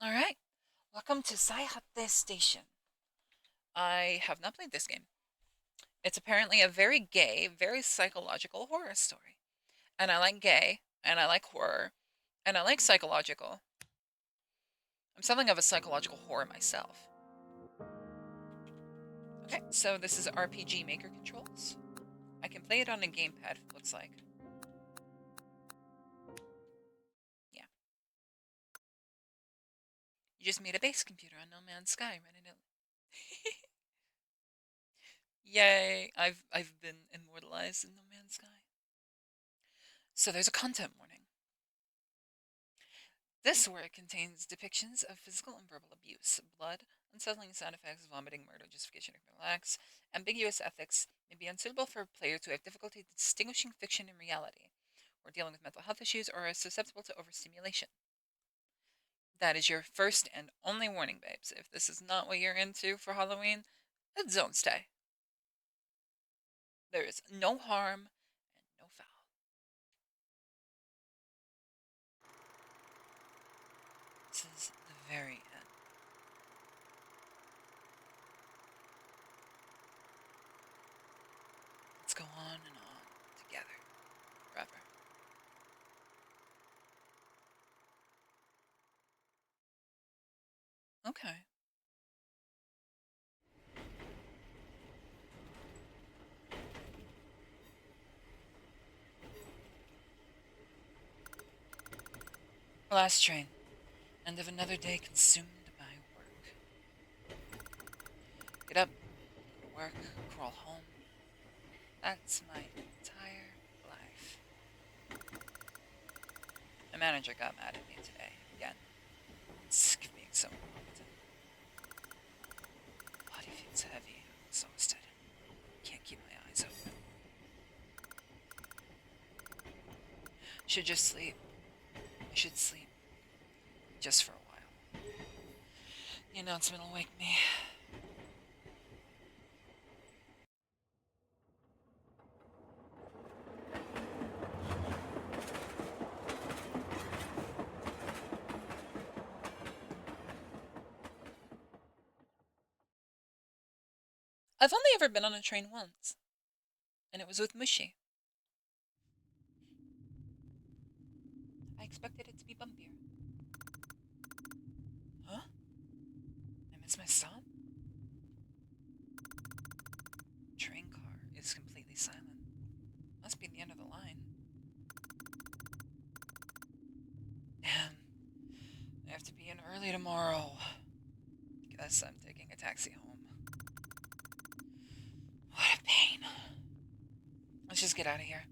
Alright, welcome to Saihate Station. I have not played this game. It's apparently a very gay, very psychological horror story. And I like gay, and I like horror, and I like psychological. I'm something of a psychological horror myself. Okay, so this is RPG Maker controls. I can play it on a gamepad, it looks like. Yeah. You just made a base computer on No Man's Sky, running it. Yay! I've been immortalized in No Man's Sky. So there's a content warning. This work contains depictions of physical and verbal abuse, blood, unsettling sound effects, vomiting, murder, justification, relax. Ambiguous ethics may be unsuitable for players who have difficulty distinguishing fiction and reality, or dealing with mental health issues, or are susceptible to overstimulation. That is your first and only warning, babes. If this is not what you're into for Halloween, then don't stay. There is no harm and no foul. This is the very end. Let's go on and on together, forever. Okay. Last train. End of another day consumed by work. Get up, go to work, crawl home. That's my entire life. My manager got mad at me today, again. Sick of being so incompetent. Body feels heavy, I'm exhausted. Can't keep my eyes open. Should just sleep. I should sleep. Just for a while. The announcement will wake me. I've only ever been on a train once, and it was with Mushy. I expected it to be bumpier. Huh? I missed my stop? Train car is completely silent. Must be the end of the line. Damn. I have to be in early tomorrow. Guess I'm taking a taxi home. What a pain. Let's just get out of here.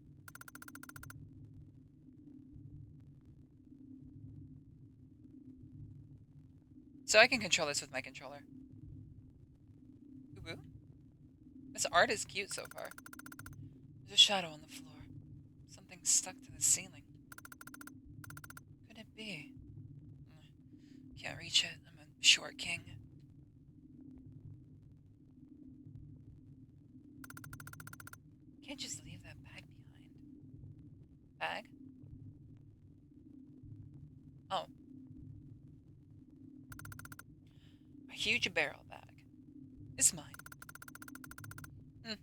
So I can control this with my controller. Boo boo? This art is cute so far. There's a shadow on the floor. Something stuck to the ceiling. Could it be? Can't reach it. I'm a short king. Can't just leave that bag behind. Bag? Oh. A huge barrel bag. It's mine. Hmm.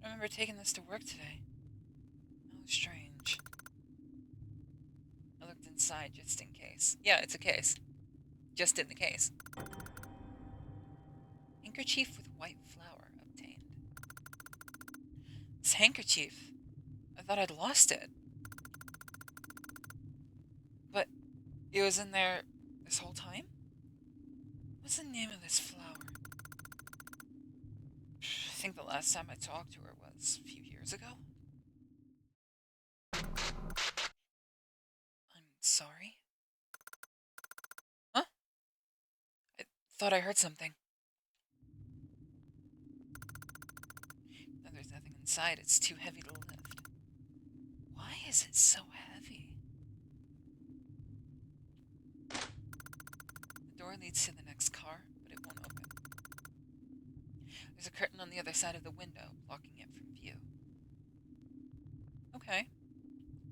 I remember taking this to work today. How strange. I looked inside just in case. Yeah, it's a case. Just in the case. Handkerchief with white flower obtained. This handkerchief. I thought I'd lost it. But it was in there this whole time? What's the name of this flower? I think the last time I talked to her was a few years ago. I'm sorry? Huh? I thought I heard something. No, there's nothing inside. It's too heavy to lift. Why is it so heavy? The door leads to the next car, but it won't open. There's a curtain on the other side of the window, blocking it from view. Okay.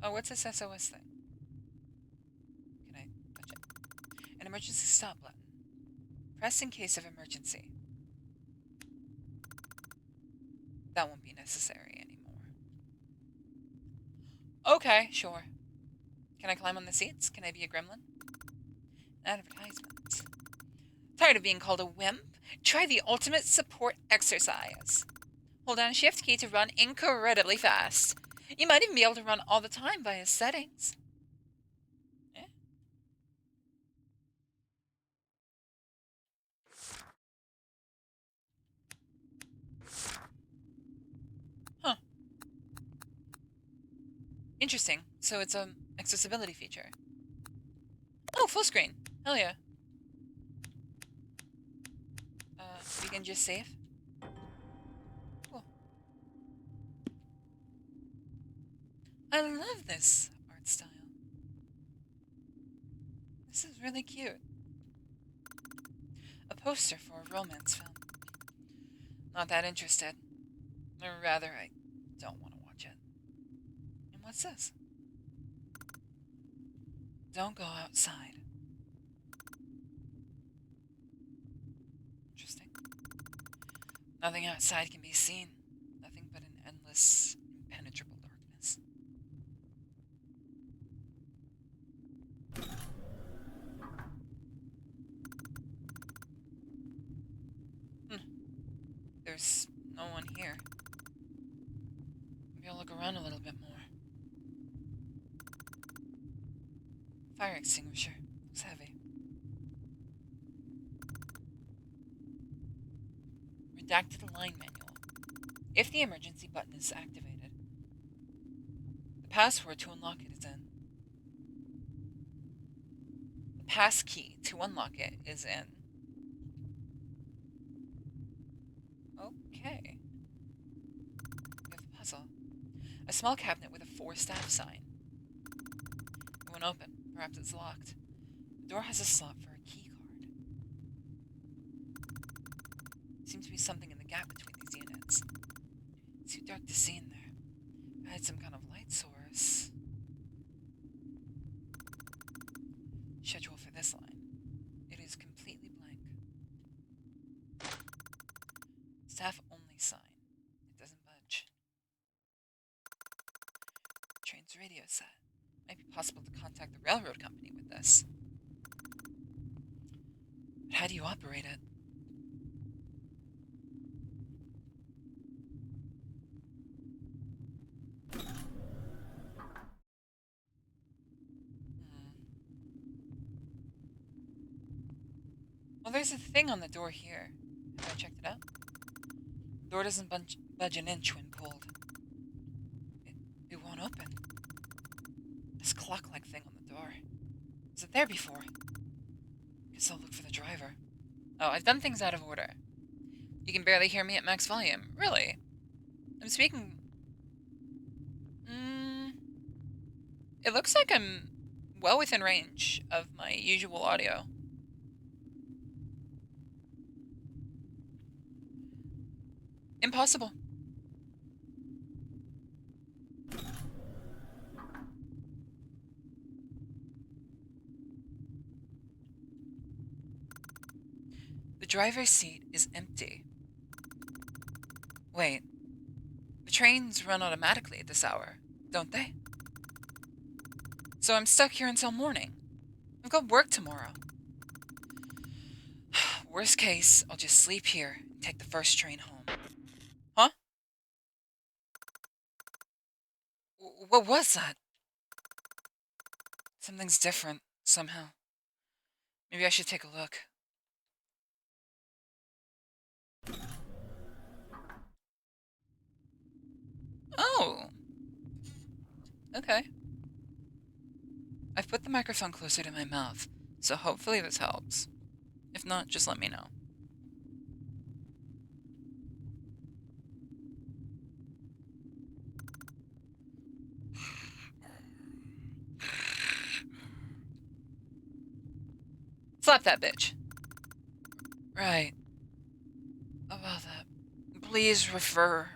Oh, what's this SOS thing? Can I touch it? An emergency stop button. Press in case of emergency. That won't be necessary anymore. Okay, sure. Can I climb on the seats? Can I be a gremlin? Advertisement. Tired of being called a wimp? Try the ultimate support exercise. Hold down a shift key to run incredibly fast. You might even be able to run all the time via settings. Eh? Huh. Interesting. So it's an accessibility feature. Oh, full screen. Hell yeah. We can just save. Cool. I love this art style. This is really cute. A poster for a romance film. Not that interested. Or rather, I don't want to watch it. And what's this? Don't go outside. Interesting. Nothing outside can be seen. Nothing but an endless, impenetrable darkness. There's no one here. Maybe I'll look around a little bit more. Fire extinguisher. Looks heavy. Redacted line manual. If the emergency button is activated, the password to unlock it is in. The pass key to unlock it is in. Okay. We have the puzzle. A small cabinet with a 4 staff sign. It won't open. Perhaps it's locked. The door has a slot for a key card. Seems to be something in the gap between these units. It's too dark to see in there. If I had some kind of light source. Schedule for this line. It is completely blank. Staff only sign. It doesn't budge. Train's radio set. Might be possible to contact the railroad company with this. But how do you operate it? Well, there's a thing on the door here. Have I checked it out? The door doesn't budge an inch when pulled. It won't open. This clock-like thing on the door. Was it there before? Guess I'll look for the driver. Oh, I've done things out of order. You can barely hear me at max volume. Really? I'm speaking... It looks like I'm well within range of my usual audio. Impossible. The driver's seat is empty. Wait. The trains run automatically at this hour, don't they? So I'm stuck here until morning. I've got work tomorrow. Worst case, I'll just sleep here and take the first train home. Huh? What was that? Something's different, somehow. Maybe I should take a look. Oh! Okay. I've put the microphone closer to my mouth, so hopefully this helps. If not, just let me know. Slap that bitch. Right. About that. Please refer.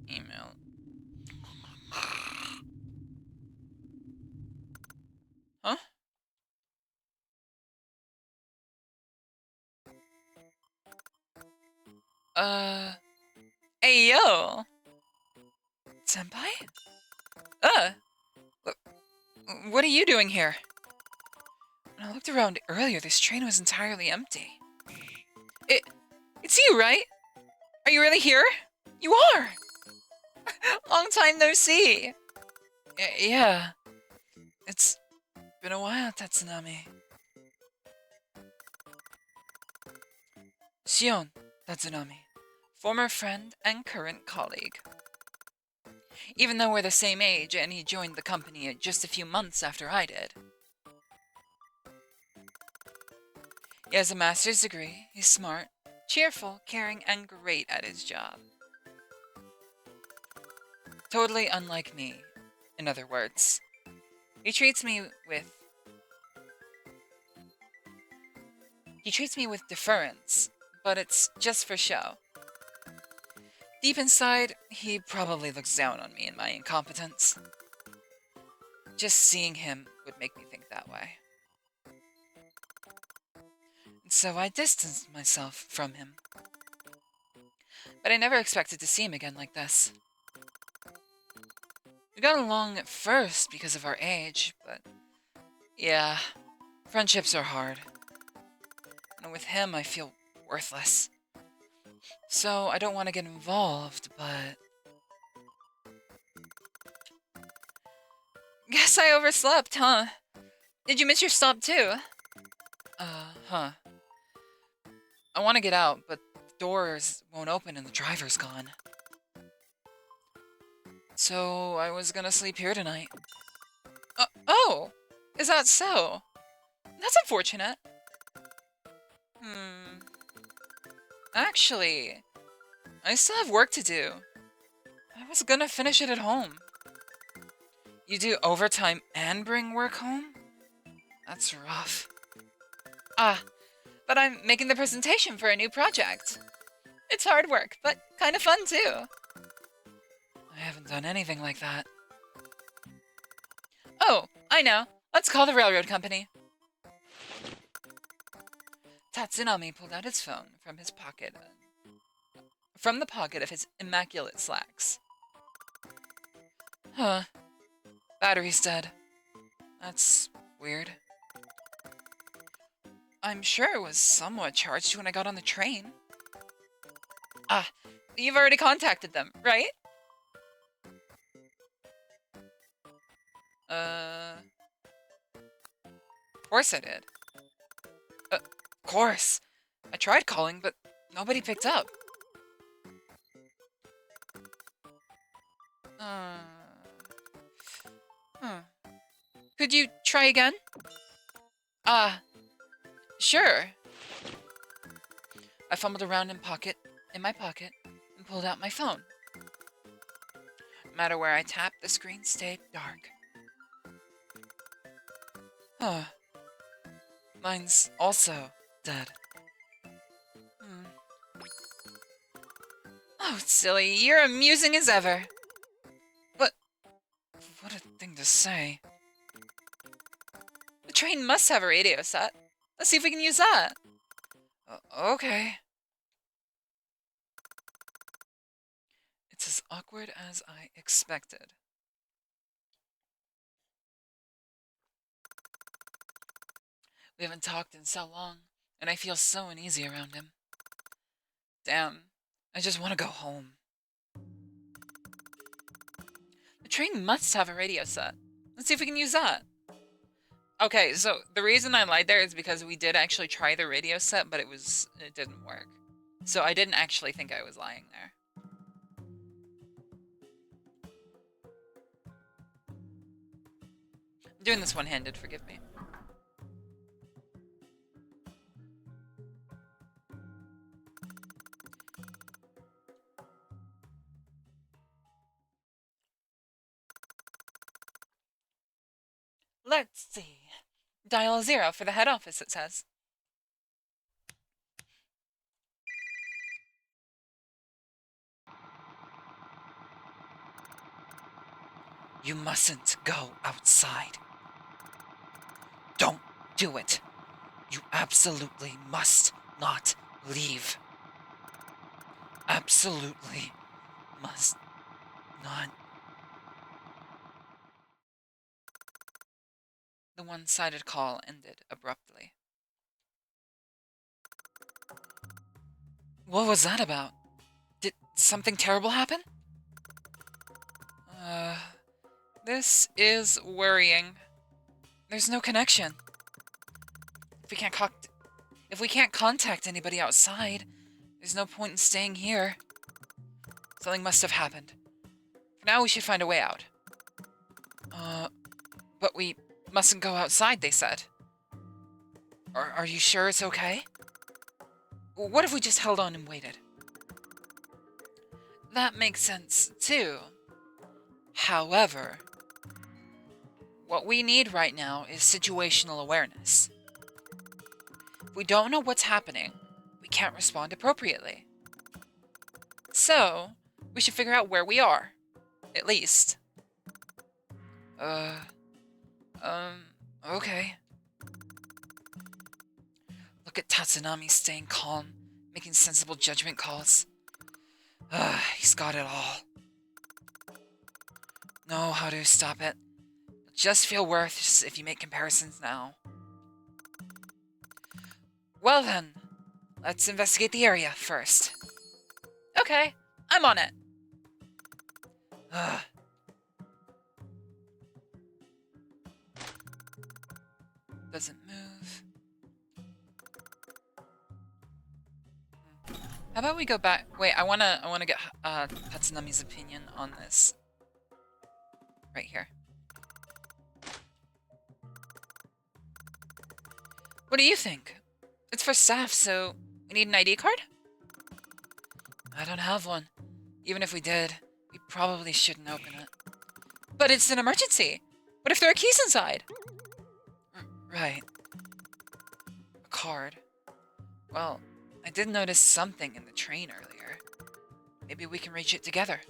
Email. Huh? Hey, yo! Senpai? Uh, what are you doing here? When I looked around earlier, this train was entirely empty. It's you, right? Are you really here? You are! Long time no see! Yeah. It's been a while, Tatsunami. Shion Tatsunami. Former friend and current colleague. Even though we're the same age and he joined the company just a few months after I did. He has a master's degree, he's smart, cheerful, caring, and great at his job. Totally unlike me, in other words. He treats me with deference, but it's just for show. Deep inside, he probably looks down on me and my incompetence. Just seeing him would make me think that way. And so I distanced myself from him. But I never expected to see him again like this. We got along at first because of our age, but yeah, friendships are hard. And with him, I feel worthless. So I don't want to get involved, but... Guess I overslept, huh? Did you miss your stop too? Huh. I want to get out, but the doors won't open and the driver's gone. So I was gonna sleep here tonight. Oh! Is that so? That's unfortunate. Actually, I still have work to do. I was gonna finish it at home. You do overtime and bring work home? That's rough. But I'm making the presentation for a new project. It's hard work, but kind of fun too. I haven't done anything like that. Oh, I know. Let's call the railroad company. Tatsunami pulled out his phone from his pocket. From the pocket of his immaculate slacks. Huh. Battery's dead. That's weird. I'm sure it was somewhat charged when I got on the train. You've already contacted them, right? Of course I did. Of course. I tried calling, but nobody picked up. Could you try again? Sure. I fumbled around in my pocket, and pulled out my phone. No matter where I tapped, the screen stayed dark. Mine's also dead. Oh, silly, you're amusing as ever. But, what a thing to say. The train must have a radio set. Let's see if we can use that. Okay. It's as awkward as I expected. We haven't talked in so long, and I feel so uneasy around him. Damn, I just want to go home. The train must have a radio set. Let's see if we can use that. Okay, so the reason I lied there is because we did actually try the radio set, but it didn't work. So I didn't actually think I was lying there. I'm doing this one-handed, forgive me. Let's see. Dial 0 for the head office, it says. You mustn't go outside. Don't do it. You absolutely must not leave. absolutely must not. The one-sided call ended abruptly. What was that about? Did something terrible happen? This is worrying. There's no connection. If we can't if we can't contact anybody outside, there's no point in staying here. Something must have happened. For now, we should find a way out. But we mustn't go outside, they said. Are you sure it's okay? What if we just held on and waited? That makes sense, too. However, what we need right now is situational awareness. If we don't know what's happening, we can't respond appropriately. So, we should figure out where we are. At least. Okay. Look at Tatsunami staying calm, making sensible judgment calls. He's got it all. Know how to stop it. It'll just feel worse if you make comparisons now. Well then, let's investigate the area first. Okay, I'm on it. Doesn't move. How about we go back? Wait, I wanna get Tatsunami's opinion on this. Right here. What do you think? It's for staff, so we need an ID card? I don't have one. Even if we did, we probably shouldn't open it. But it's an emergency. What if there are keys inside? Right. A card. Well, I did notice something in the train earlier. Maybe we can reach it together.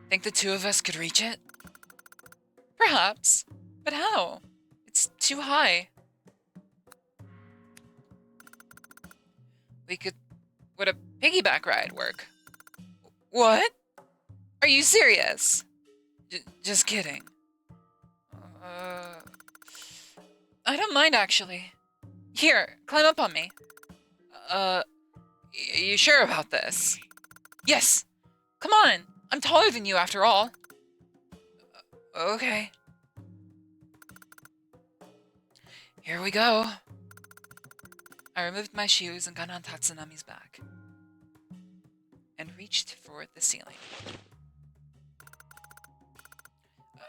Think the two of us could reach it? Perhaps. But how? It's too high. Would a piggyback ride work? What? Are you serious? Just kidding. I don't mind, actually. Here, climb up on me. You sure about this? Yes! Come on! I'm taller than you, after all. Okay. Here we go. I removed my shoes and got on Tatsunami's back. And reached for the ceiling.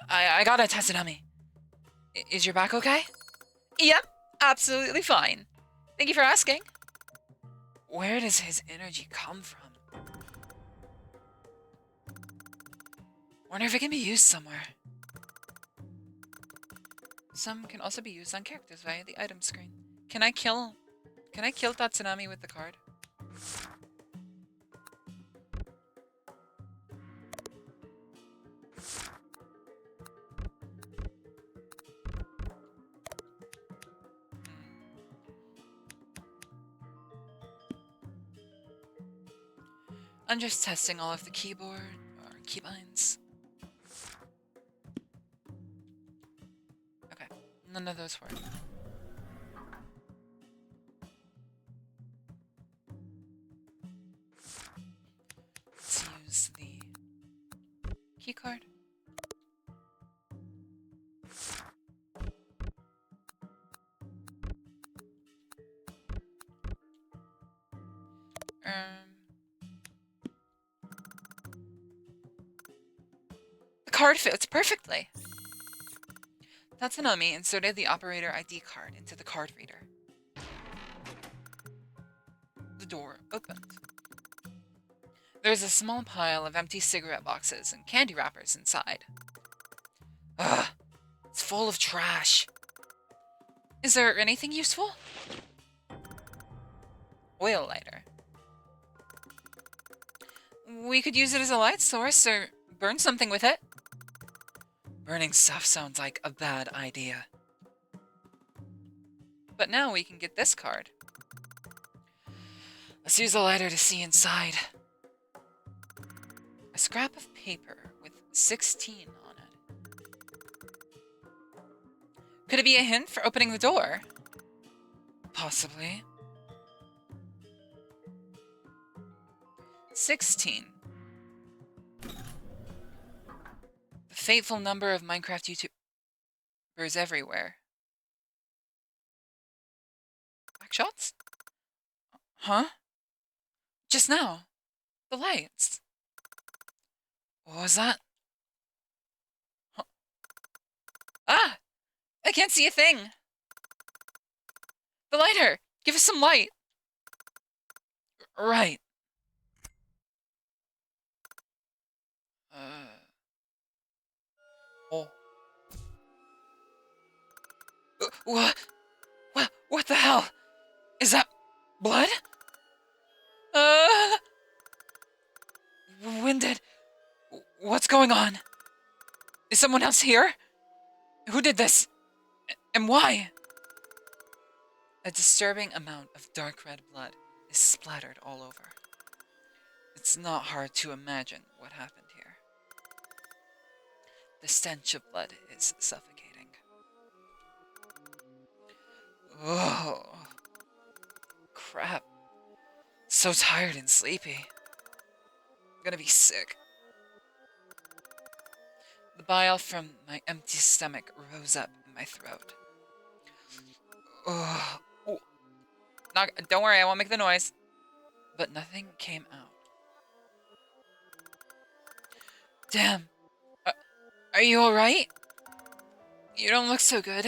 I got it, Tatsunami. Is your back okay? Yep, absolutely fine. Thank you for asking. Where does his energy come from? Wonder if it can be used somewhere. Some can also be used on characters via the item screen. Can I kill Tatsunami with the card? I'm just testing all of the keyboard or keybinds. Okay, none of those work. Let's use the keycard. The card fits perfectly. Tatsunami inserted the operator ID card into the card reader. The door opened. There's a small pile of empty cigarette boxes and candy wrappers inside. Ugh, it's full of trash. Is there anything useful? Oil lighter. We could use it as a light source or burn something with it. Burning stuff sounds like a bad idea. But now we can get this card. Let's use the lighter to see inside. A scrap of paper with 16 on it. Could it be a hint for opening the door? Possibly. 16. The fateful number of Minecraft YouTubers everywhere. Backshots? Huh? Just now. The lights. What was that? Huh? Ah! I can't see a thing! The lighter! Give us some light! Right. Oh. What? What the hell? Is that blood? Uh... When did... What's going on? Is someone else here? Who did this? And why? A disturbing amount of dark red blood is splattered all over. It's not hard to imagine what happened here. The stench of blood is suffocating. Oh, crap. So tired and sleepy. I'm gonna be sick. The bile from my empty stomach rose up in my throat. Oh, don't worry, I won't make the noise. But nothing came out. Damn. Are you alright? You don't look so good.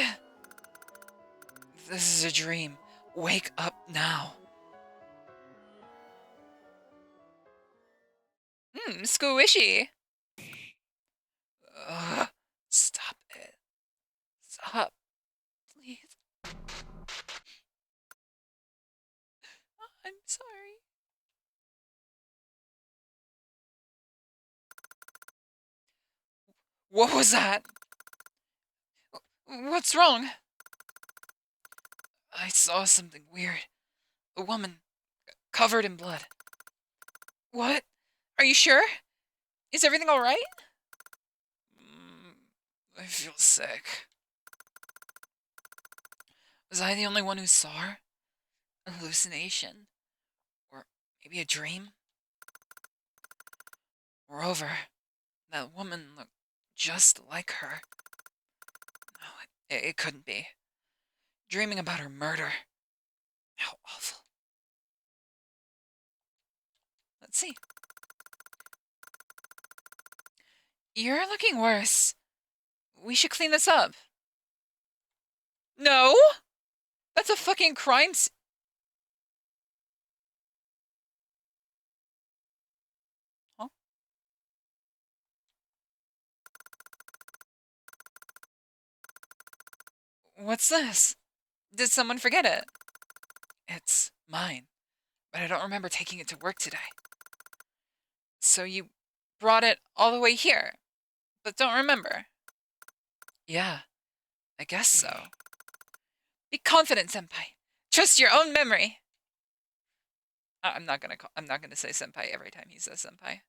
This is a dream. Wake up now. Squishy. Stop it. Stop. Please. I'm sorry. What was that? What's wrong? I saw something weird. A woman covered in blood. What? Are you sure? Is everything alright? I feel sick. Was I the only one who saw her? A hallucination? Or maybe a dream? Moreover, that woman looked just like her. No, it couldn't be. Dreaming about her murder. How awful. Let's see. You're looking worse. We should clean this up. No! That's a fucking crime scene. Huh? What's this? Did someone forget it? It's mine, but I don't remember taking it to work today. So you brought it all the way here, but don't remember? Yeah, I guess so. Be confident, senpai. Trust your own memory. I'm not gonna say senpai every time he says senpai.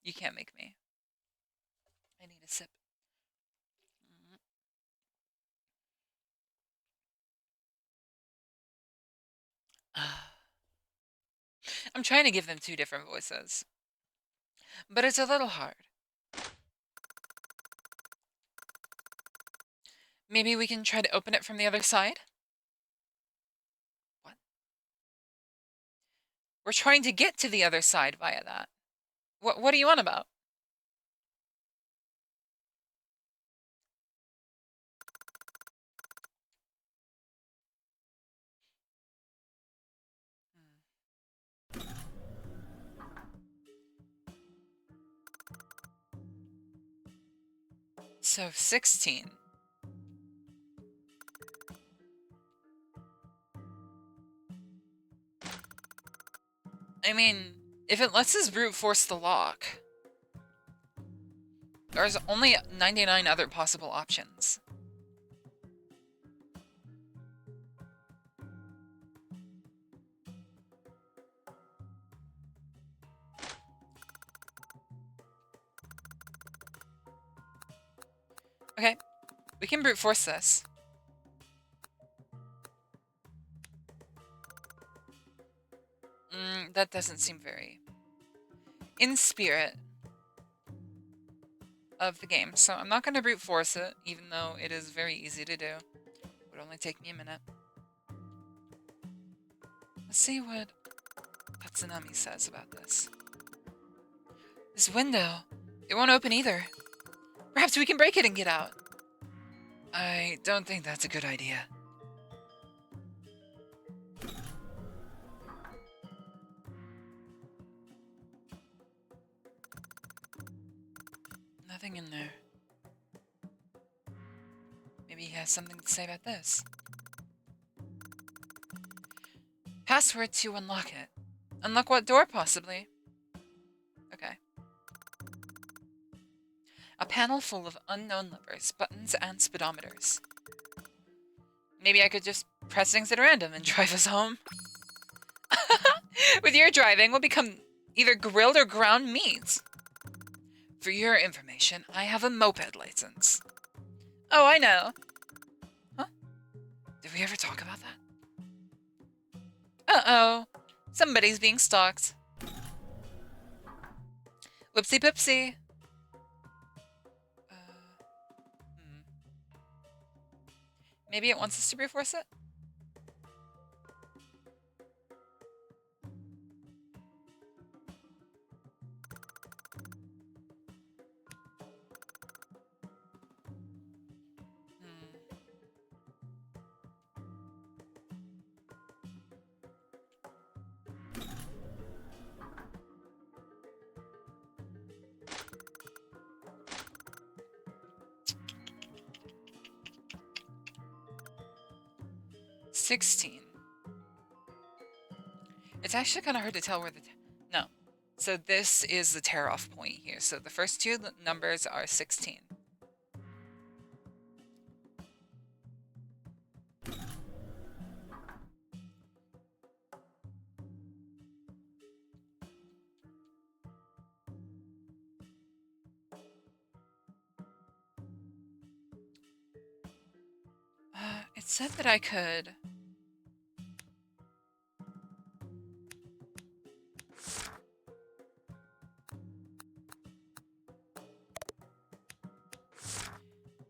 You can't make me. I need a sip. I'm trying to give them two different voices, but it's a little hard. Maybe we can try to open it from the other side? What? We're trying to get to the other side via that. What are you on about? So 16. I mean, if it lets us brute force the lock. There's only 99 other possible options. Okay, we can brute force this. That doesn't seem very in spirit of the game, so I'm not going to brute force it, even though it is very easy to do. It would only take me a minute. Let's see what Tatsunami says about this. This window, it won't open either. Perhaps we can break it and get out. I don't think that's a good idea. Nothing in there. Maybe he has something to say about this. Password to unlock it. Unlock what door, possibly? Okay. A panel full of unknown levers, buttons, and speedometers. Maybe I could just press things at random and drive us home. With your driving, we'll become either grilled or ground meat. For your information, I have a moped license. Oh, I know. Huh? Did we ever talk about that? Uh-oh. Somebody's being stalked. Whoopsie poopsie. Maybe it wants us to brute force it? Hmm. 16. It's actually kind of hard to tell where the... No. So this is the tear-off point here. So the first two numbers are 16. It said that I could...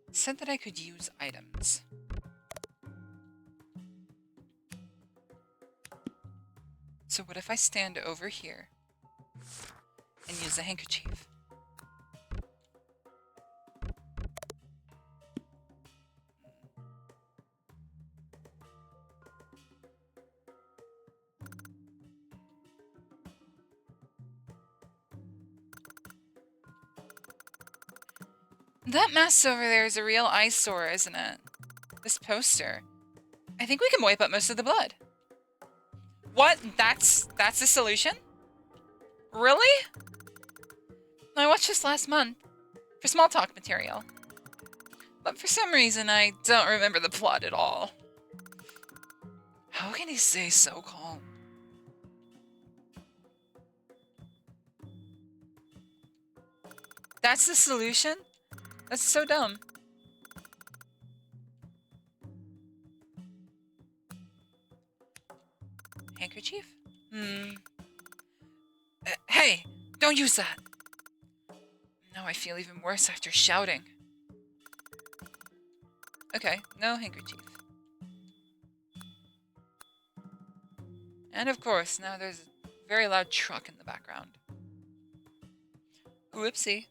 It said that I could use items. So what if I stand over here and use a handkerchief? That mess over there is a real eyesore, isn't it? This poster. I think we can wipe up most of the blood. What? That's the solution? Really? I watched this last month for small talk material. But for some reason, I don't remember the plot at all. How can he stay so calm? That's the solution? That's so dumb. Handkerchief? Hey! Don't use that! Now I feel even worse after shouting. Okay, no handkerchief. And of course, now there's a very loud truck in the background. Whoopsie.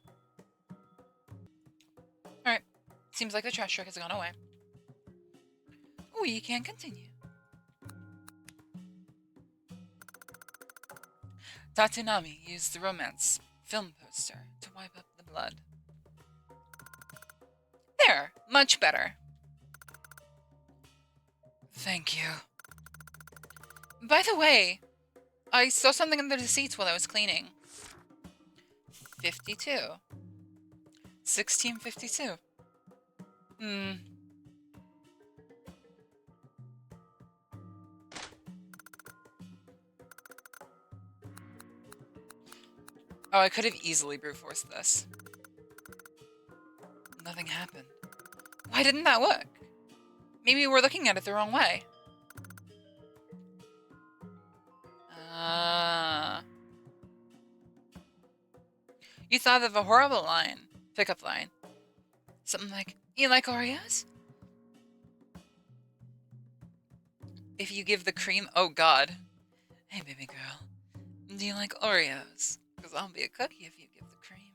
Alright, seems like the trash truck has gone away. We can continue. Tatsunami used the romance film poster to wipe up the blood. There, much better. Thank you. By the way, I saw something under the seats while I was cleaning. 52. 1652. Hmm. Oh, I could have easily brute forced this. Nothing happened. Why didn't that work? Maybe we're looking at it the wrong way. You thought of a horrible line. Pickup line. Something like, you like Oreos? If you give the cream, oh god. Hey baby girl, do you like Oreos? Because I'll be a cookie if you give the cream.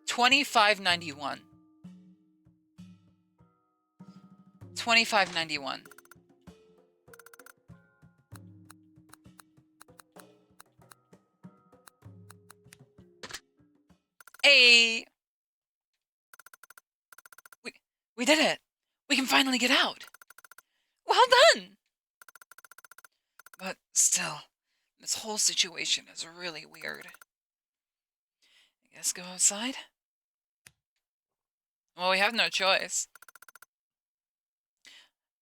$25.91. $25.91. Hey! We did it! We can finally get out! Well done! But still, this whole situation is really weird. I guess go outside? Well, we have no choice.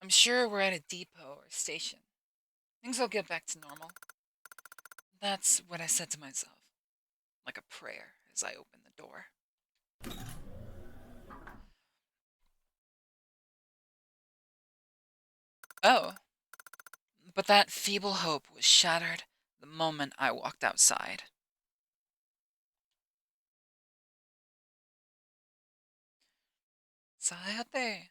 I'm sure we're at a depot or station. Things will get back to normal. That's what I said to myself, like a prayer as I opened the door. Oh, but that feeble hope was shattered the moment I walked outside. Saihate.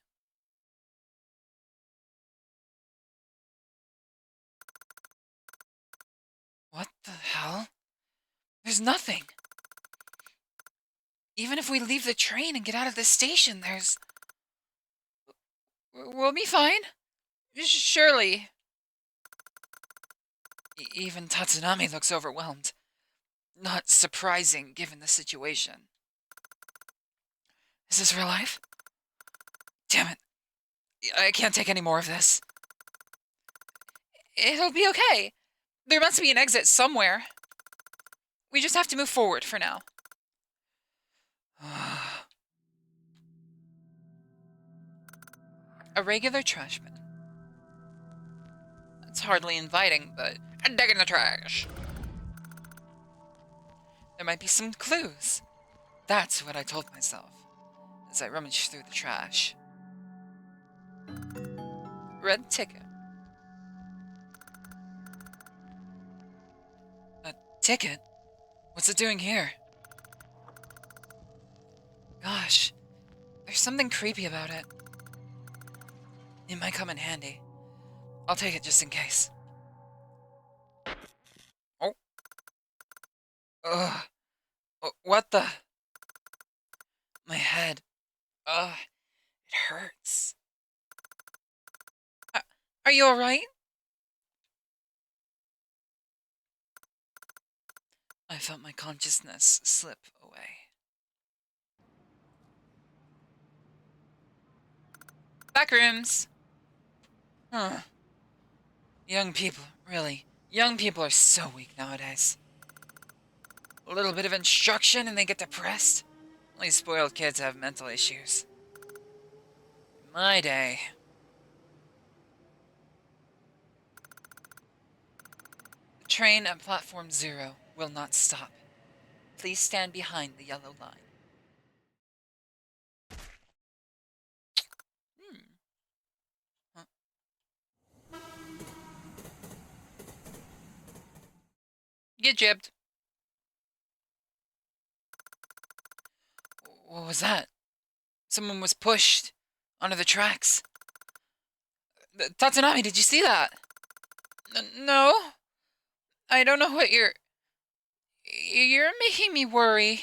What the hell? There's nothing. Even if we leave the train and get out of the station, we'll be fine. Surely. Even Tatsunami looks overwhelmed. Not surprising given the situation. Is this real life? Damn it. I can't take any more of this. It'll be okay. There must be an exit somewhere. We just have to move forward for now. A regular trash bin. It's hardly inviting, but I'm digging the trash. There might be some clues. That's what I told myself as I rummaged through the trash. Red ticket. A ticket? What's it doing here? Gosh, there's something creepy about it. It might come in handy. I'll take it just in case. Oh. Ugh. What the? My head. Ugh. It hurts. Are you alright? I felt my consciousness slip away. Back rooms! Huh. Young people, really. Young people are so weak nowadays. A little bit of instruction and they get depressed. Only spoiled kids have mental issues. In my day. The train at platform 0 will not stop. Please stand behind the yellow line. Huh. Get jibbed. What was that? Someone was pushed onto the tracks. Tatsunami, did you see that? No. I don't know what you're making me worry.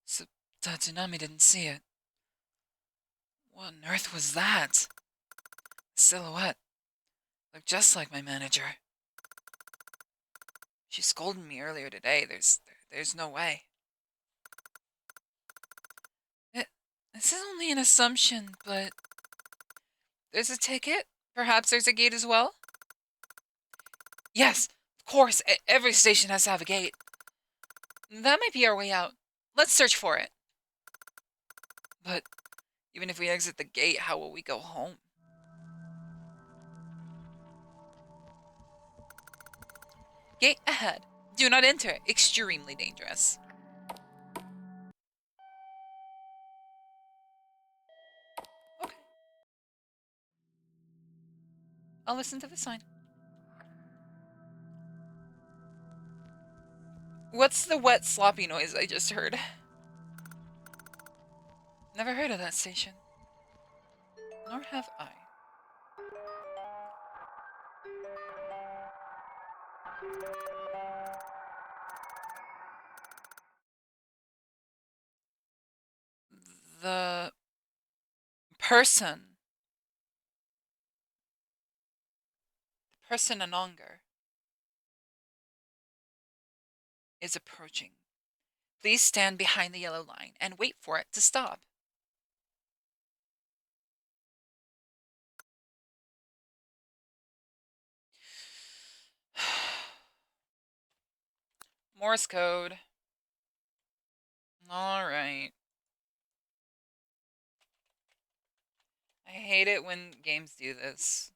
So Tatsunami didn't see it. What on earth was that? The silhouette looked just like my manager. She scolded me earlier today. There's no way. This is only an assumption, but there's a ticket. Perhaps there's a gate as well. Yes, of course, every station has to have a gate. That might be our way out. Let's search for it. But even if we exit the gate, how will we go home? Gate ahead. Do not enter. Extremely dangerous. Okay. I'll listen to the sign. What's the wet, sloppy noise I just heard? Never heard of that station. Nor have I. The person. Person Anonger is approaching. Please stand behind the yellow line and wait for it to stop. Morse code. Alright. I hate it when games do this.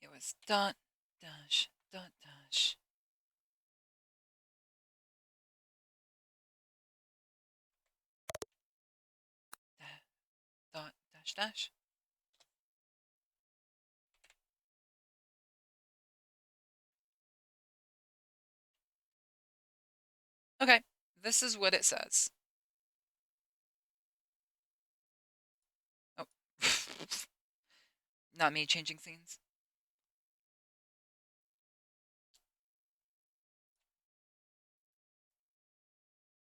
It was dot, dash, dot, dash. Dot, dash, dash. Okay, this is what it says. Oh. Not me changing scenes.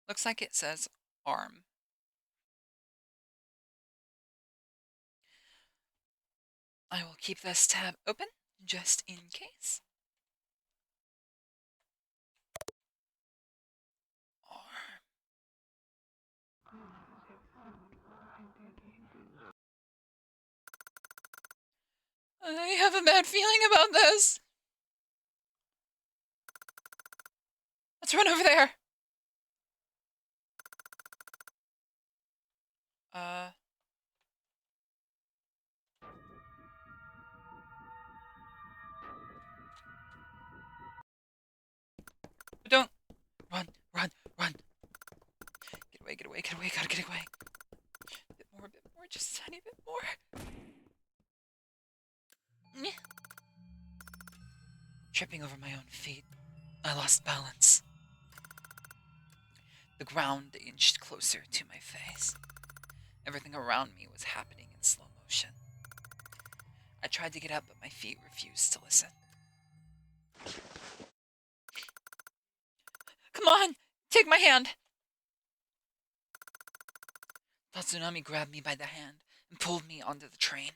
Looks like it says arm. I will keep this tab open just in case. Arm. I have a bad feeling about this. Let's run over there. Don't run, run, run. Get away, get away, get away, gotta get away. A bit more, just a tiny bit more. Tripping over my own feet, I lost balance. The ground inched closer to my face. Everything around me was happening in slow motion. I tried to get up, but my feet refused to listen. Come on, take my hand. Tatsunami grabbed me by the hand and pulled me onto the train.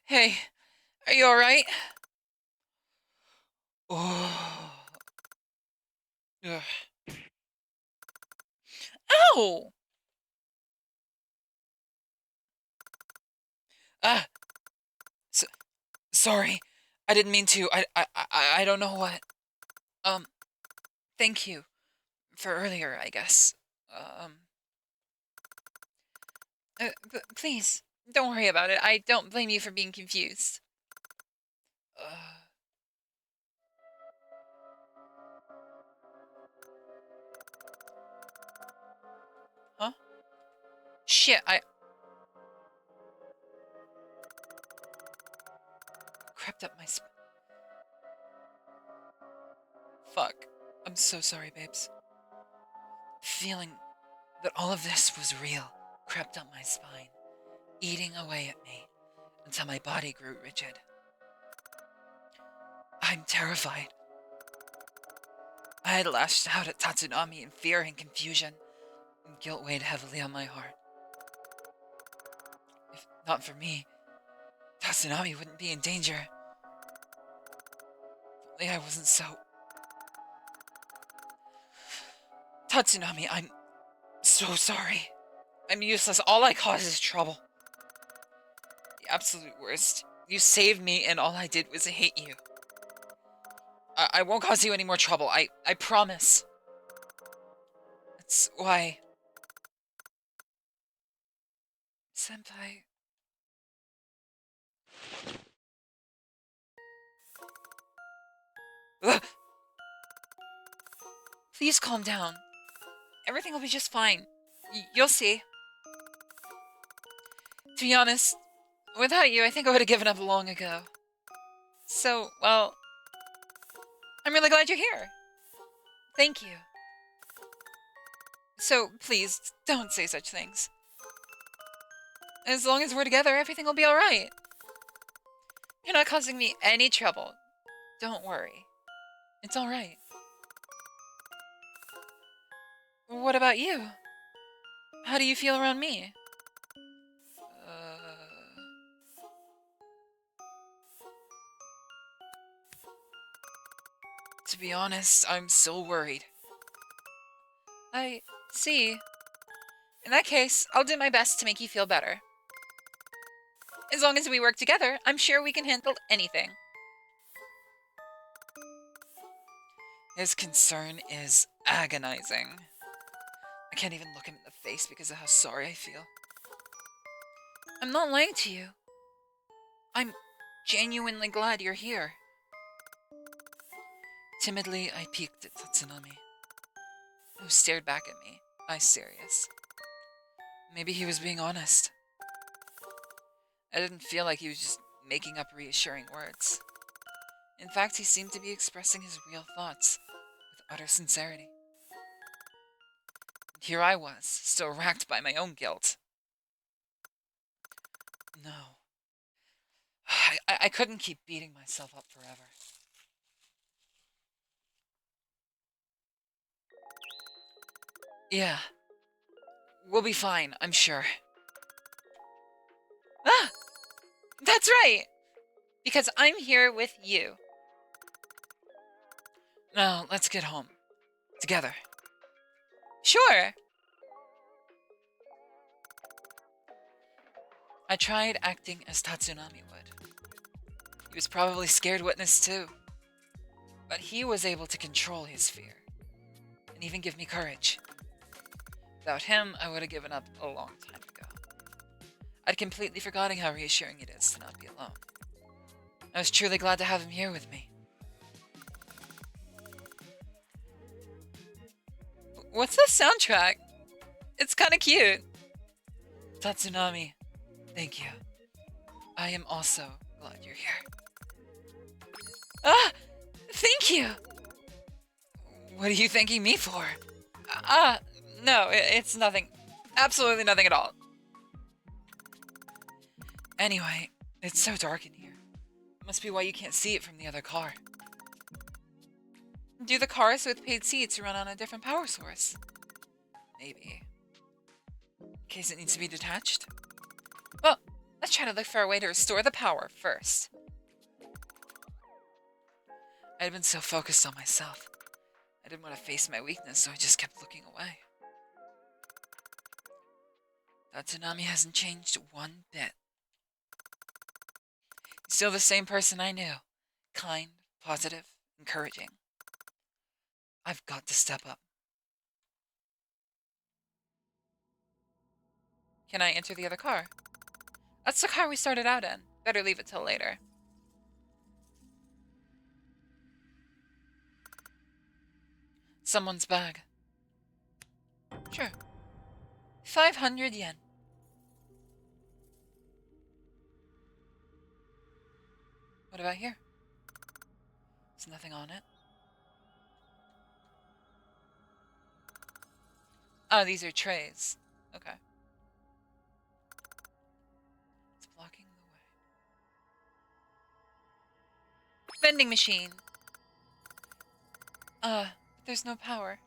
Hey, are you alright? Ow! Ah, sorry. I didn't mean to. I don't know what. Thank you for earlier, I guess. Please, don't worry about it. I don't blame you for being confused. Huh? Shit, I crept up my Fuck. I'm so sorry, babes. Feeling that all of this was real crept up my spine, eating away at me until my body grew rigid. I'm terrified. I had lashed out at Tatsunami in fear and confusion, and guilt weighed heavily on my heart. Not for me. Tatsunami wouldn't be in danger. If only I wasn't so... Tatsunami, I'm so sorry. I'm useless. All I cause is trouble. The absolute worst. You saved me, and all I did was hate you. I won't cause you any more trouble. I promise. That's why... Senpai... Ugh. Please calm down. Everything will be just fine. You'll see. To be honest, without you, I think I would have given up long ago. So, well... I'm really glad you're here. Thank you. So, please, don't say such things. As long as we're together, everything will be alright. You're not causing me any trouble. Don't worry. It's alright. What about you? How do you feel around me? To be honest, I'm still worried. I see. In that case, I'll do my best to make you feel better. As long as we work together, I'm sure we can handle anything. His concern is agonizing. I can't even look him in the face because of how sorry I feel. I'm not lying to you. I'm genuinely glad you're here. Timidly, I peeked at Tatsunami, who stared back at me, eyes serious. Maybe he was being honest. I didn't feel like he was just making up reassuring words. In fact, he seemed to be expressing his real thoughts with utter sincerity. Here I was, still racked by my own guilt. No. I couldn't keep beating myself up forever. Yeah. We'll be fine, I'm sure. Ah! That's right! Because I'm here with you. Now, let's get home. Together. Sure! I tried acting as Tatsunami would. He was probably scared witness too. But he was able to control his fear. And even give me courage. Without him, I would have given up a long time ago. I'd completely forgotten how reassuring it is to not be alone. I was truly glad to have him here with me. What's the soundtrack? It's kinda cute. Tatsunami, thank you. I am also glad you're here. Ah! Thank you! What are you thanking me for? No, it's nothing. Absolutely nothing at all. Anyway, it's so dark in here. Must be why you can't see it from the other car. Do the cars with paid seats run on a different power source? Maybe. In case it needs to be detached? Well, let's try to look for a way to restore the power first. I had been so focused on myself. I didn't want to face my weakness, so I just kept looking away. Tatsunami hasn't changed one bit. He's still the same person I knew. Kind, positive, encouraging. I've got to step up. Can I enter the other car? That's the car we started out in. Better leave it till later. Someone's bag. Sure. 500 yen. What about here? There's nothing on it. Oh, these are trays. Okay. It's blocking the way. Vending machine. But there's no power.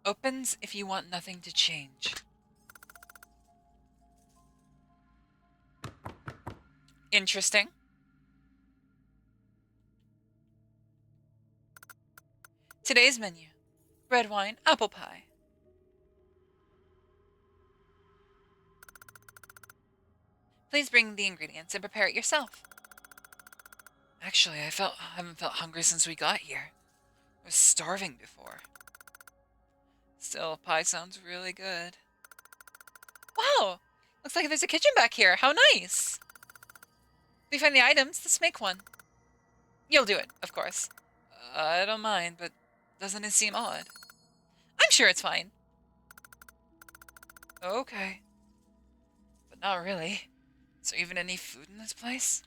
Opens if you want nothing to change. Interesting. Today's menu. Red wine, apple pie. Please bring the ingredients and prepare it yourself. Actually, I haven't felt hungry since we got here. I was starving before. Still, pie sounds really good. Wow! Looks like there's a kitchen back here. How nice! If we find the items, let's make one. You'll do it, of course. I don't mind, but doesn't it seem odd? I'm sure it's fine. Okay. But not really. Is there even any food in this place?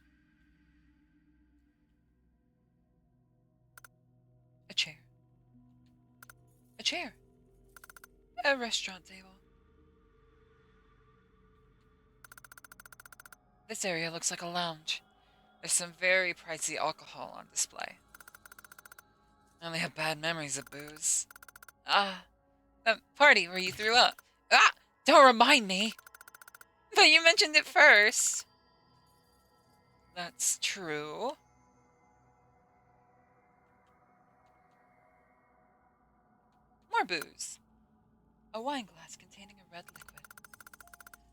A chair. A chair. A restaurant table. This area looks like a lounge. There's some very pricey alcohol on display. I only have bad memories of booze. Ah, that party where you threw up. Ah! Don't remind me! But you mentioned it first. That's true. More booze. A wine glass containing a red liquid.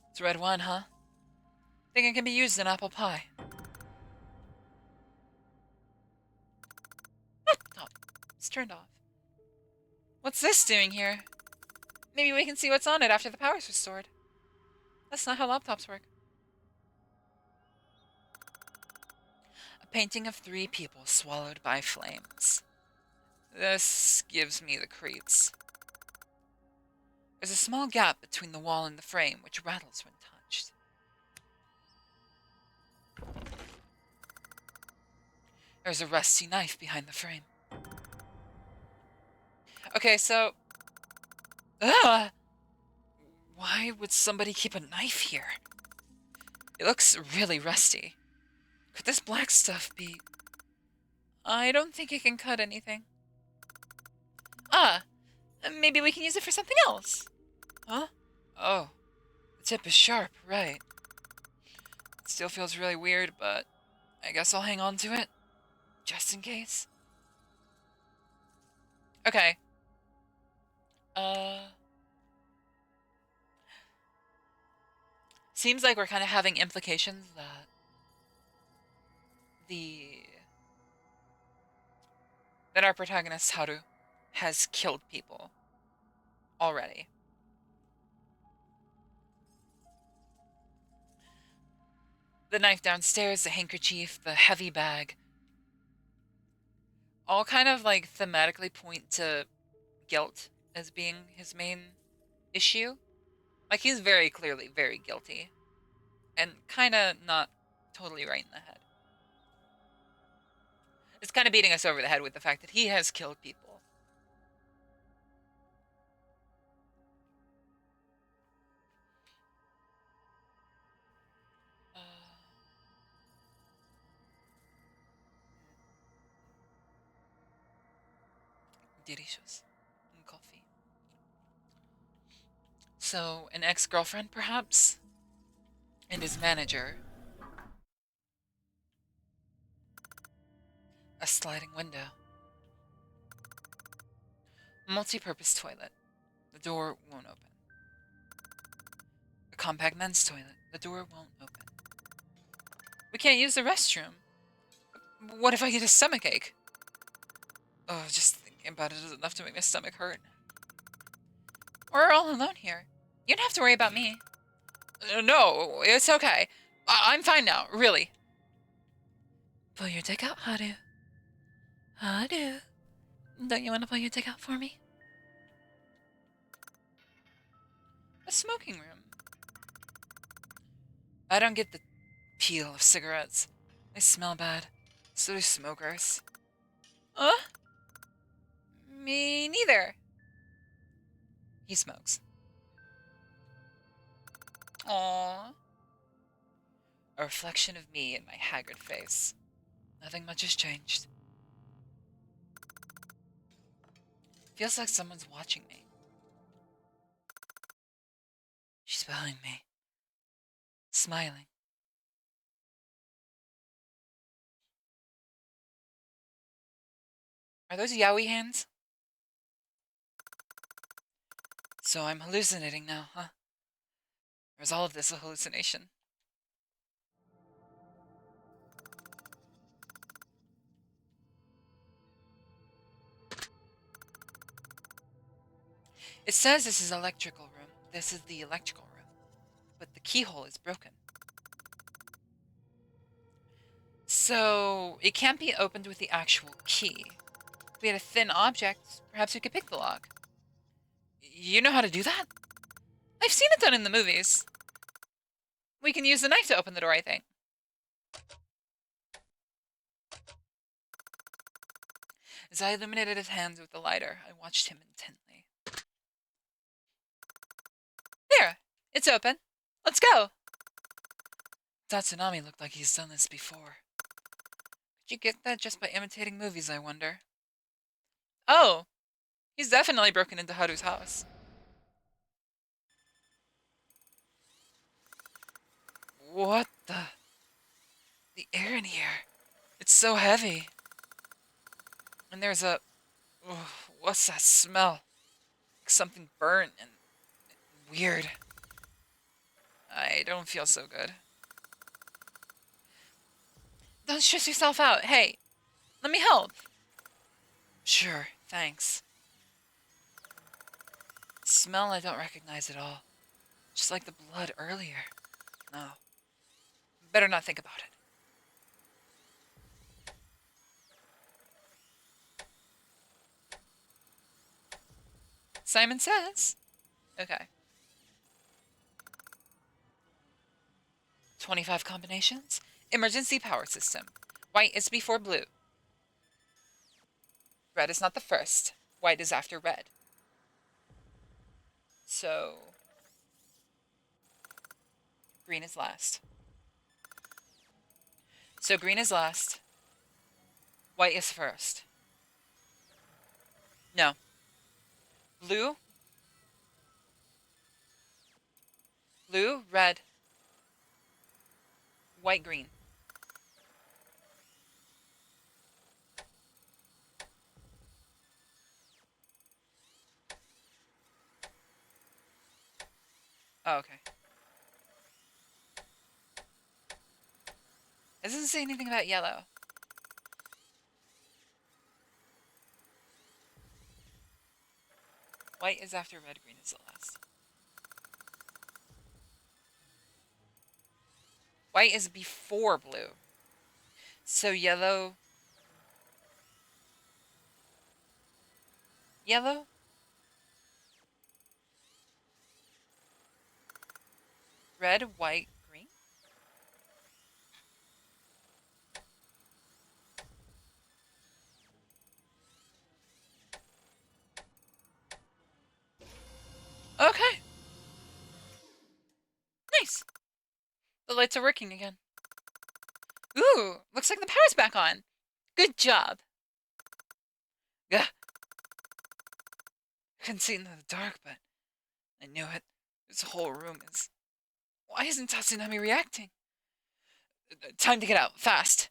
It's red wine, huh? Think it can be used in apple pie. Laptop. It's turned off. What's this doing here? Maybe we can see what's on it after the power's restored. That's not how laptops work. A painting of 3 people swallowed by flames. This gives me the creeps. There's a small gap between the wall and the frame, which rattles when touched. There's a rusty knife behind the frame. Okay, so... Ugh! Why would somebody keep a knife here? It looks really rusty. Could this black stuff be... I don't think it can cut anything. Ah! Maybe we can use it for something else. Huh? Oh. The tip is sharp, right. It still feels really weird, but I guess I'll hang on to it. Just in case. Okay. Seems like we're kind of having implications that our protagonist, Haru, has killed people already. The knife downstairs, the handkerchief, the heavy bag, all kind of like thematically point to guilt as being his main issue. Like, he's very clearly very guilty and kind of not totally right in the head. It's kind of beating us over the head with the fact that he has killed people. Delicious. And coffee. So, an ex-girlfriend, perhaps? And his manager. A sliding window. Multi-purpose toilet. The door won't open. A compact men's toilet. The door won't open. We can't use the restroom. What if I get a stomach ache? Oh, just thinking about it is enough to make my stomach hurt. We're all alone here. You don't have to worry about me. No, it's okay. I'm fine now, really. Pull your dick out, Haru. Haru. Don't you want to pull your dick out for me? A smoking room. I don't get the appeal of cigarettes. They smell bad. So do smokers. Me neither. He smokes. Aww. A reflection of me in my haggard face. Nothing much has changed. Feels like someone's watching me. behind me, smiling. Are those yaoi hands? So I'm hallucinating now, huh? Or is all of this a hallucination? It says this is electrical room. This is the electrical room. But the keyhole is broken. So it can't be opened with the actual key. If we had a thin object, perhaps we could pick the lock. You know how to do that? I've seen it done in the movies. We can use the knife to open the door, I think. As I illuminated his hands with the lighter, I watched him intently. There! It's open. Let's go! Tatsunami looked like he's done this before. Could you get that just by imitating movies, I wonder? Oh! He's definitely broken into Haru's house. What the... The air in here. It's so heavy. And there's a... Oh, what's that smell? Like something burnt and weird. I don't feel so good. Don't stress yourself out. Hey, let me help. Sure, thanks. Smell I don't recognize at all. Just like the blood earlier. No. Better not think about it. Simon says. Okay. 25 combinations. Emergency power system. White is before blue. Red is not the first. White is after red. So... green is last. So green is last. White is first. No. Blue. Blue, red. White, green. Oh, okay. It doesn't say anything about yellow. White is after red, green is the last. White is before blue. So yellow... Yellow? Red, white, green? Okay. Nice. The lights are working again. Ooh, looks like the power's back on. Good job. Gah. I couldn't see in the dark, but I knew it. This whole room is... Why isn't Tatsunami reacting? Time to get out, fast.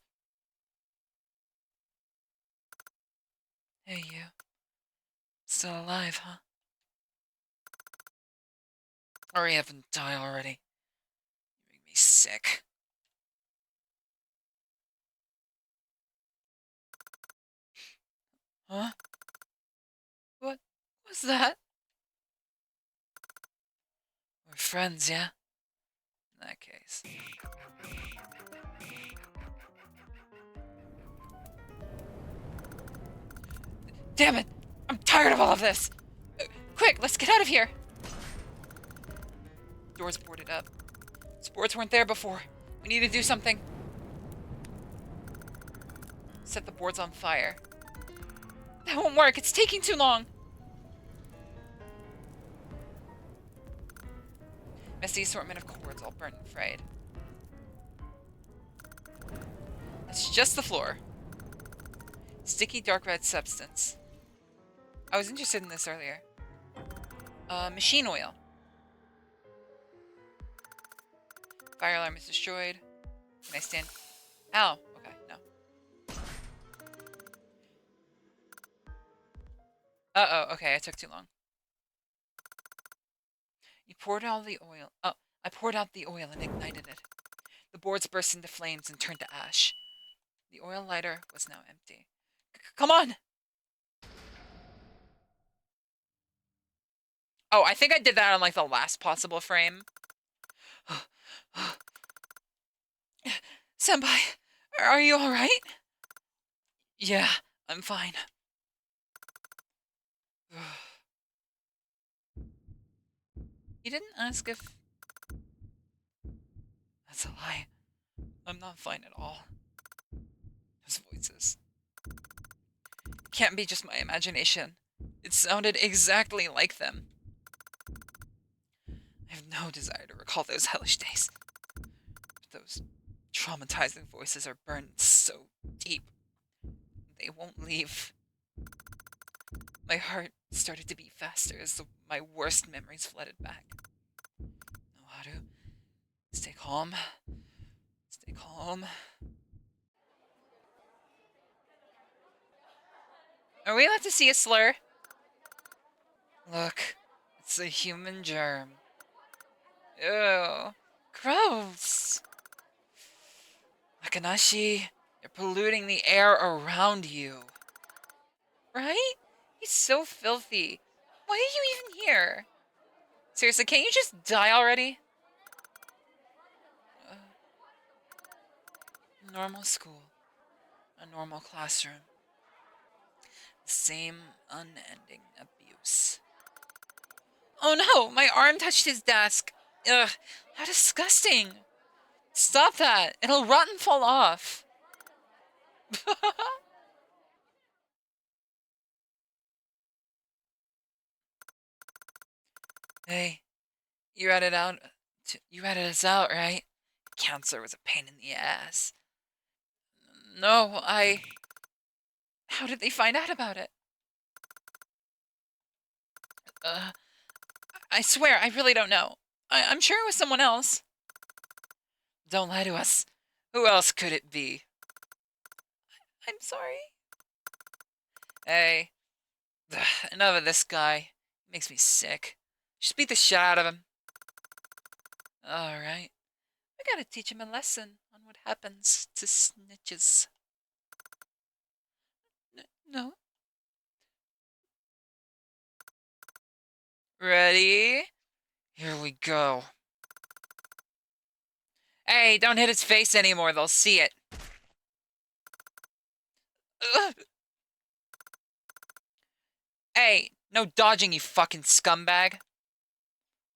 Hey, you. Still alive, huh? Hurry up and die already. You make me sick. Huh? What was that? We're friends, yeah? In that case. Damn it! I'm tired of all of this! Quick, let's get out of here! Doors boarded up. Sports weren't there before. We need to do something. Set the boards on fire. That won't work. It's taking too long. Messy assortment of cords all burnt and frayed. That's just the floor. Sticky dark red substance. I was interested in this earlier. Machine oil. Fire alarm is destroyed. Can I stand? Ow. Okay, no. Uh-oh, okay, I took too long. You poured all the oil. Oh, I poured out the oil and ignited it. The boards burst into flames and turned to ash. The oil lighter was now empty. Come on! Oh, I think I did that on, like, the last possible frame. Senpai, are you alright? Yeah, I'm fine. He didn't ask if... That's a lie. I'm not fine at all. Those voices. It can't be just my imagination. It sounded exactly like them. I have no desire to recall those hellish days. Those traumatizing voices are burned so deep. They won't leave. My heart started to beat faster as my worst memories flooded back. Know how to stay calm. Stay calm. Are we allowed to see a slur? Look, it's a human germ. Ew. Gross. Akanashi, you're polluting the air around you. Right? He's so filthy. Why are you even here? Seriously, can't you just die already? Normal school. A normal classroom. The same unending abuse. Oh no! My arm touched his desk! Ugh, how disgusting! Stop that! It'll rot and fall off! Hey, you ratted out. You ratted us out, right? Counselor was a pain in the ass. No, How did they find out about it? Uh, I swear, I really don't know. I'm sure it was someone else. Don't lie to us. Who else could it be? I'm sorry. Hey, enough of this guy. He makes me sick. Just beat the shit out of him. Alright. We gotta teach him a lesson on what happens to snitches. No. Ready? Here we go. Hey, don't hit his face anymore. They'll see it. Ugh. Hey, no dodging, you fucking scumbag.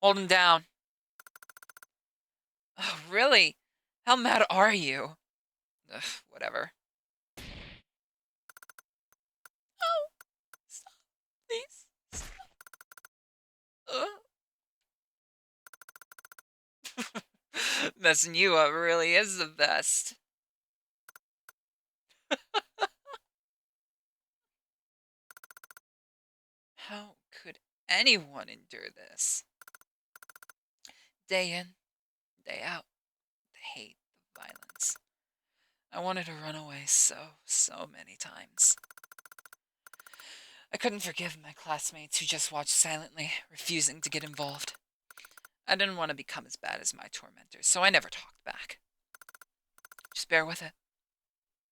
Hold him down. Oh, really? How mad are you? Ugh, whatever. Oh, stop, please. Stop. Messing you up really is the best. How could anyone endure this? Day in, day out, the hate, the violence. I wanted to run away so many times. I couldn't forgive my classmates who just watched silently, refusing to get involved. I didn't want to become as bad as my tormentors, so I never talked back. Just bear with it.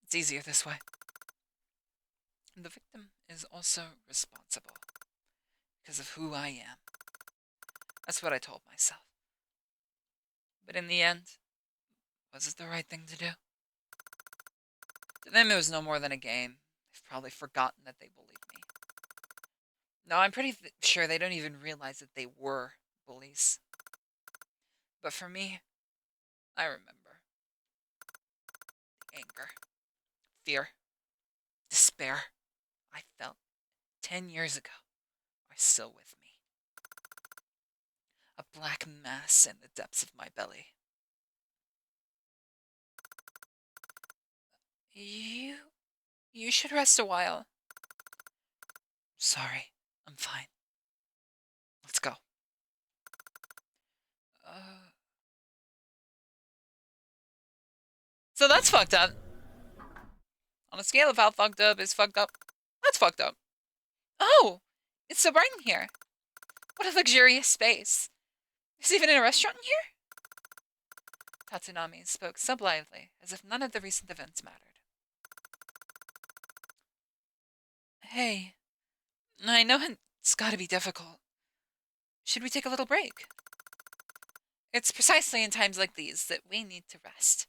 It's easier this way. The victim is also responsible because of who I am. That's what I told myself. But in the end, was it the right thing to do? To them, it was no more than a game. They've probably forgotten that they bullied me. No, I'm pretty sure they don't even realize that they were bullies. But for me, I remember. The anger, fear, despair I felt 10 years ago are still with me. A black mass in the depths of my belly. You should rest a while. Sorry, I'm fine. Let's go. So that's fucked up. On a scale of how fucked up is fucked up, that's fucked up. Oh, it's so bright in here. What a luxurious space. There's even a restaurant in here? Tatsunami spoke so blithely, as if none of the recent events mattered. Hey, I know it's gotta be difficult. Should we take a little break? It's precisely in times like these that we need to rest.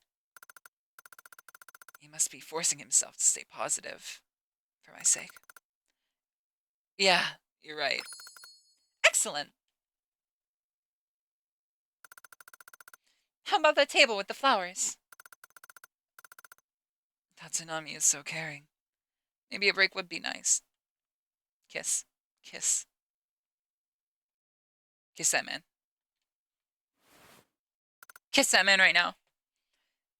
He must be forcing himself to stay positive, for my sake. Yeah, you're right. Excellent! How about that table with the flowers? Tatsunami is so caring. Maybe a break would be nice. Kiss. Kiss. Kiss that man. Kiss that man right now.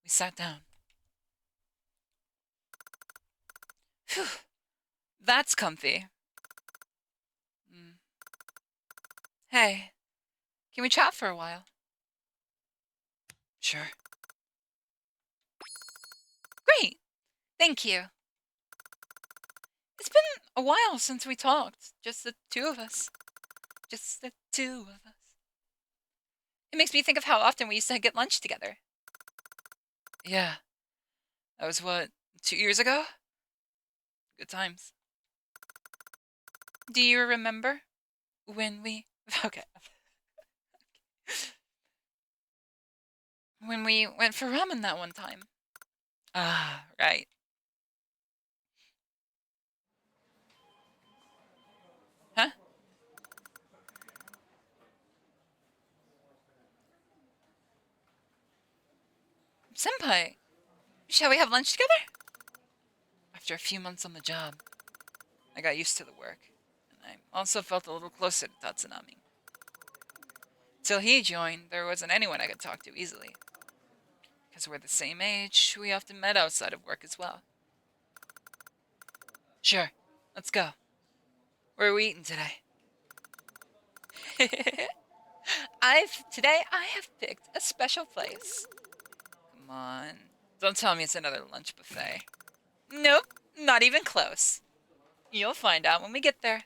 We sat down. Phew. That's comfy. Hey, can we chat for a while? Sure. Great! Thank you. It's been a while since we talked. Just the two of us. Just the two of us. It makes me think of how often we used to get lunch together. Yeah. That was what, 2 years ago? Good times. Do you remember when we... Okay. When we went for ramen that one time. Ah, right. Huh? Senpai, shall we have lunch together? After a few months on the job, I got used to the work, and I also felt a little closer to Tatsunami. Till he joined, there wasn't anyone I could talk to easily. Because we're the same age, we often met outside of work as well. Sure, let's go. Where are we eating today? Today I have picked a special place. Come on. Don't tell me it's another lunch buffet. Nope, not even close. You'll find out when we get there.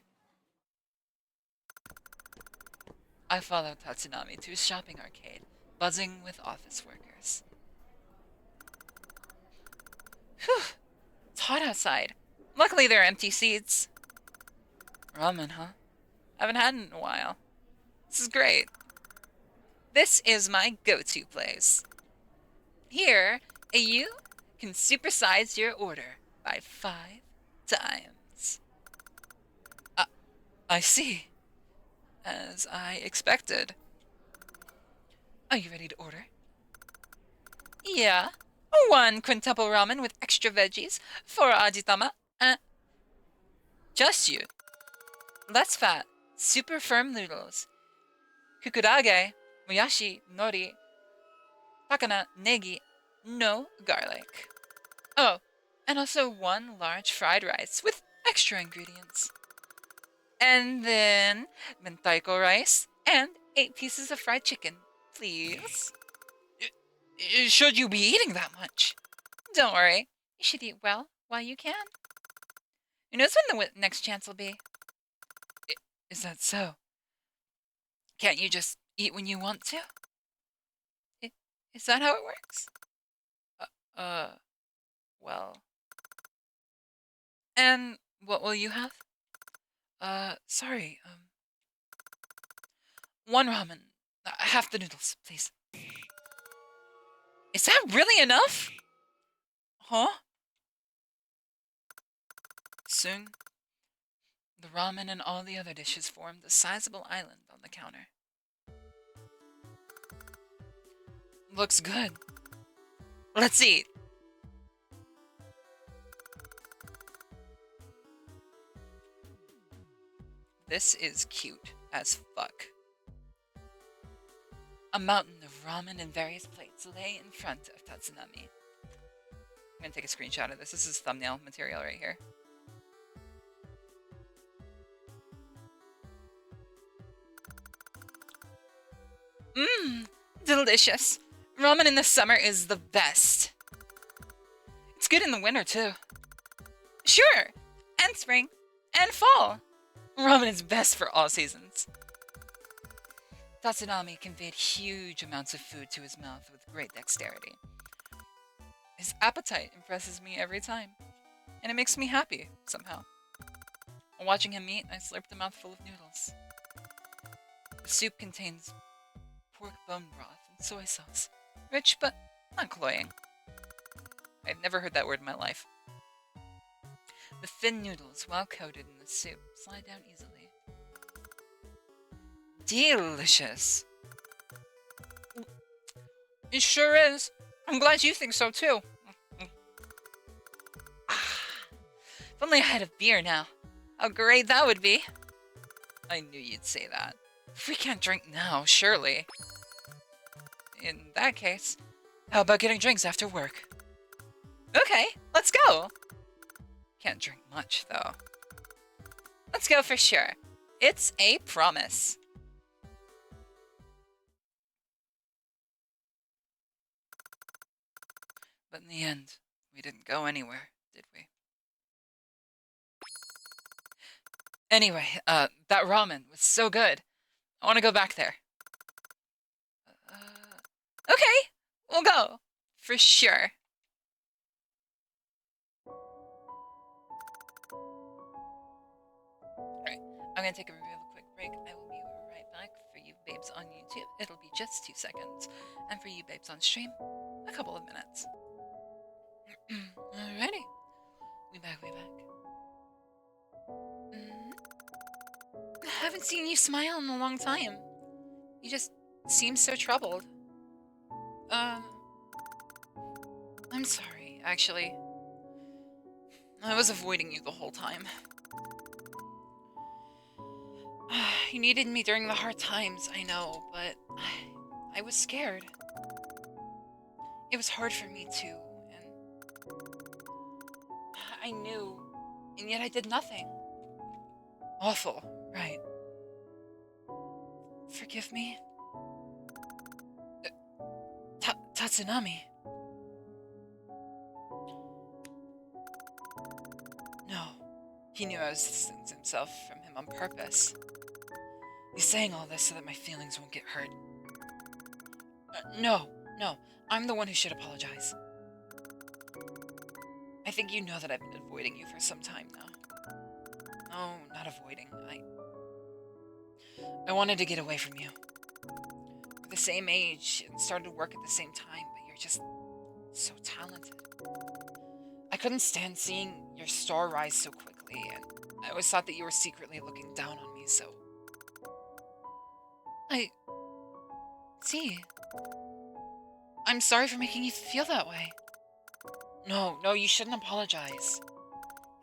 I followed Tatsunami to his shopping arcade, buzzing with office workers. Whew, it's hot outside. Luckily there are empty seats. Ramen, huh? Haven't had it in a while. This is great. This is my go-to place. Here, you can supersize your order by 5 times. I see. As I expected. Are you ready to order? Yeah. 1 quintuple ramen with extra veggies, 4 ajitama, just you. Less fat, super firm noodles. Kukurage, moyashi, nori, takana, negi, no garlic. Oh, and also 1 large fried rice with extra ingredients. And then mentaiko rice and 8 pieces of fried chicken, please. Should you be eating that much? Don't worry. You should eat well while you can. Who knows when the next chance will be? Is that so? Can't you just eat when you want to? Is that how it works? Well. And what will you have? Sorry, 1 ramen. Half the noodles, please. Is that really enough? Huh? Soon, the ramen and all the other dishes formed a sizable island on the counter. Looks good. Let's eat. This is cute as fuck. A mountain of ramen in various plates lay in front of Tatsunami. I'm gonna take a screenshot of this. This is thumbnail material right here. Mmm, delicious. Ramen in the summer is the best. It's good in the winter, too. Sure! And spring. And fall! Ramen is best for all seasons. Tatsunami conveyed huge amounts of food to his mouth with great dexterity. His appetite impresses me every time, and it makes me happy, somehow. While watching him eat, I slurped a mouthful of noodles. The soup contains pork bone broth and soy sauce. Rich, but not cloying. I'd never heard that word in my life. The thin noodles, well coated in the soup, slide down easily. Delicious! It sure is. I'm glad you think so, too. If only I had a beer now. How great that would be. I knew you'd say that. If we can't drink now, surely. In that case, how about getting drinks after work? Okay, let's go! Can't drink much, though. Let's go for sure. It's a promise. But in the end, we didn't go anywhere, did we? Anyway, that ramen was so good. I want to go back there. Okay, we'll go. For sure. Alright, I'm gonna take a real quick break. I will be right back. For you babes on YouTube, it'll be just 2 seconds. And for you babes on stream, a couple of minutes. Alrighty. We back. I haven't seen you smile in a long time. You just seem so troubled. I'm sorry, actually. I was avoiding you the whole time. You needed me during the hard times, I know, but I was scared. It was hard for me too, and I knew, and yet I did nothing. Awful, right? Forgive me? Tatsunami? No. He knew I was distancing himself from him on purpose. He's saying all this so that my feelings won't get hurt. No. I'm the one who should apologize. I think you know that I've been avoiding you for some time now. No, not avoiding. I wanted to get away from you. We're the same age and started work at the same time, but you're just so talented. I couldn't stand seeing your star rise so quickly, and I always thought that you were secretly looking down on me, so... See. I'm sorry for making you feel that way. No, you shouldn't apologize.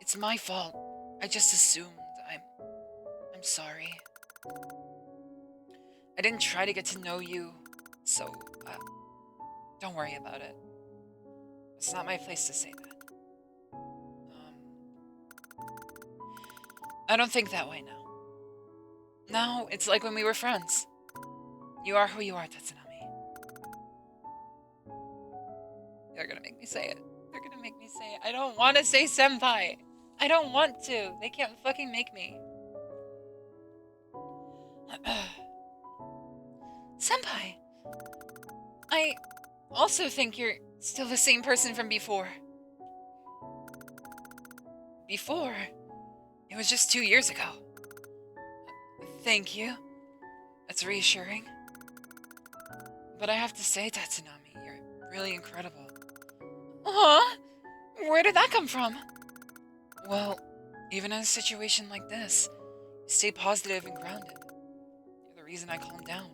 It's my fault. I just assumed. I'm sorry. I didn't try to get to know you, so, don't worry about it. It's not my place to say that. I don't think that way now. Now, it's like when we were friends. You are who you are, Tatsunami. They're gonna make me say it. They're gonna make me say it. I don't want to say senpai. I don't want to. They can't fucking make me. Senpai. I also think you're still the same person from before. Before? It was just 2 years ago. Thank you. That's reassuring. But I have to say, Tatsunami, you're really incredible. Huh? Where did that come from? Well, even in a situation like this, you stay positive and grounded. You're the reason I calmed down.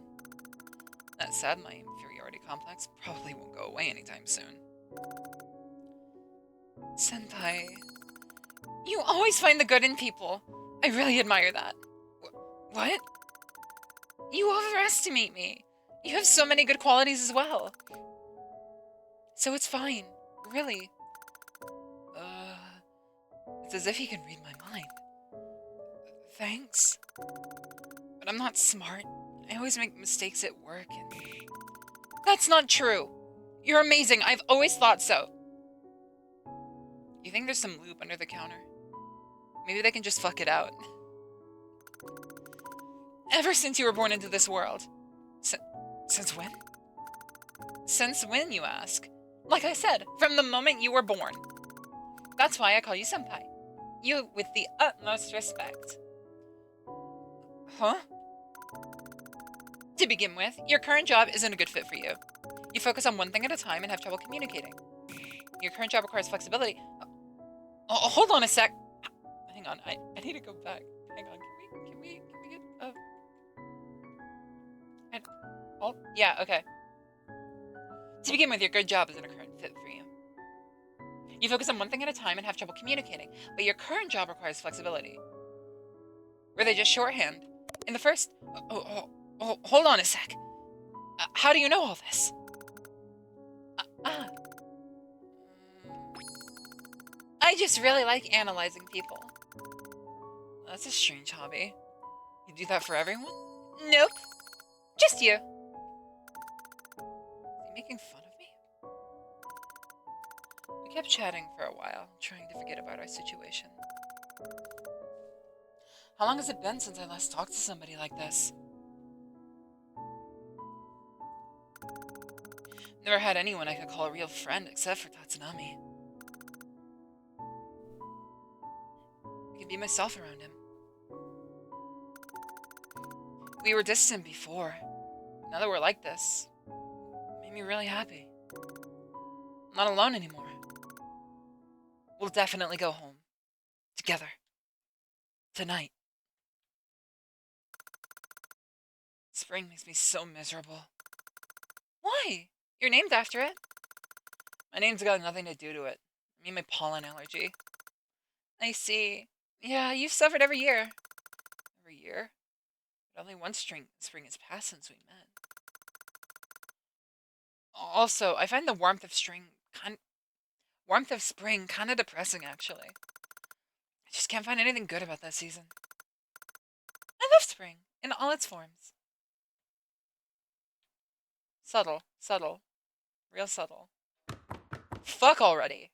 That said, my inferiority complex probably won't go away anytime soon. Senpai, you always find the good in people. I really admire that. What? You overestimate me. You have so many good qualities as well. So it's fine. Really. It's as if he can read my mind. Thanks. But I'm not smart. I always make mistakes at work and... That's not true. You're amazing. I've always thought so. You think there's some lube under the counter? Maybe they can just fuck it out. Ever since you were born into this world. Since when? Since when, you ask? Like I said, from the moment you were born. That's why I call you senpai. You with the utmost respect. Huh? To begin with, your current job isn't a good fit for you. You focus on one thing at a time and have trouble communicating. Your current job requires flexibility. Oh, hold on a sec. Hang on, I need to go back. Hang on, can we get oh, yeah, okay. To begin with, your good job isn't a current fit for you. You focus on one thing at a time and have trouble communicating, but your current job requires flexibility. Were they just shorthand? In the first... hold on a sec. How do you know all this? I just really like analyzing people. That's a strange hobby. You do that for everyone? Nope. Just you. Is he making fun of me? We kept chatting for a while, trying to forget about our situation. How long has it been since I last talked to somebody like this? Never had anyone I could call a real friend except for Tatsunami. I can be myself around him. We were distant before. Now that we're like this, it made me really happy. I'm not alone anymore. We'll definitely go home. Together. Tonight. Spring makes me so miserable. Why? You're named after it. My name's got nothing to do to it. I mean my pollen allergy. I see. Yeah, you've suffered every year. Every year? But only one spring has passed since we met. Also, I find the warmth of spring kind of depressing, actually. I just can't find anything good about that season. I love spring, in all its forms. Subtle, subtle, real subtle. Fuck already!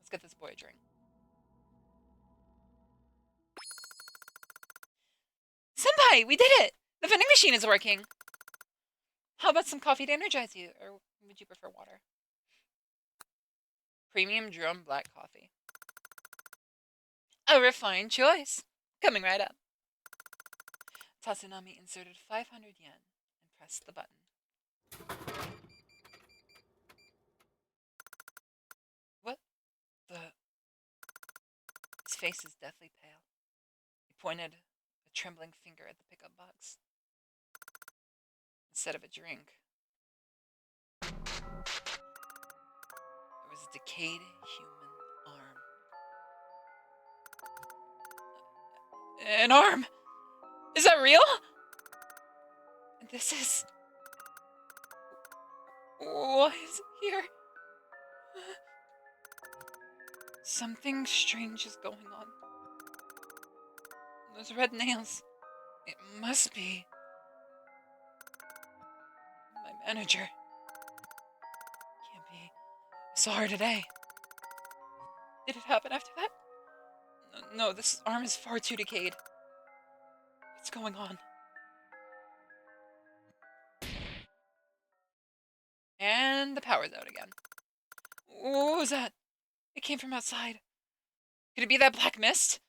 Let's get this boy a drink. Senpai, we did it! The vending machine is working! How about some coffee to energize you, or would you prefer water? Premium drum black coffee. A refined choice. Coming right up. Tatsunami inserted 500 yen and pressed the button. What the... His face is deathly pale. He pointed a trembling finger at the pickup box. Instead of a drink, there was a decayed human arm. An arm! Is that real? This is... What is here? Something strange is going on. Those red nails. It must be... my manager. Can't be. I saw her today. Did it happen after that? No, this arm is far too decayed. What's going on? And the power's out again. What was that? It came from outside. Could it be that black mist?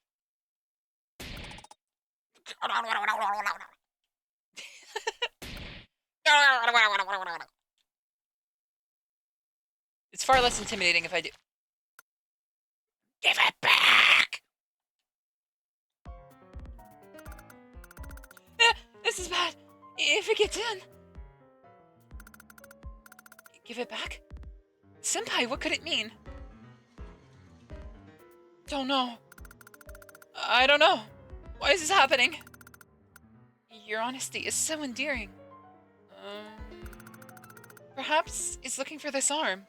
It's far less intimidating if I do. Give it back! This is bad. If it gets in. Give it back? Senpai, what could it mean? Don't know. I don't know. Why is this happening? Your honesty is so endearing. Perhaps it's looking for this arm.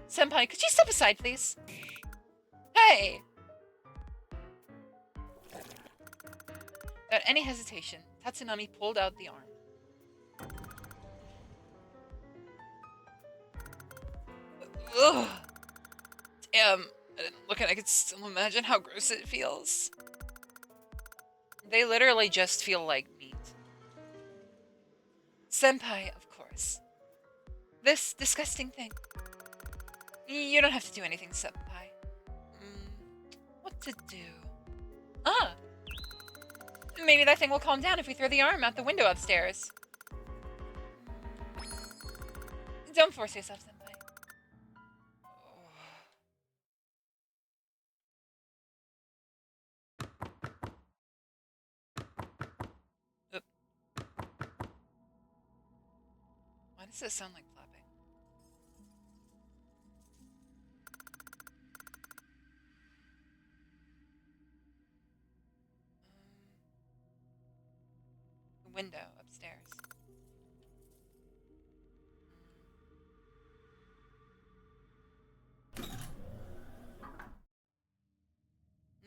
Senpai, could you step aside, please? Hey! Without any hesitation, Tatsunami pulled out the arm. Ugh. Damn. I didn't look and I could still imagine how gross it feels. They literally just feel like meat. Senpai, of course. This disgusting thing. You don't have to do anything, Senpai. What to do? Ah! Maybe that thing will calm down if we throw the arm out the window upstairs. Don't force yourself, Senpai. Oop. Why does this sound like flapping? The window upstairs.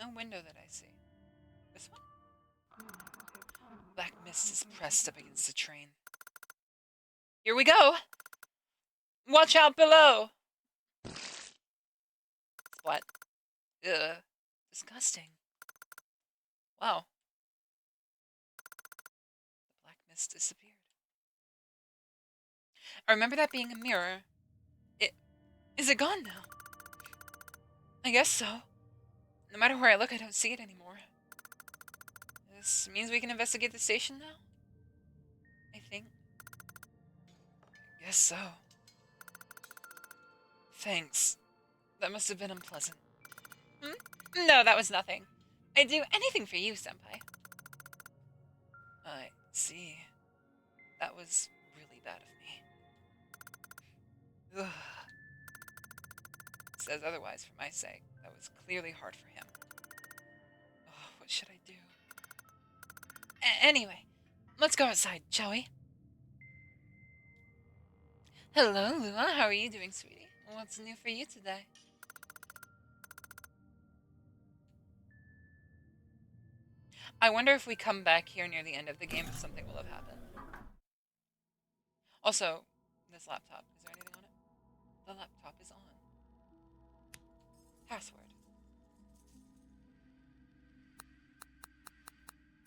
No window that I see. This one? Black mist is pressed up against the train. Here we go! Watch out below! Splat. Ugh. Disgusting. Wow. The black mist disappeared. I remember that being a mirror. Is it gone now? I guess so. No matter where I look, I don't see it anymore. This means we can investigate the station now? I think. I guess so. Thanks. That must have been unpleasant. No, that was nothing. I'd do anything for you, Senpai. I see. That was really bad of me. Ugh. It says otherwise for my sake. That was clearly hard for him. Oh, what should I do? Anyway, let's go outside, shall we? Hello, Lua. How are you doing, sweetie? What's new for you today? I wonder if we come back here near the end of the game if something will have happened. Also, this laptop, is there anything on it? The laptop is on. Password.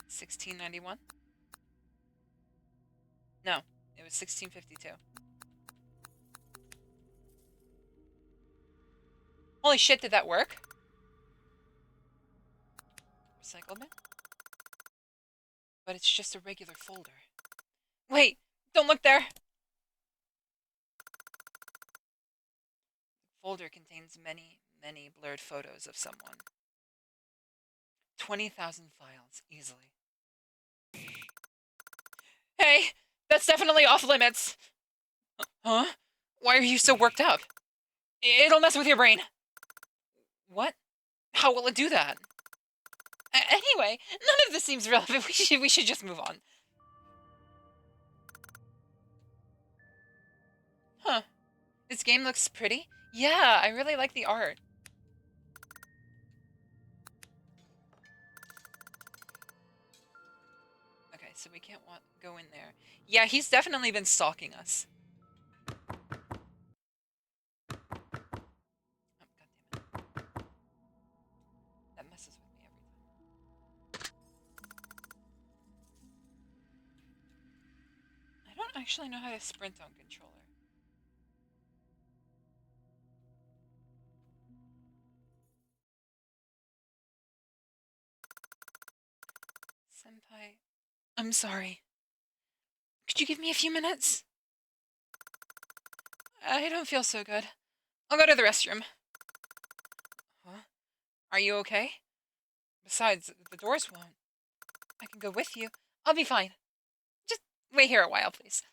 1691? No, it was 1652. Holy shit, did that work? Recycle bin? But it's just a regular folder. Wait, don't look there! The folder contains many, many blurred photos of someone. 20,000 files, easily. Hey, that's definitely off limits! Huh? Why are you so worked up? It'll mess with your brain. What? How will it do that? Anyway, none of this seems relevant. We should just move on. Huh. This game looks pretty. Yeah, I really like the art. Okay, so we can't go in there. Yeah, he's definitely been stalking us. Oh, goddammit. That messes with me every time. I don't actually know how to sprint on controller. Senpai, I'm sorry. Could you give me a few minutes? I don't feel so good. I'll go to the restroom. Huh? Are you okay? Besides, the doors won't. I can go with you. I'll be fine. Just wait here a while, please.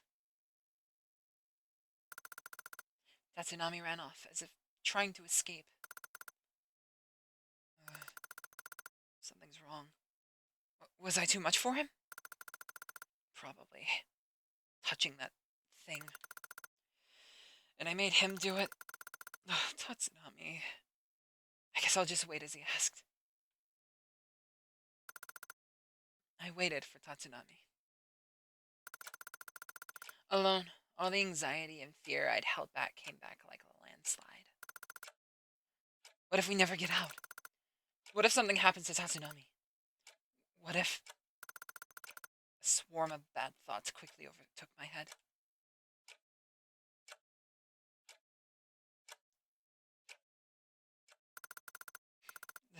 Tatsunami ran off, as if trying to escape. Something's wrong. Was I too much for him? Probably. Touching that thing. And I made him do it. Tatsunami. I guess I'll just wait as he asked. I waited for Tatsunami. Alone, all the anxiety and fear I'd held back came back like a landslide. What if we never get out? What if something happens to Tatsunami? What if... A swarm of bad thoughts quickly overtook my head.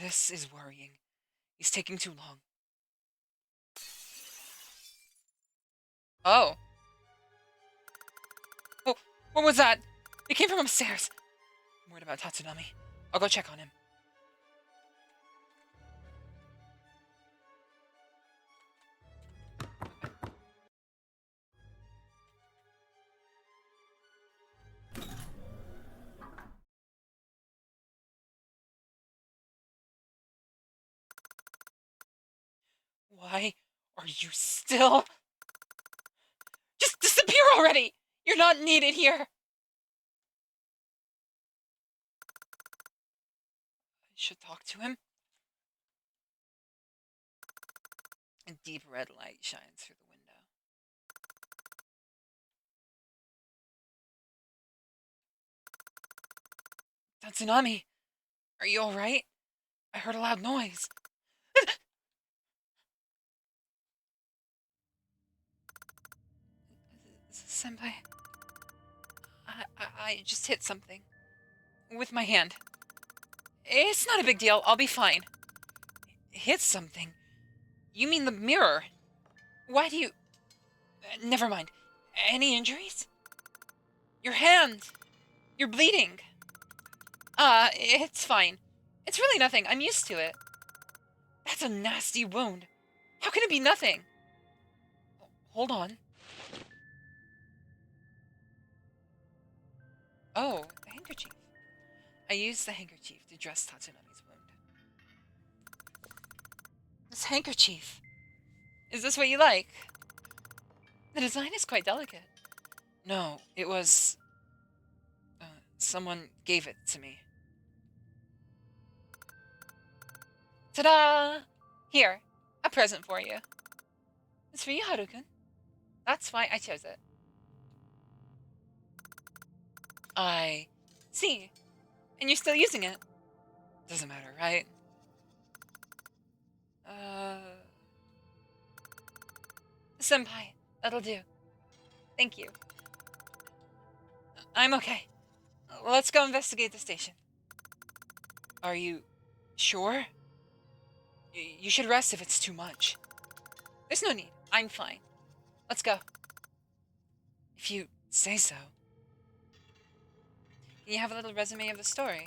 This is worrying. He's taking too long. Oh. Oh, what was that? It came from upstairs. I'm worried about Tatsunami. I'll go check on him. Why are you still... Just disappear already! You're not needed here! I should talk to him. A deep red light shines through the window. Tatsunami, are you alright? I heard a loud noise. Senpai, I just hit something. With my hand. It's not a big deal, I'll be fine. Hit something? You mean the mirror? Why do you... never mind. Any injuries? Your hand! You're bleeding. It's fine. It's really nothing, I'm used to it. That's a nasty wound. How can it be nothing? Hold on. Oh, the handkerchief. I used the handkerchief to dress Tatsunami's wound. This handkerchief. Is this what you like? The design is quite delicate. No, it was... someone gave it to me. Ta-da! Here, a present for you. It's for you, Harukin. That's why I chose it. I see. And you're still using it. Doesn't matter, right? Senpai, that'll do. Thank you. I'm okay. Let's go investigate the station. Are you sure? You should rest if it's too much. There's no need. I'm fine. Let's go. If you say so. Can you have a little resume of the story?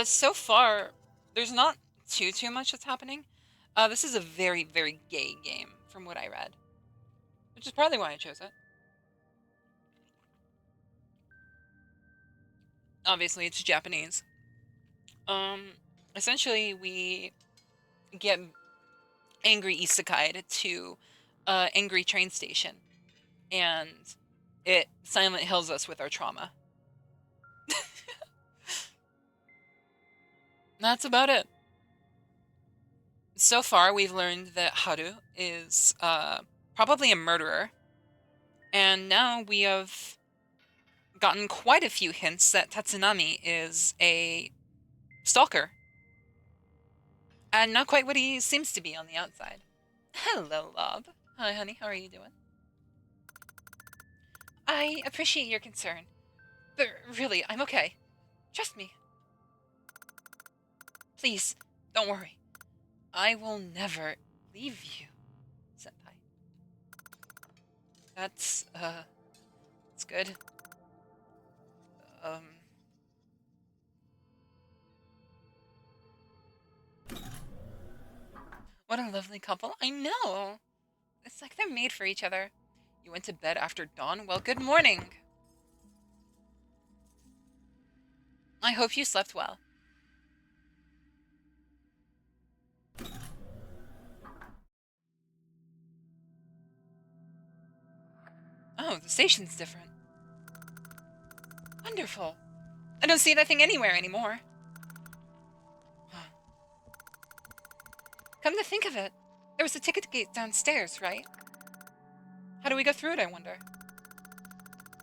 So far, there's not too much that's happening. This is a very, very gay game, from what I read. Which is probably why I chose it. Obviously, it's Japanese. Essentially, we get angry isekai'd to angry train station. And it Silent Hills us with our trauma. That's about it. So far, we've learned that Haru is probably a murderer. And now we have gotten quite a few hints that Tatsunami is a stalker. And not quite what he seems to be on the outside. Hello, Lob. Hi, honey. How are you doing? I appreciate your concern. But really, I'm okay. Trust me. Please, don't worry. I will never leave you, Senpai. That's good. What a lovely couple. I know. It's like they're made for each other. You went to bed after dawn? Well, good morning. I hope you slept well. Oh, the station's different. Wonderful. I don't see that thing anywhere anymore. Come to think of it, there was a ticket gate downstairs, right? How do we go through it, I wonder?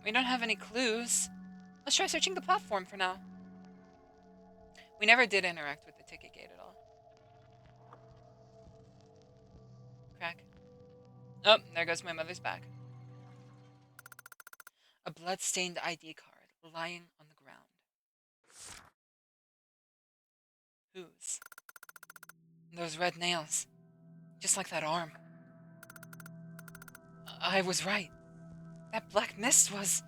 We don't have any clues. Let's try searching the platform for now. We never did interact with the ticket gate at all. Crack. Oh, there goes my mother's bag. A blood-stained ID card lying on the ground. Whose? Those red nails. Just like that arm. I was right. That black mist was...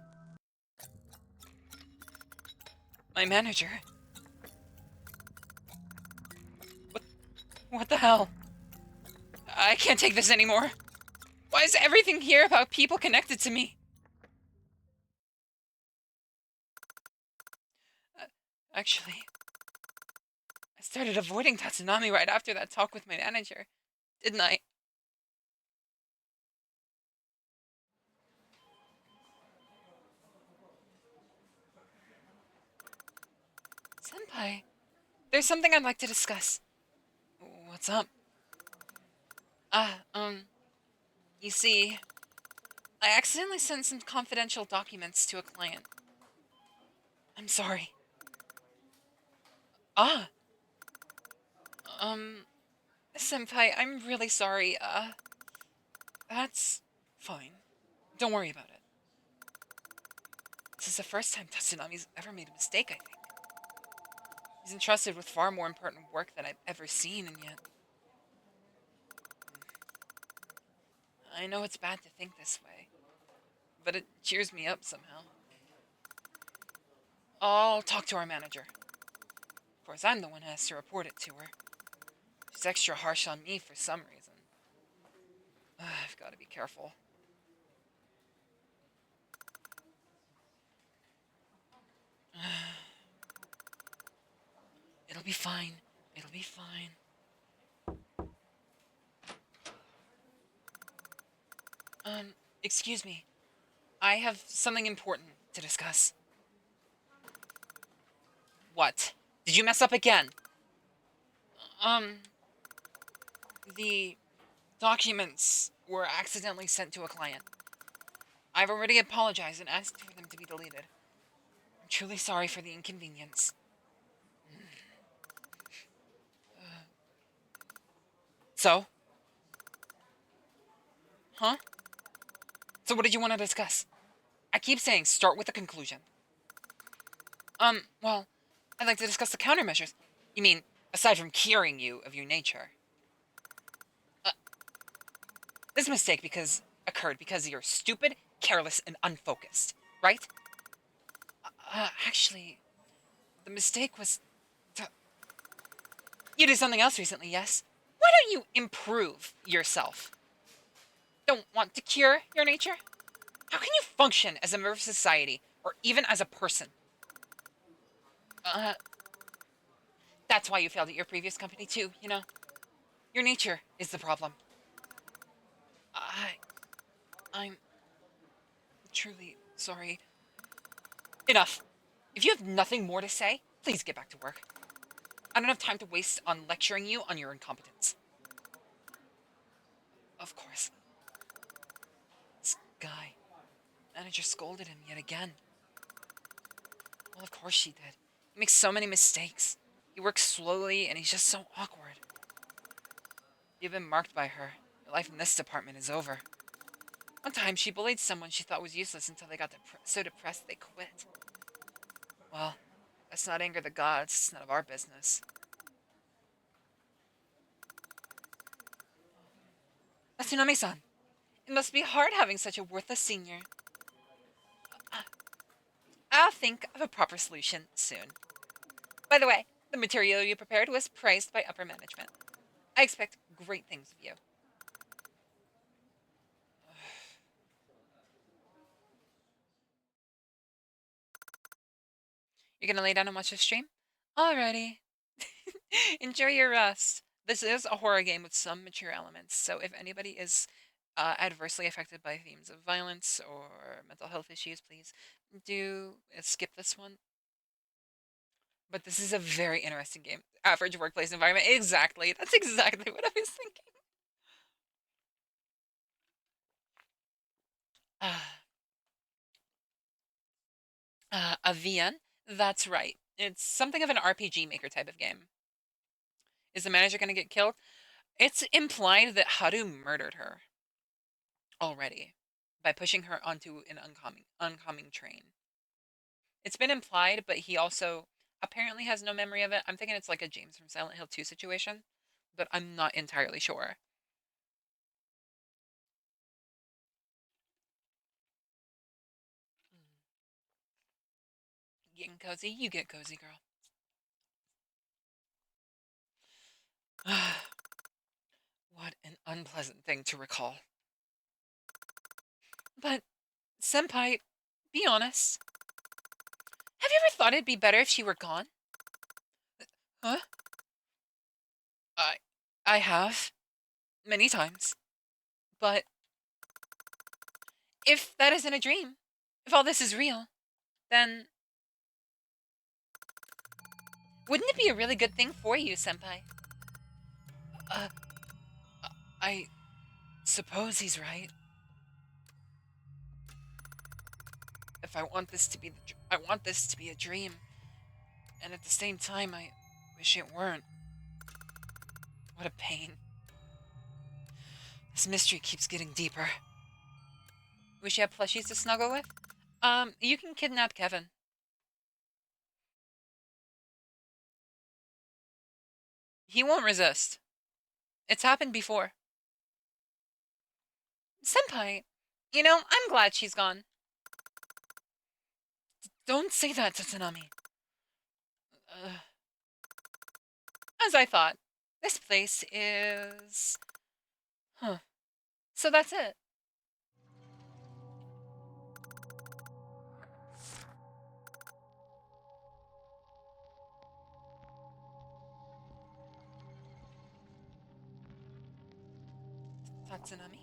my manager. What, what the hell? I can't take this anymore. Why is everything here about people connected to me? Actually, I started avoiding Tatsunami right after that talk with my manager, didn't I? Senpai, there's something I'd like to discuss. What's up? Ah, you see, I accidentally sent some confidential documents to a client. I'm sorry. Ah, um, Senpai, I'm really sorry. That's fine. Don't worry about it. This is the first time Tatsunami's ever made a mistake, I think. He's entrusted with far more important work than I've ever seen, and yet... I know it's bad to think this way, but it cheers me up somehow. I'll talk to our manager. Of course, I'm the one who has to report it to her. She's extra harsh on me for some reason. I've got to be careful. It'll be fine. It'll be fine. Excuse me. I have something important to discuss. What? Did you mess up again? Um, the documents were accidentally sent to a client. I've already apologized and asked for them to be deleted. I'm truly sorry for the inconvenience. So? Huh? So what did you want to discuss? I keep saying start with the conclusion. Well, I'd like to discuss the countermeasures. You mean, aside from curing you of your nature? Uh, this mistake occurred because you're stupid, careless, and unfocused, right? Actually, the mistake was... You did something else recently, yes? Why don't you improve yourself? Don't want to cure your nature? How can you function as a member of society, or even as a person? Uh, that's why you failed at your previous company too, you know? Your nature is the problem. I'm truly sorry. Enough. If you have nothing more to say, please get back to work. I don't have time to waste on lecturing you on your incompetence. Of course. This guy. Manager scolded him yet again. Well, of course she did. He makes so many mistakes. He works slowly and he's just so awkward. You've been marked by her. Your life in this department is over. One time, she bullied someone she thought was useless until they got so depressed they quit. Well, let's not anger the gods. It's none of our business. Tsunami-san, it must be hard having such a worthless senior. I'll think of a proper solution soon. By the way, the material you prepared was praised by upper management. I expect great things of you. You're gonna lay down and watch the stream? Alrighty. Enjoy your rest. This is a horror game with some mature elements, so if anybody is adversely affected by themes of violence or mental health issues, please do skip this one. But this is a very interesting game. Average workplace environment. Exactly. That's exactly what I was thinking. Avian? That's right. It's something of an RPG Maker type of game. Is the manager going to get killed? It's implied that Haru murdered her already by pushing her onto an oncoming train. It's been implied, but he also apparently has no memory of it. I'm thinking it's like a James from Silent Hill 2 situation, but I'm not entirely sure. Getting cozy? You get cozy, girl. What an unpleasant thing to recall. But, Senpai, be honest. Have you ever thought it'd be better if she were gone? Huh? I... I have. Many times. But, if that isn't a dream, if all this is real, then... wouldn't it be a really good thing for you, Senpai? Uh, I suppose he's right. If I want this to be I want this to be a dream, and at the same time I wish it weren't. What a pain. This mystery keeps getting deeper. Wish you had plushies to snuggle with? You can kidnap Kevin. He won't resist. It's happened before. Senpai, you know, I'm glad she's gone. Don't say that, Tatsunami. As I thought. This place is... Huh. So that's it. Tatsunami?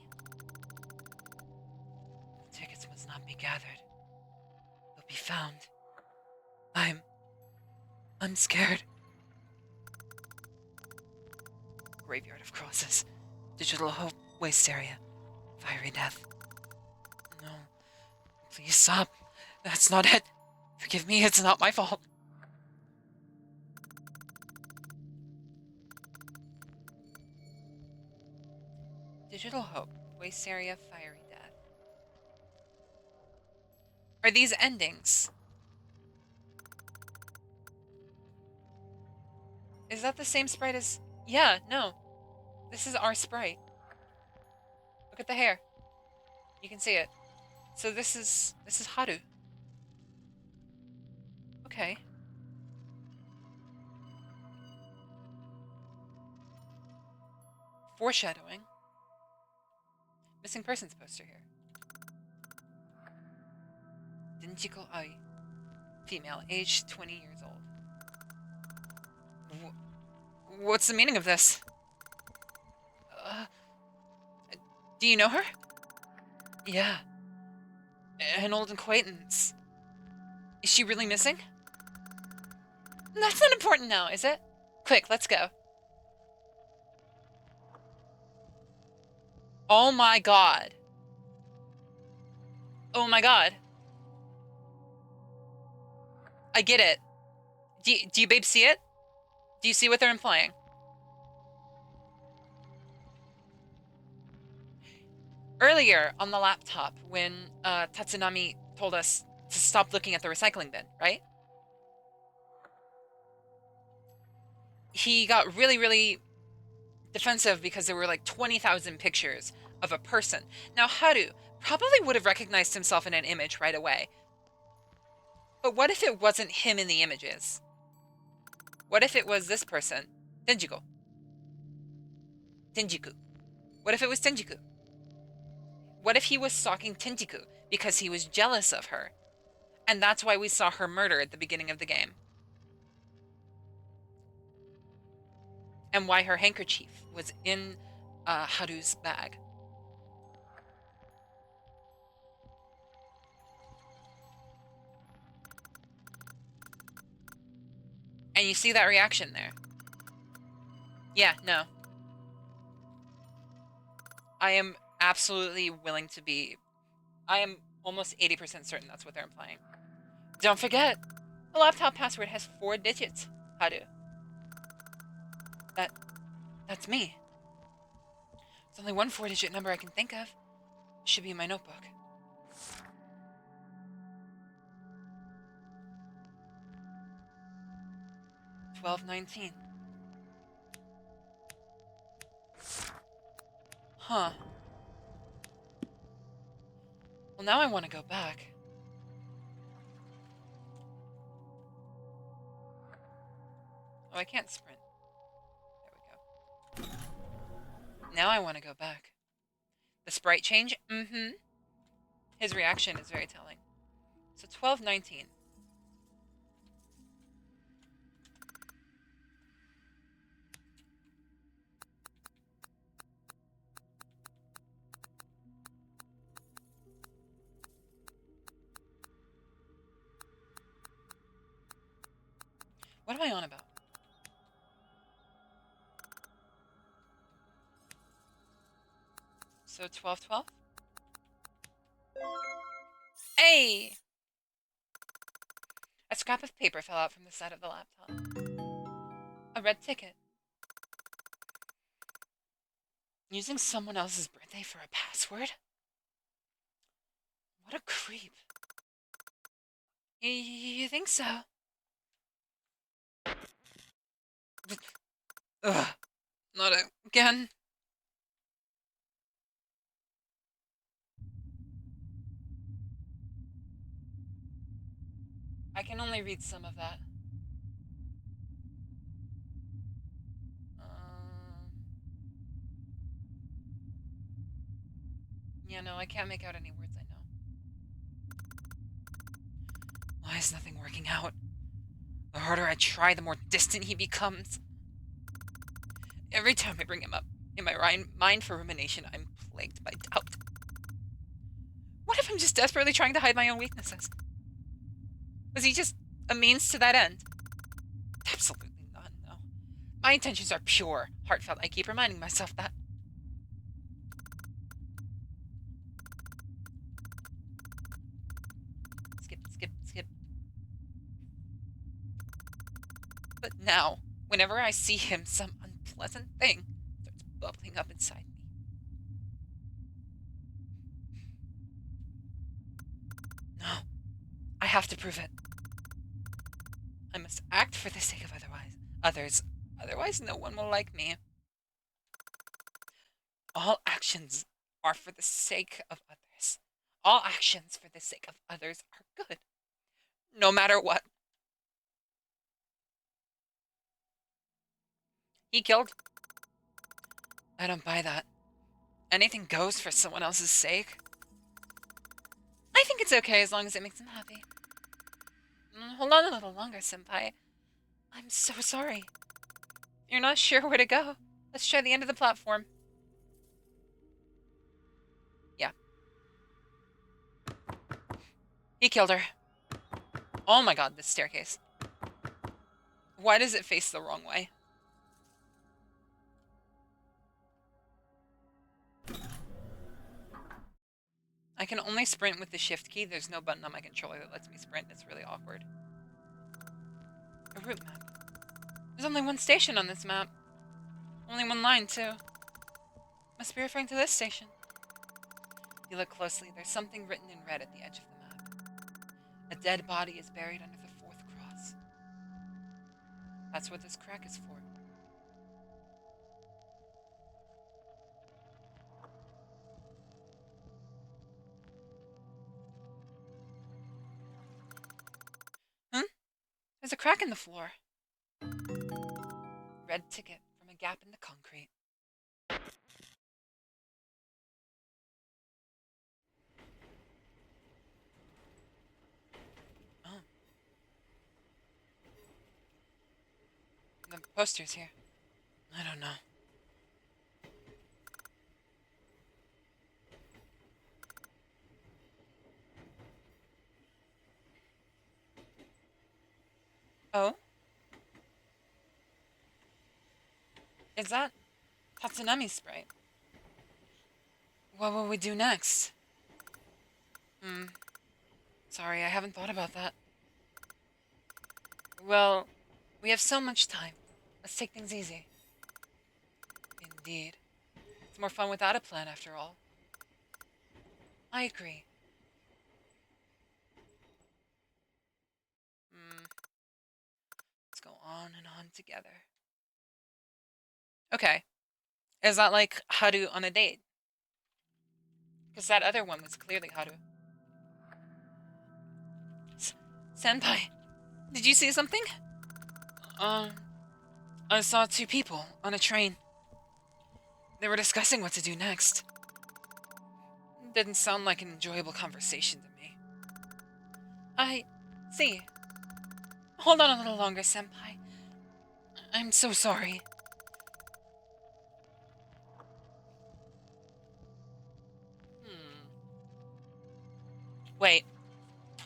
The tickets must not be gathered. They'll be found. I'm scared. Graveyard of Crosses. Digital Hope Waste Area. Fiery Death. No. Please stop. That's not it. Forgive me, it's not my fault. Digital Hope. Waste Area. Fiery Death. Are these endings? Is that the same sprite as... Yeah, no. This is our sprite. Look at the hair. You can see it. So this is Haru. Okay. Foreshadowing. Missing persons poster here. Denjiko Ai. Female, age 20 years old. What's the meaning of this? Do you know her? Yeah. An old acquaintance. Is she really missing? That's not important now, is it? Quick, let's go. Oh my god. Oh my god. I get it. Do you babe see it? Do you see what they're implying? Earlier on the laptop, when Tatsunami told us to stop looking at the recycling bin, right? He got really, really defensive because there were like 20,000 pictures of a person. Now, Haru probably would have recognized himself in an image right away. But what if it wasn't him in the images? What if it was this person? Tenjiku. Tenjiku. What if it was Tenjiku? What if he was stalking Tenjiku because he was jealous of her? And that's why we saw her murder at the beginning of the game. And why her handkerchief was in Haru's bag. And you see that reaction there. Yeah, no. I am absolutely willing to be... I am almost 80% certain that's what they're implying. Don't forget, The laptop password has 4 digits. Haru. That's me. There's only one 4-digit number I can think of. It should be in my notebook. 1219. Huh. Well, now I want to go back. Oh, I can't sprint. There we go. Now I want to go back. The sprite change? Mm-hmm. His reaction is very telling. So 1219. What am I on about? So 1212? Hey! A scrap of paper fell out from the side of the laptop. A red ticket. Using someone else's birthday for a password? What a creep. You think so? Ugh. Not again. I can only read some of that. Yeah, no, I can't make out any words I know. Why is nothing working out? The harder I try, the more distant he becomes. Every time I bring him up in my mind for rumination, I'm plagued by doubt. What if I'm just desperately trying to hide my own weaknesses? Was he just a means to that end? Absolutely not, no. My intentions are pure, heartfelt. I keep reminding myself that. Skip, skip, skip. But now, whenever I see him, some unpleasant thing starts bubbling up inside me. No, I have to prove it. I must act for the sake of others. Otherwise, no one will like me. All actions are for the sake of others. All actions for the sake of others are good. No matter what. He killed. I don't buy that. Anything goes for someone else's sake. I think it's okay as long as it makes him happy. Hold on a little longer, senpai. I'm so sorry. You're not sure where to go. Let's try the end of the platform. Yeah. He killed her. Oh my god, this staircase. Why does it face the wrong way? I can only sprint with the shift key. There's no button on my controller that lets me sprint. It's really awkward. A route map. There's only one station on this map. Only one line, too. Must be referring to this station. If you look closely, there's something written in red at the edge of the map. A dead body is buried under the 4th cross. That's what this crack is for. Huh? There's a crack in the floor. Red ticket from a gap in the concrete. Oh. The poster's here. I don't know. Oh? Is that Tatsunami's sprite? What will we do next? Sorry, I haven't thought about that. Well, we have so much time. Let's take things easy. Indeed. It's more fun without a plan, after all. I agree. Hmm, let's go on and on together. Okay. Is that like Haru on a date? Because that other one was clearly Haru. Senpai, did you see something? Um, I saw two people on a train. They were discussing what to do next. Didn't sound like an enjoyable conversation to me. I see. Hold on a little longer, Senpai. I'm so sorry. Hmm. Wait.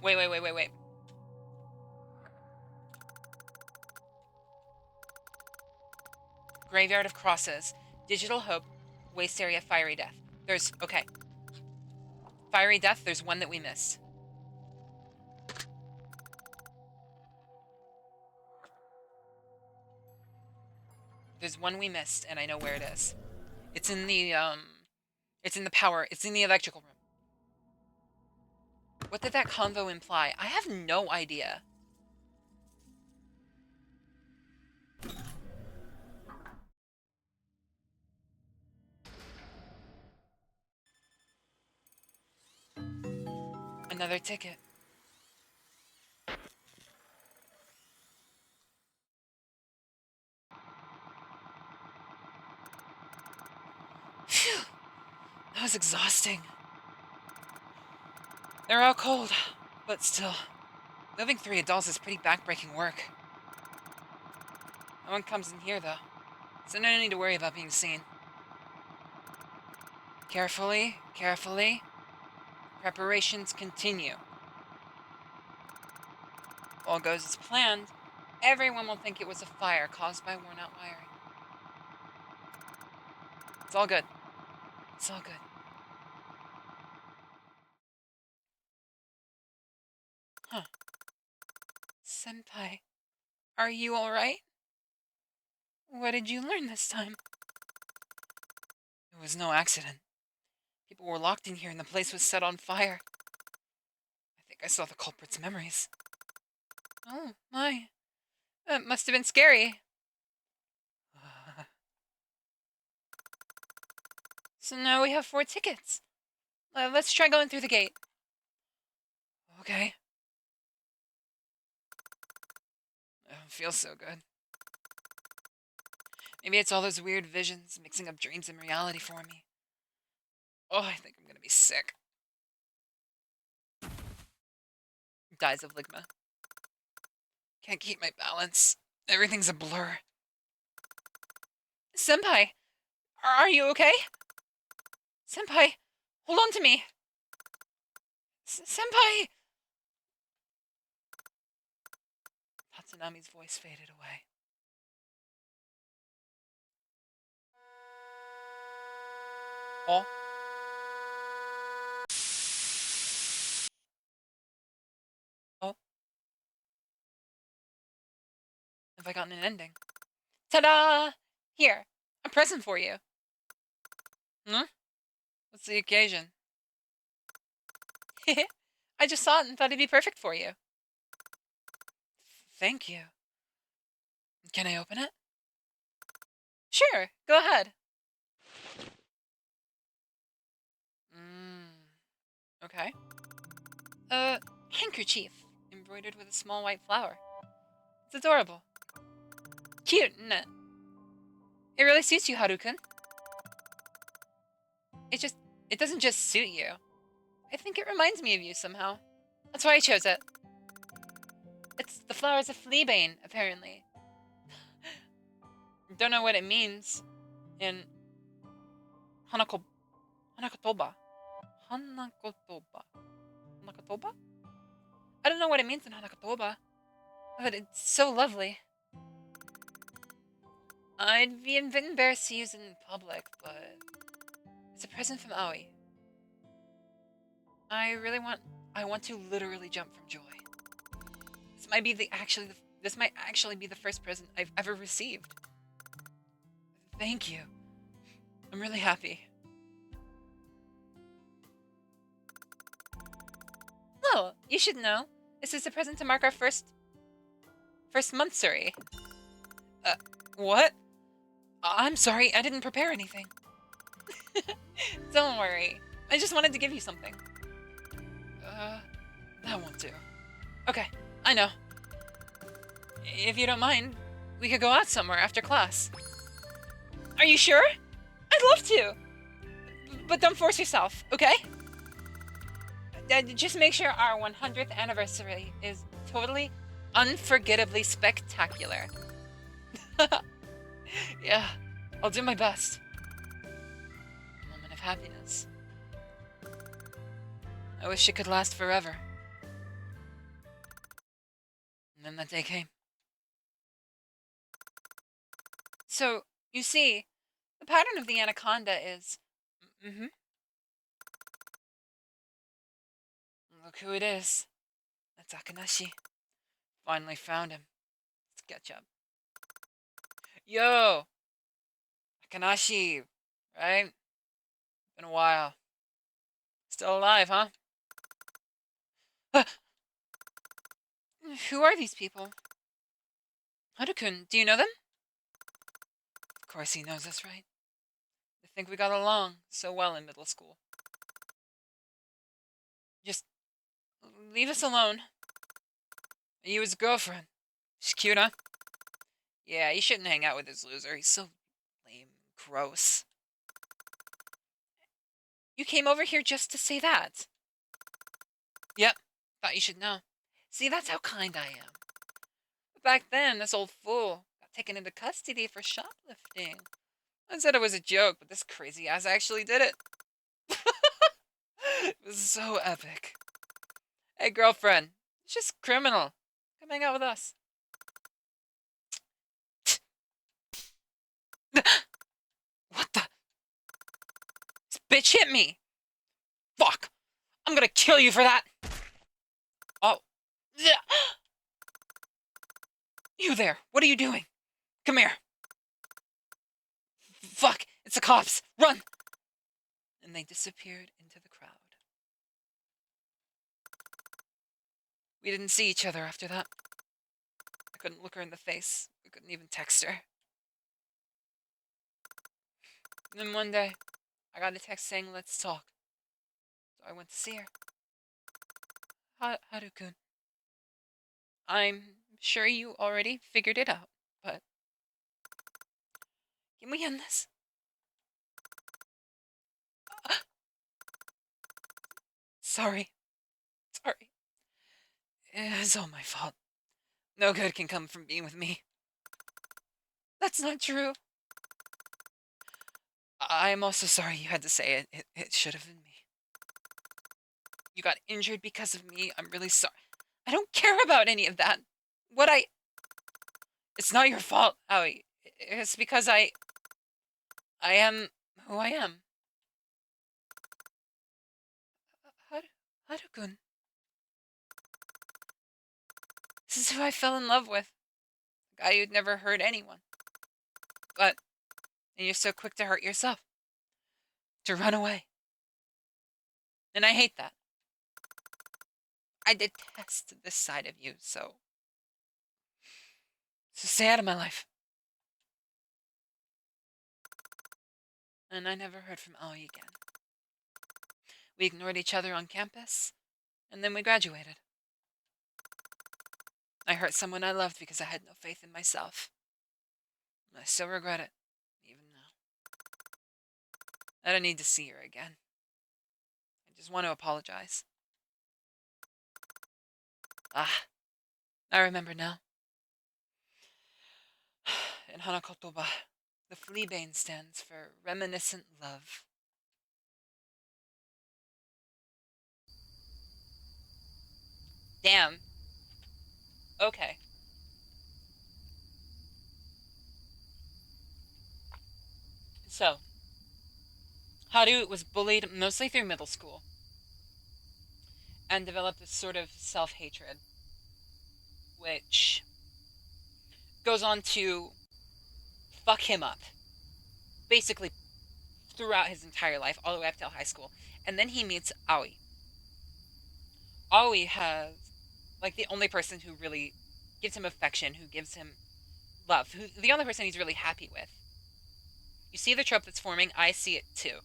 Wait. Graveyard of Crosses. Digital Hope. Waste Area Fiery Death. Okay. Fiery Death, there's one that we missed. There's one we missed, and I know where it is. It's in the, it's in the electrical room. What did that convo imply? I have no idea. Another ticket. Phew, that was exhausting. They're all cold, but still. Moving 3 adults is pretty backbreaking work. No one comes in here, though, so no need to worry about being seen. Carefully. Preparations continue. If all goes as planned, everyone will think it was a fire caused by worn-out wiring. It's all good. It's all good. Huh. Senpai, are you alright? What did you learn this time? It was no accident. People were locked in here and the place was set on fire. I think I saw the culprit's memories. Oh, my. That must have been scary. So now we have 4 tickets. Let's try going through the gate. Okay. It feels so good. Maybe it's all those weird visions mixing up dreams and reality for me. Oh, I think I'm gonna be sick. Dies of Ligma. Can't keep my balance. Everything's a blur. Senpai, are you okay? Senpai, hold on to me. Senpai! Tatsunami's voice faded away. Oh? Oh? Have I gotten an ending? Ta-da! Here, a present for you. Hmm? What's the occasion? I just saw it and thought it'd be perfect for you. Thank you. Can I open it? Sure, go ahead. Okay. A handkerchief embroidered with a small white flower. It's adorable. Cute, isn't it? It really suits you, Haru-kun. It doesn't just suit you. I think it reminds me of you somehow. That's why I chose it. The flower's a fleabane, apparently. Don't know what it means in Hanakotoba. Hanakotoba. Hanakotoba? I don't know what it means in Hanakotoba, but it's so lovely. I'd be a bit embarrassed to use it in public, but it's a present from Aoi. I want to literally jump from joy. This might be actually This might actually be the first present I've ever received. Thank you. I'm really happy. Oh, you should know. This is a present to mark our first monthsary. Uh, what? I'm sorry, I didn't prepare anything. Don't worry. I just wanted to give you something. That won't do. Okay, I know. If you don't mind, we could go out somewhere after class. Are you sure? I'd love to. But don't force yourself, okay? Just make sure our 100th anniversary is totally, unforgettably spectacular. Yeah, I'll do my best. A moment of happiness. I wish it could last forever. And then that day came. So, you see, the pattern of the anaconda is... Mm-hmm. Look who it is. That's Akanashi. Finally found him. Let's catch up. Yo! Akanashi, right? Been a while. Still alive, huh? Who are these people? Haru-kun, do you know them? Of course he knows us, right? I think we got along so well in middle school. Just leave us alone. Are you his girlfriend? She's cute, huh? Yeah, you shouldn't hang out with this loser. He's so lame and gross. You came over here just to say that? Yep, thought you should know. See, that's how kind I am. But back then, this old fool got taken into custody for shoplifting. I said it was a joke, but this crazy ass actually did it. It was so epic. Hey, girlfriend, it's just criminal. Come hang out with us. What the? This bitch hit me. Fuck. I'm gonna kill you for that. Oh. You there. What are you doing? Come here. Fuck. It's the cops. Run. And they disappeared into the crowd. We didn't see each other after that. I couldn't look her in the face. I couldn't even text her. And then one day, I got a text saying, let's talk. So I went to see her. Haru-kun. I'm sure you already figured it out, but... Can we end this? Sorry. Sorry. It's all my fault. No good can come from being with me. That's not true. I'm also sorry you had to say it. It should have been me. You got injured because of me. I'm really sorry. I don't care about any of that. It's not your fault, Aoi. It's because I am who I am. Haru-kun. This is who I fell in love with. A guy who'd never hurt anyone. But, and you're so quick to hurt yourself. To run away. And I hate that. I detest this side of you, so stay out of my life. And I never heard from Aoi again. We ignored each other on campus, and then we graduated. I hurt someone I loved because I had no faith in myself. I still regret it, even now. I don't need to see her again. I just want to apologize. Ah, I remember now. In Hanakotoba, the fleabane stands for reminiscent love. Damn. Okay. So, Haru was bullied mostly through middle school and developed this sort of self-hatred, which goes on to fuck him up, basically throughout his entire life, all the way up till high school. And then he meets Aoi. Aoi has, like, the only person who really gives him affection, who gives him love, who the only person he's really happy with. You see the trope that's forming, I see it too.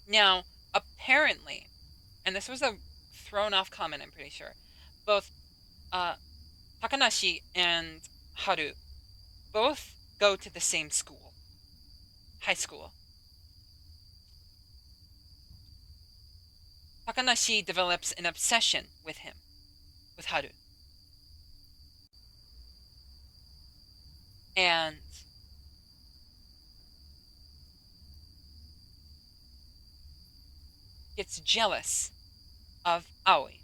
Now, apparently, and this was a thrown off comment, I'm pretty sure, both uh, Takanashi and Haru both go to the same school, high school. Takanashi develops an obsession with him, with Haru. And gets jealous of Aoi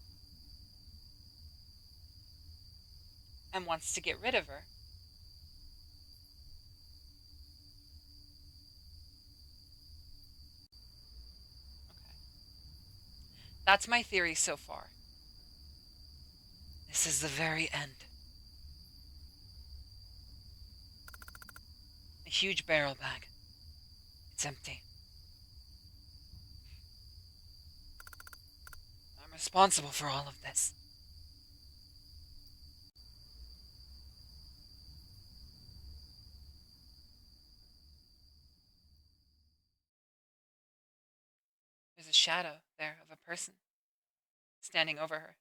and wants to get rid of her. Okay. That's my theory so far. This is the very end. A huge barrel bag. It's empty. I'm responsible for all of this. There's a shadow there of a person standing over her.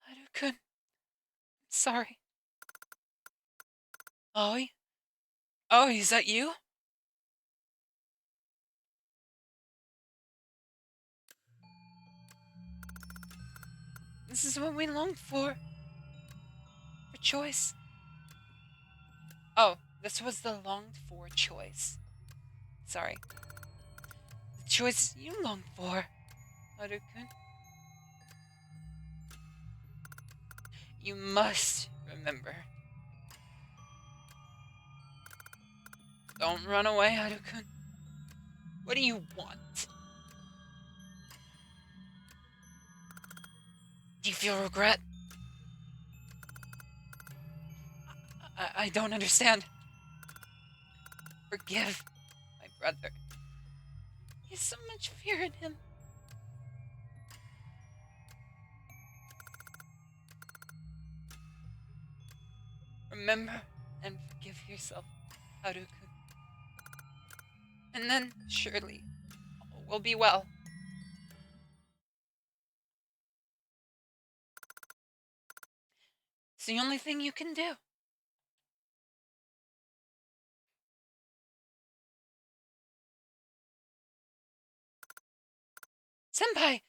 Haru-kun, sorry. Aoi? Aoi, is that you? This is what we longed for. For choice. Oh, this was the longed for choice. Sorry. The choice you longed for, Haru-kun. You must remember. Don't run away, Haru-kun. What do you want? Do you feel regret? I don't understand. Forgive my brother. He has so much fear in him. Remember and forgive yourself, Haru-kun. And then, surely, all will be well. It's the only thing you can do. Senpai!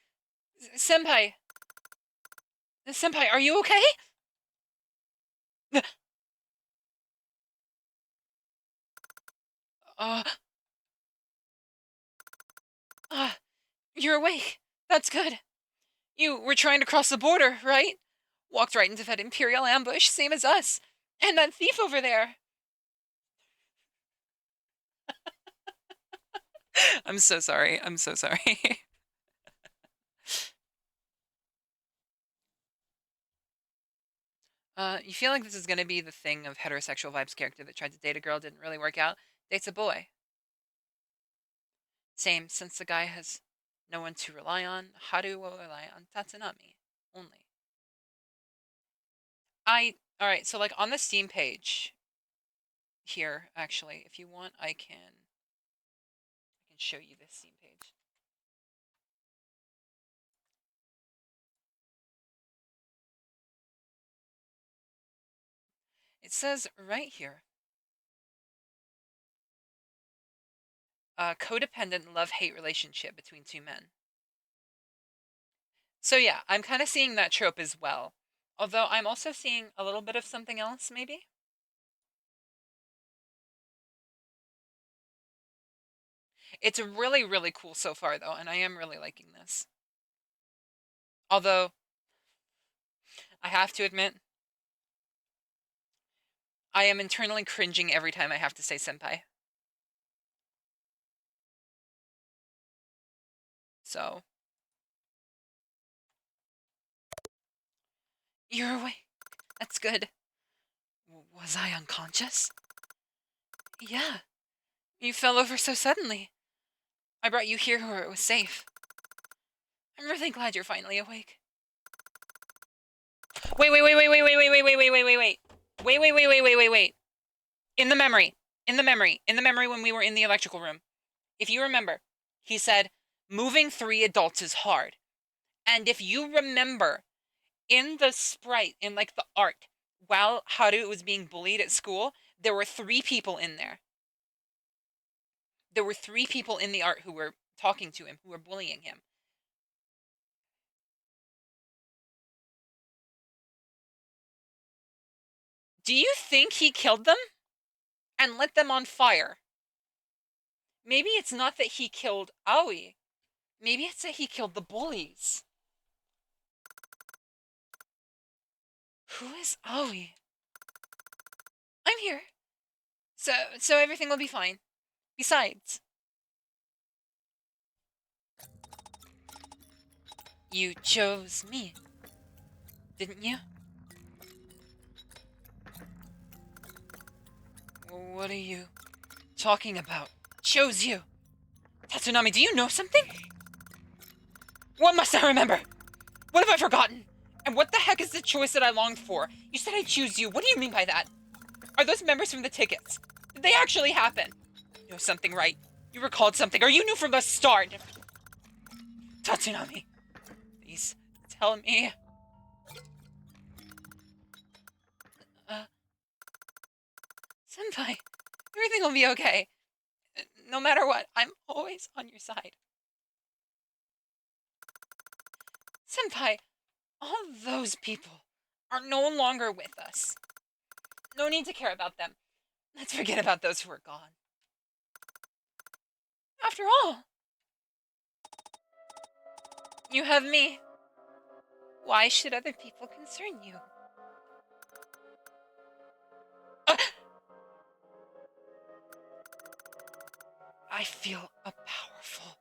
Senpai! Senpai, are you okay? Uh, uh, you're awake. That's good. You were trying to cross the border, right? Walked right into that Imperial ambush, same as us. And that thief over there. I'm so sorry. I'm so sorry. You feel like this is going to be the thing of heterosexual vibes character that tried to date a girl, didn't really work out, dates a boy. Same, since the guy has no one to rely on, Haru will rely on Tatsunami only. Alright, so like on the Steam page here, actually, if you want, I can show you this Steam page. It says right here, a codependent love-hate relationship between two men. So yeah, I'm kind of seeing that trope as well. Although I'm also seeing a little bit of something else, maybe? It's really, really cool so far, though, and I am really liking this. Although, I have to admit, I am internally cringing every time I have to say senpai. So, You're awake. That's good. Was I unconscious? Yeah. You fell over so suddenly. I brought you here where it was safe. I'm really glad you're finally awake. Wait. Wait. In the memory. In the memory when we were in the electrical room. If you remember, he said, moving 3 adults is hard. And if you remember, in the sprite, in like the art, while Haru was being bullied at school, there were 3 people in there. There were 3 people in the art who were talking to him, who were bullying him. Do you think he killed them and lit them on fire? Maybe it's not that he killed Aoi. Maybe it's that he killed the bullies. Who is Aoi? I'm here. So everything will be fine. Besides, you chose me, didn't you? What are you talking about? Chose you. Tatsunami, do you know something? What must I remember? What have I forgotten? And what the heck is the choice that I longed for? You said I choose you. What do you mean by that? Are those members from the tickets? Did they actually happen? You know something, right? You recalled something, or you knew from the start. Tatsunami, please tell me. Senpai, everything will be okay. No matter what, I'm always on your side. Senpai, all those people are no longer with us. No need to care about them. Let's forget about those who are gone. After all, you have me. Why should other people concern you? Uh, I feel a powerful,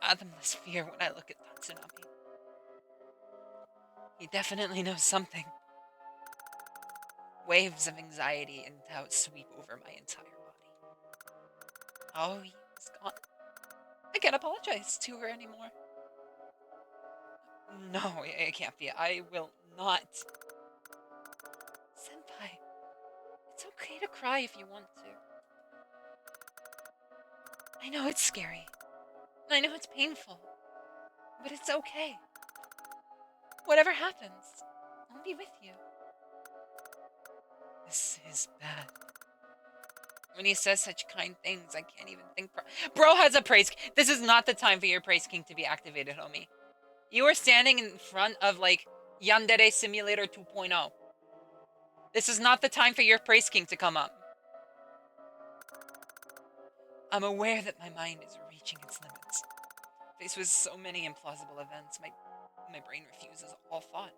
fathomless fear when I look at Tatsunami. He definitely knows something. Waves of anxiety and doubt sweep over my entire body. Oh, he's gone. I can't apologize to her anymore. No, it can't be. I will not. Senpai, it's okay to cry if you want to. I know it's scary. I know it's painful. But it's okay. Whatever happens, I'll be with you. This is bad. When he says such kind things, I can't even think. Bro has a praise. This is not the time for your praise king to be activated, homie. You are standing in front of, like, Yandere Simulator 2.0. This is not the time for your praise king to come up. I'm aware that my mind is reaching its limits. Faced with so many implausible events, my brain refuses all thought.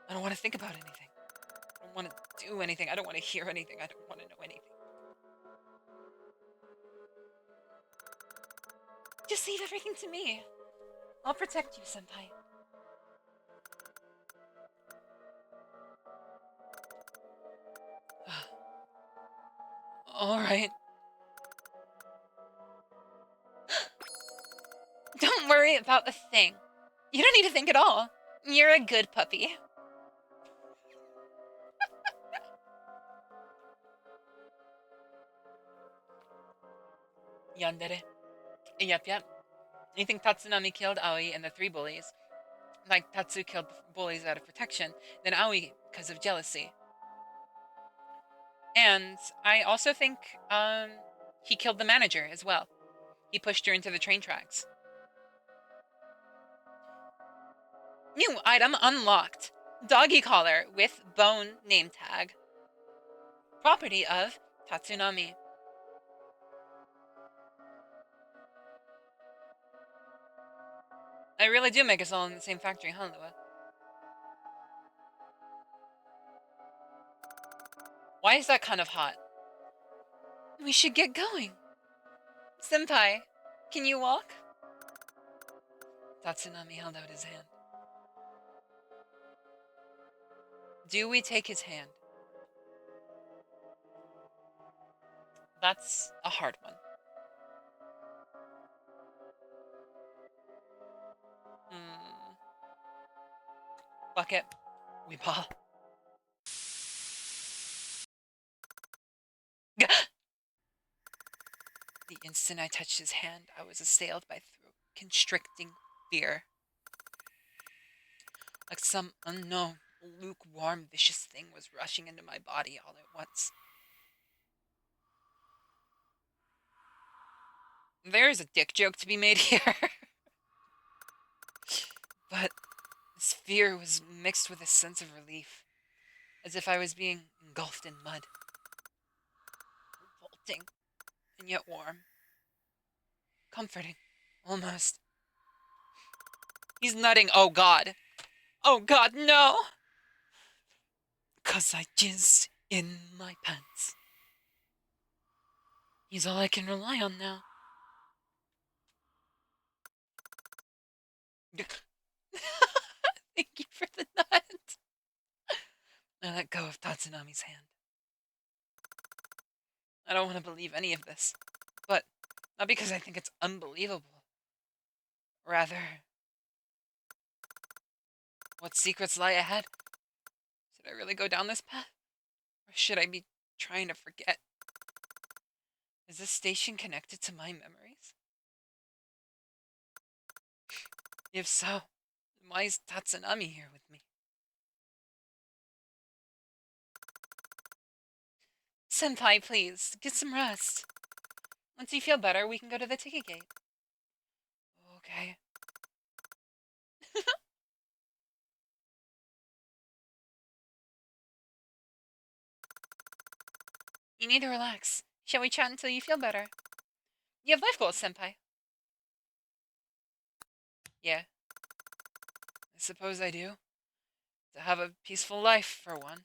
I don't want to think about anything. I don't want to do anything. I don't want to hear anything. I don't want to know anything. Just leave everything to me. I'll protect you, Senpai. Alright. Don't worry about a thing. You don't need to think at all. You're a good puppy. Yandere. Yep. You think Tatsunami killed Aoi and the 3 bullies, like Tatsu killed the bullies out of protection, then Aoi because of jealousy. And I also think he killed the manager as well. He pushed her into the train tracks. New item unlocked. Doggy collar with bone name tag. Property of Tatsunami. I really do make us all in the same factory, huh, Lua? Why is that kind of hot? We should get going. Senpai, can you walk? Tatsunami held out his hand. Do we take his hand? That's a hard one. Hmm. Bucket. We paw. The instant I touched his hand, I was assailed by constricting fear. Like some unknown, lukewarm, vicious thing was rushing into my body all at once. There is a dick joke to be made here. But this fear was mixed with a sense of relief, as if I was being engulfed in mud. Revolting, and yet warm. Comforting, almost. He's nutting, oh god. Oh god, no! 'Cause I jizzed in my pants. He's all I can rely on now. Thank you for the nut. I let go of Tatsunami's hand. I don't want to believe any of this, but not because I think it's unbelievable. Rather, what secrets lie ahead? Should I really go down this path? Or should I be trying to forget? Is this station connected to my memories? If so, why is Tatsunami here with me? Senpai, please, get some rest. Once you feel better, we can go to the ticket gate. Okay. You need to relax. Shall we chat until you feel better? You have life goals, Senpai. Yeah. I suppose I do. To have a peaceful life, for one.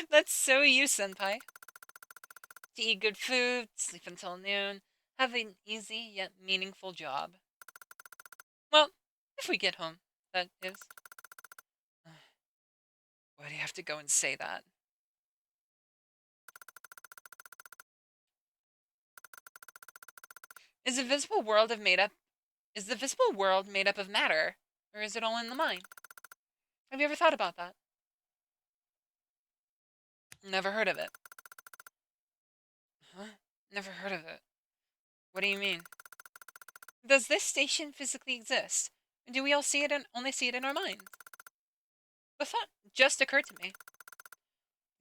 That's so you, Senpai. To eat good food, sleep until noon, have an easy yet meaningful job. Well, if we get home, that is. Why do you have to go and say that? Is the visible world made up of matter, or is it all in the mind? Have you ever thought about that? Never heard of it. Huh? Never heard of it. What do you mean? Does this station physically exist? Do we all see it and only see it in our minds? The thought just occurred to me.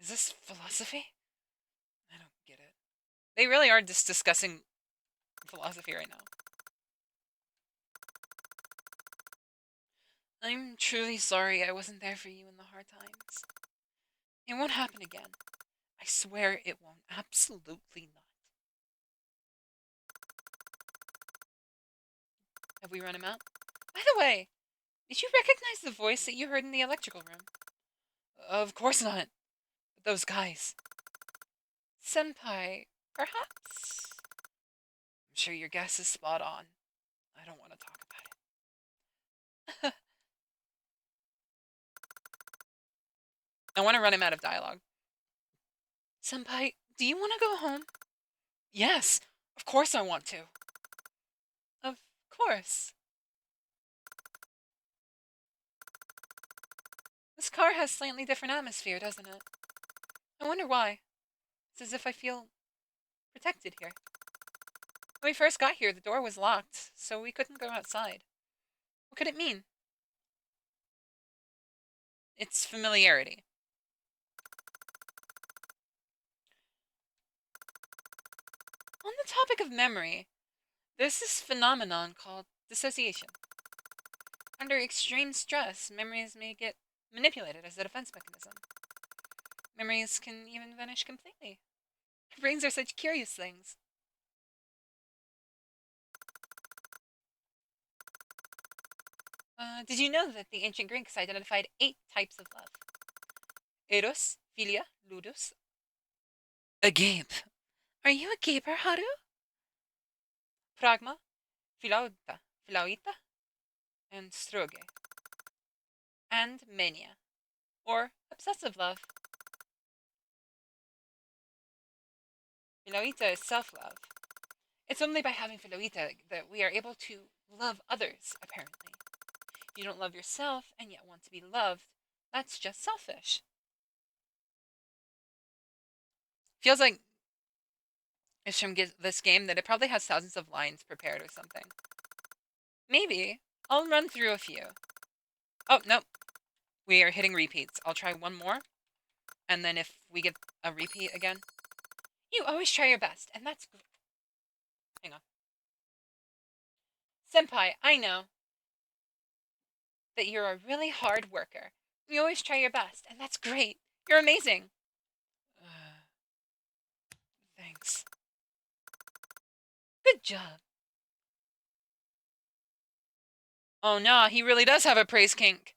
Is this philosophy? I don't get it. They really are just discussing philosophy right now. I'm truly sorry I wasn't there for you in the hard times. It won't happen again. I swear it won't. Absolutely not. Have we run him out? By the way, did you recognize the voice that you heard in the electrical room? Of course not. But those guys. Senpai, perhaps? I'm sure your guess is spot on. I don't want to talk about it. I want to run him out of dialogue. Senpai, do you want to go home? Yes, of course I want to. Of course. This car has slightly different atmosphere, doesn't it? I wonder why. It's as if I feel protected here. When we first got here, the door was locked, so we couldn't go outside. What could it mean? It's familiarity. On the topic of memory, there's this phenomenon called dissociation. Under extreme stress, memories may get manipulated as a defense mechanism. Memories can even vanish completely. Brains are such curious things. Did you know that the ancient Greeks identified 8 types of love? Eros, philia, ludus. Agape. Are you a gaper, Haru? Pragma, philauta, and stroge. and mania, or obsessive love. Philoita is self-love. It's only by having Philoita that we are able to love others, apparently. If you don't love yourself and yet want to be loved, that's just selfish. Feels like it's from this game that it probably has thousands of lines prepared or something. Maybe. I'll run through a few. Oh, no. We are hitting repeats. I'll try one more. And then if we get a repeat again. You always try your best, and that's good. Hang on. Senpai, I know that you're a really hard worker. You always try your best, and that's great. You're amazing. Thanks. Good job. Oh, nah, he really does have a praise kink.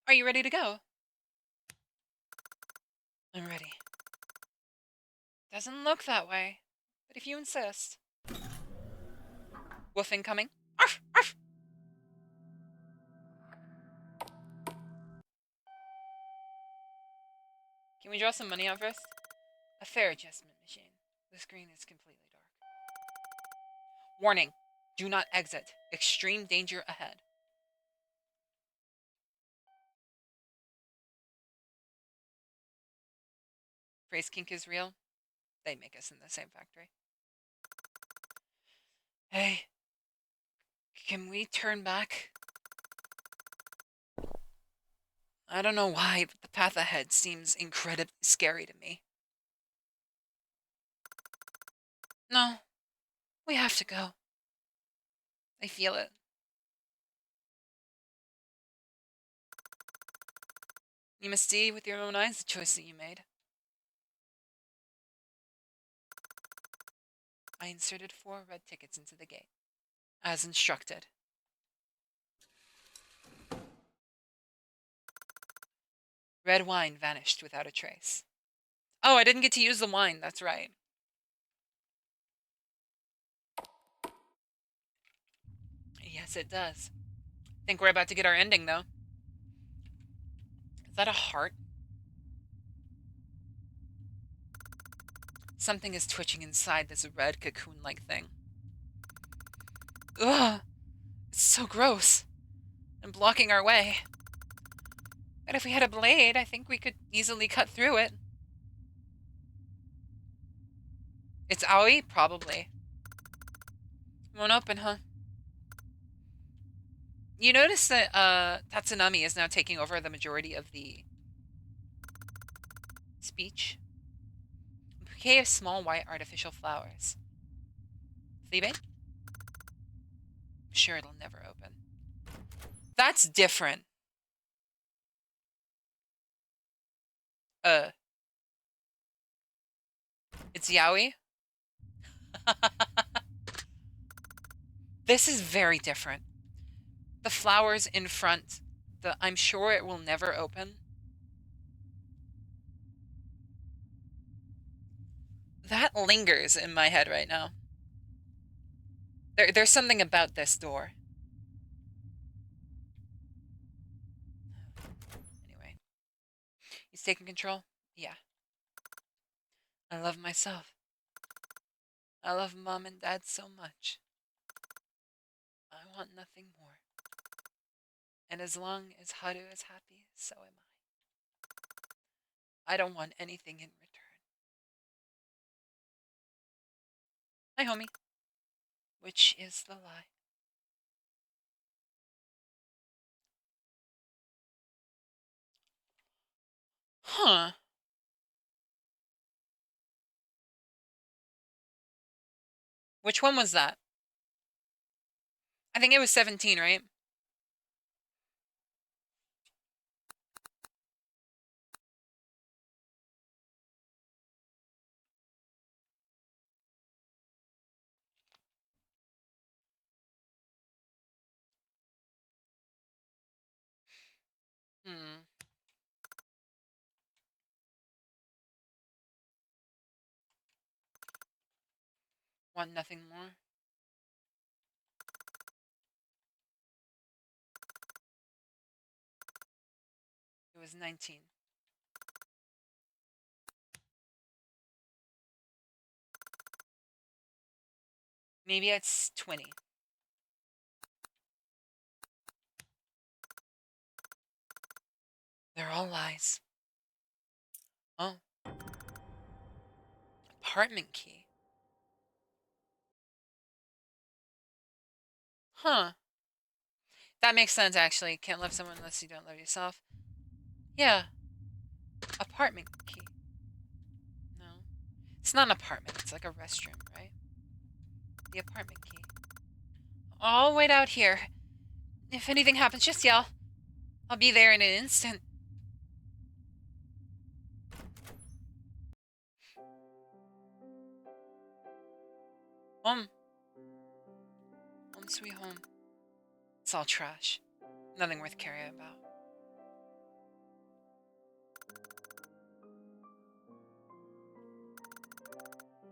Are you ready to go? I'm ready. Doesn't look that way, but if you insist. Wolf incoming. Arf, arf. Can we draw some money out first? A fair adjustment machine. The screen is completely dark. Warning. Do not exit. Extreme danger ahead. Praise kink is real. They make us in the same factory. Hey. Can we turn back? I don't know why, but the path ahead seems incredibly scary to me. No. We have to go. I feel it. You must see with your own eyes the choice that you made. I inserted 4 red tickets into the gate, as instructed. Red wine vanished without a trace. Oh, I didn't get to use the wine, that's right. Yes, it does. Think we're about to get our ending, though. Is that a heart? Something is twitching inside this red cocoon-like thing. Ugh! It's so gross. And blocking our way. But if we had a blade, I think we could easily cut through it. It's Aoi? Probably. Won't open, huh? You notice that Tatsunami is now taking over the majority of the speech. A bouquet of small white artificial flowers. Fleabane? I'm sure it'll never open. That's different. It's Yaoi? This is very different. The flowers in front, I'm sure it will never open. That lingers in my head right now. There's something about this door. Anyway. He's taking control? Yeah. I love myself. I love Mom and Dad so much. I want nothing more. And as long as Haru is happy, so am I. I don't want anything in return. Hi, homie. Which is the lie? Huh. Which one was that? I think it was 17, right? Hmm. Want nothing more? was 19. Maybe it's 20. They're all lies. Oh. Apartment key. Huh. That makes sense, actually. Can't love someone unless you don't love yourself. Yeah. Apartment key. No. It's not an apartment. It's like a restroom, right? The apartment key. I'll wait out here. If anything happens, just yell. I'll be there in an instant. Home. Home sweet home. It's all trash. Nothing worth caring about.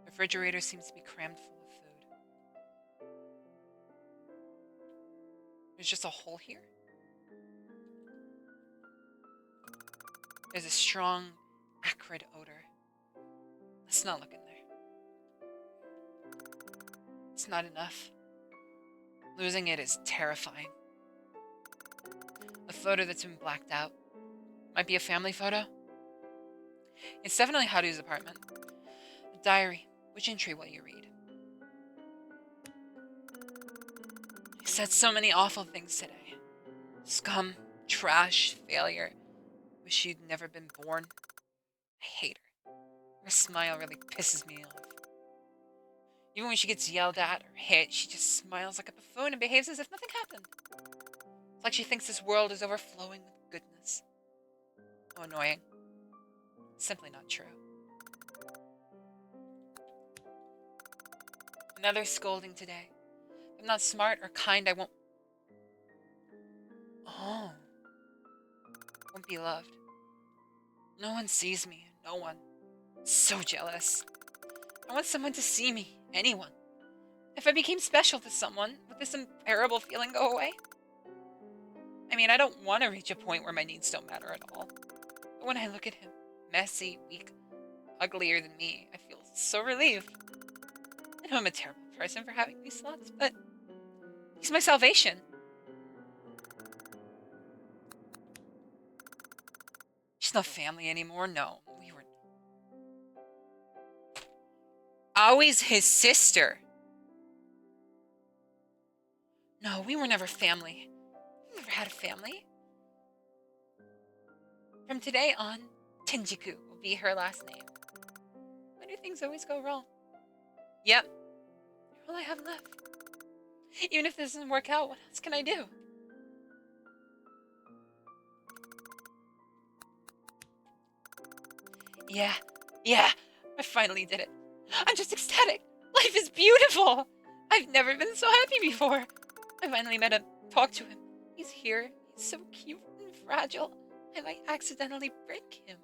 The refrigerator seems to be crammed full of food. There's just a hole here. There's a strong, acrid odor. Let's not look in there. It's not enough. Losing it is terrifying. A photo that's been blacked out. Might be a family photo. It's definitely Haru's apartment. A diary. Which entry will you read? He said so many awful things today. Scum, trash, failure. Wish she'd never been born. I hate her. Her smile really pisses me off. Even when she gets yelled at or hit, she just smiles like a buffoon and behaves as if nothing happened. It's like she thinks this world is overflowing with goodness. Oh, annoying. Simply not true. Another scolding today. If I'm not smart or kind, I won't... Oh. Won't be loved. No one sees me. No one. So jealous. I want someone to see me. Anyone. If I became special to someone, would this unbearable feeling go away? I mean, I don't want to reach a point where my needs don't matter at all. But when I look at him, messy, weak, uglier than me, I feel so relieved. I know I'm a terrible person for having these thoughts, but he's my salvation. She's not family anymore, no. We were always his sister. No, we were never family. We never had a family. From today on, Tenjiku will be her last name. Why do things always go wrong? Yep. You're all I have left. Even if this doesn't work out, what else can I do? Yeah, I finally did it. I'm just ecstatic. Life is beautiful. I've never been so happy before. I finally met him, talked to him. He's here. He's so cute and fragile. I might accidentally break him.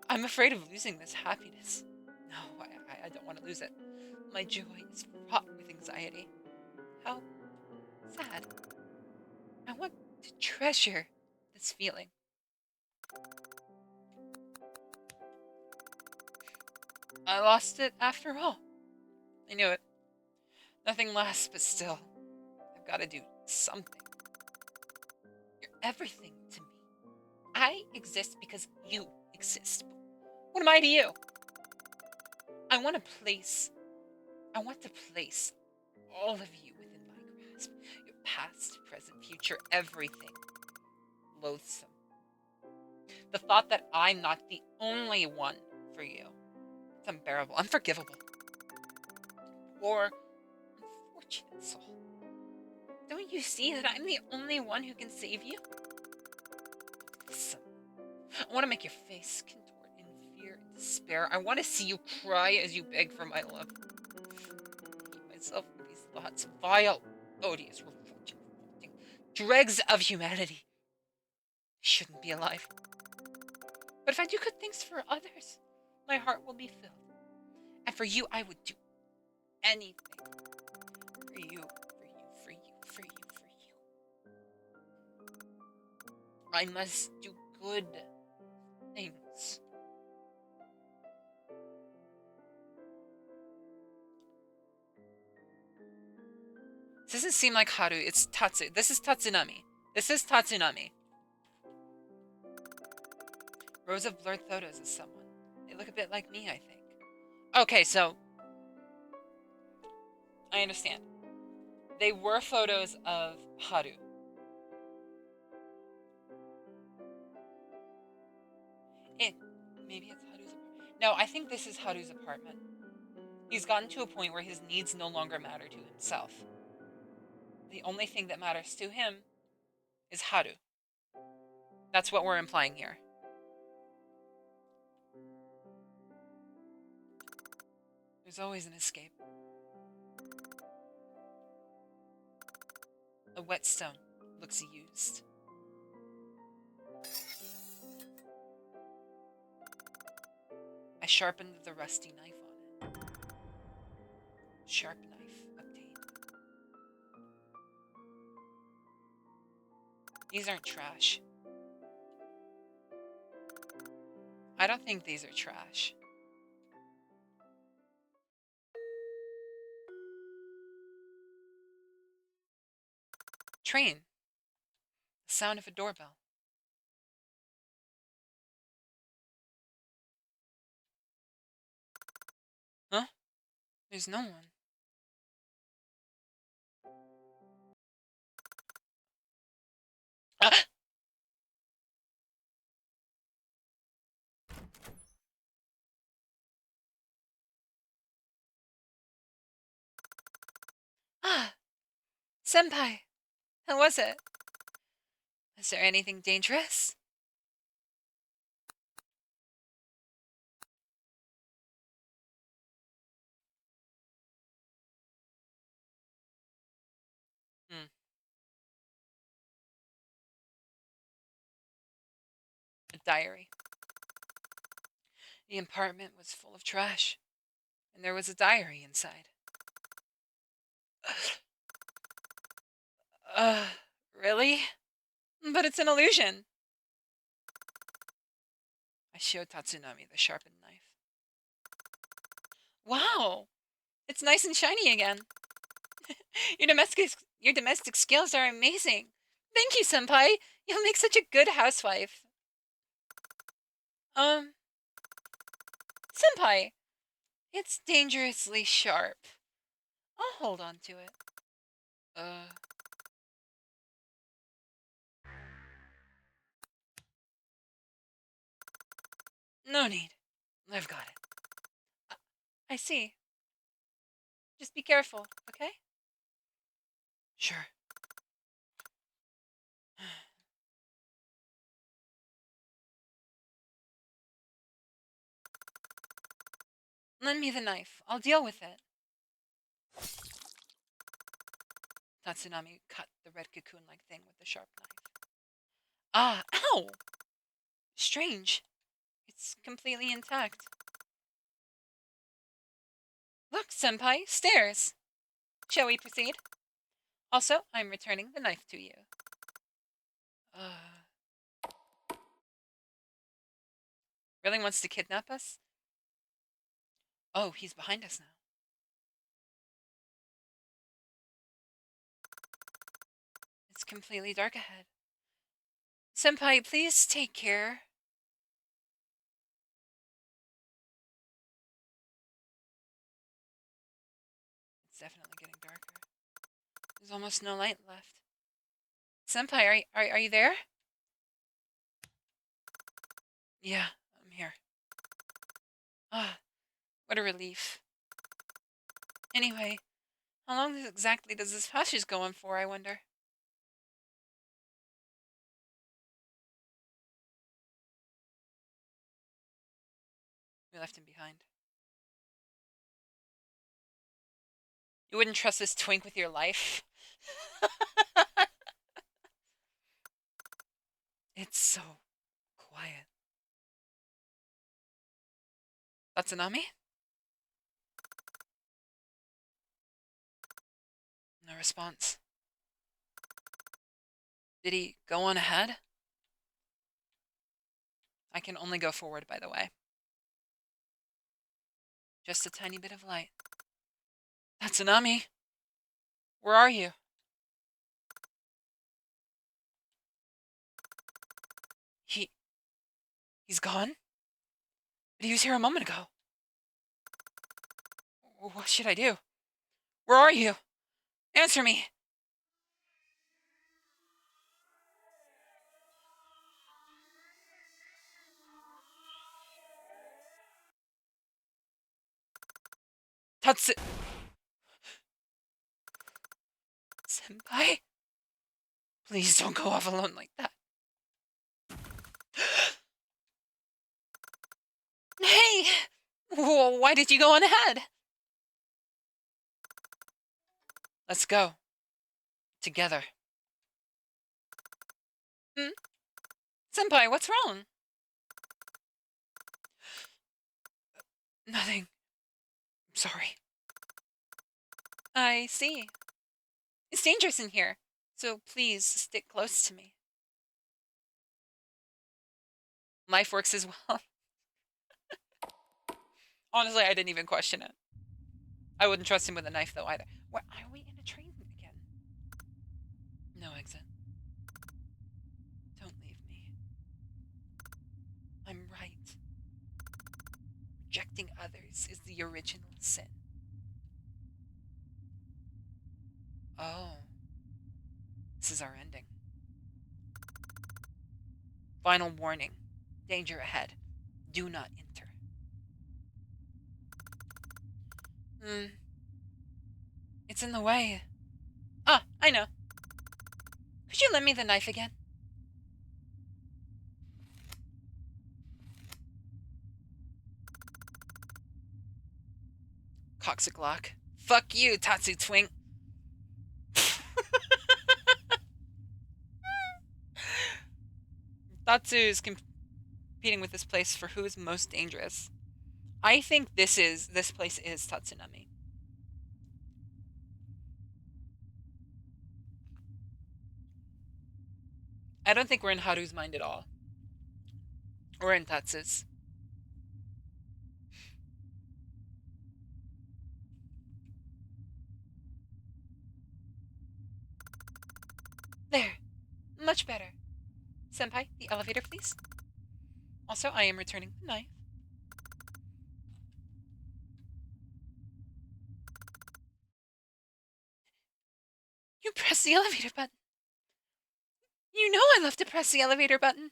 I'm afraid of losing this happiness. No, I don't want to lose it. My joy is fraught with anxiety. How sad. I want to treasure this feeling. I lost it after all. I knew it. Nothing lasts, but still, I've got to do something. You're everything to me. I exist because you exist. What am I to you? I want to place all of you within my grasp. Your past, present, future, everything. Loathsome. The thought that I'm not the only one for you. It's unbearable, unforgivable. Poor, unfortunate soul. Don't you see that I'm the only one who can save you? Listen, I want to make your face contort in fear and despair. I want to see you cry as you beg for my love. I hate myself for these thoughts. Vile, odious, revolting, dregs of humanity. I shouldn't be alive. But if I do good things for others, my heart will be filled. And for you, I would do anything. For you, for you, for you, for you, for you. I must do good things. This doesn't seem like Haru. It's Tatsu. This is Tatsunami. This is Tatsunami. Rows of blurred photos of someone. They look a bit like me, I think. Okay, so I understand. They were photos of Haru. It maybe it's Haru's apartment. No, I think this is Haru's apartment. He's gotten to a point where his needs no longer matter to himself. The only thing that matters to him is Haru. That's what we're implying here. There's always an escape. A whetstone looks used. I sharpened the rusty knife on it. Sharp knife obtained. These aren't trash. I don't think these are trash. Train. The sound of a doorbell. Huh? There's no one. Ah! Ah! Senpai! How was it? Is there anything dangerous? Hmm. A diary. The apartment was full of trash, and there was a diary inside. Uh, really? But it's an illusion. I showed Tatsunami the sharpened knife. Wow! It's nice and shiny again. Your domestic skills are amazing. Thank you, senpai. You'll make such a good housewife. Um, senpai, it's dangerously sharp. I'll hold on to it. Uh, no need. I've got it. I see. Just be careful, okay? Sure. Lend me the knife. I'll deal with it. Tatsunami cut the red cocoon-like thing with the sharp knife. Ah, ow! Strange. It's completely intact. Look, senpai, stairs. Shall we proceed? Also, I'm returning the knife to you. Really wants to kidnap us? Oh, he's behind us now. It's completely dark ahead. Senpai, please take care. It's definitely getting darker. There's almost no light left. Senpai, are you there? Yeah, I'm here. Ah, what a relief. Anyway, how long exactly does this passage go on for, I wonder? We left him behind. You wouldn't trust this twink with your life? It's so quiet. Tatsunami? No response. Did he go on ahead? I can only go forward, by the way. Just a tiny bit of light. Tatsunami! Where are you? He's gone? But he was here a moment ago. What should I do? Where are you? Answer me! Tatsu... Senpai? Please don't go off alone like that. Hey! Why did you go on ahead? Let's go. Together. Hmm? Senpai, what's wrong? Nothing. I'm sorry. I see. It's dangerous in here, so please stick close to me. Life works as well. Honestly, I didn't even question it. I wouldn't trust him with a knife, though, either. What? Are we in a train again? No exit. Don't leave me. I'm right. Rejecting others is the original sin. Oh. This is our ending. Final warning. Danger ahead. Do not enter. It's in the way. Ah, I know. Could you lend me the knife again? Coxic lock. Fuck you, Tatsu Twink. Tatsu is competing with this place for who is most dangerous. I think this place is Tatsunami. I don't think we're in Haru's mind at all. Or in Tatsu's. There. Much better. Senpai, the elevator, please. Also, I am returning the knife. You press the elevator button. You know I love to press the elevator button.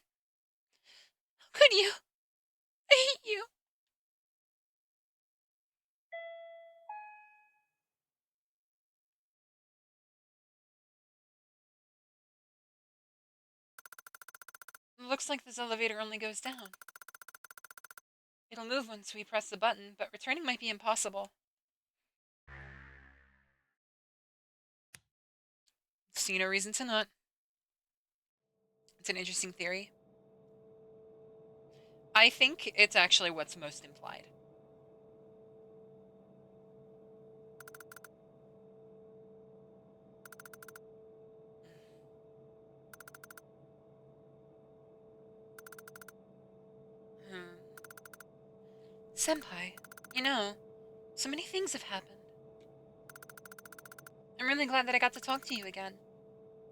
How could you? I hate you. Looks like this elevator only goes down. It'll move once we press the button, but returning might be impossible. See no reason to not. It's an interesting theory. I think it's actually what's most implied. Hmm. Senpai, you know, so many things have happened. I'm really glad that I got to talk to you again,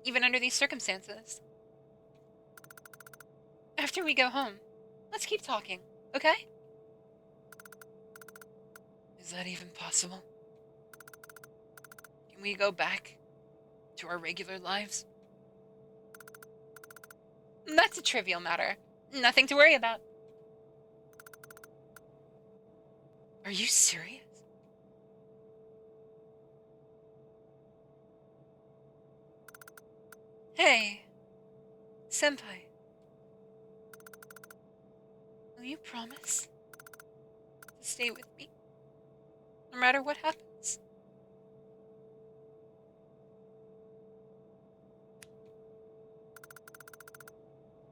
even under these circumstances. After we go home, let's keep talking, okay? Is that even possible? Can we go back to our regular lives? That's a trivial matter. Nothing to worry about. Are you serious? Hey, Senpai. Will you promise to stay with me, no matter what happens?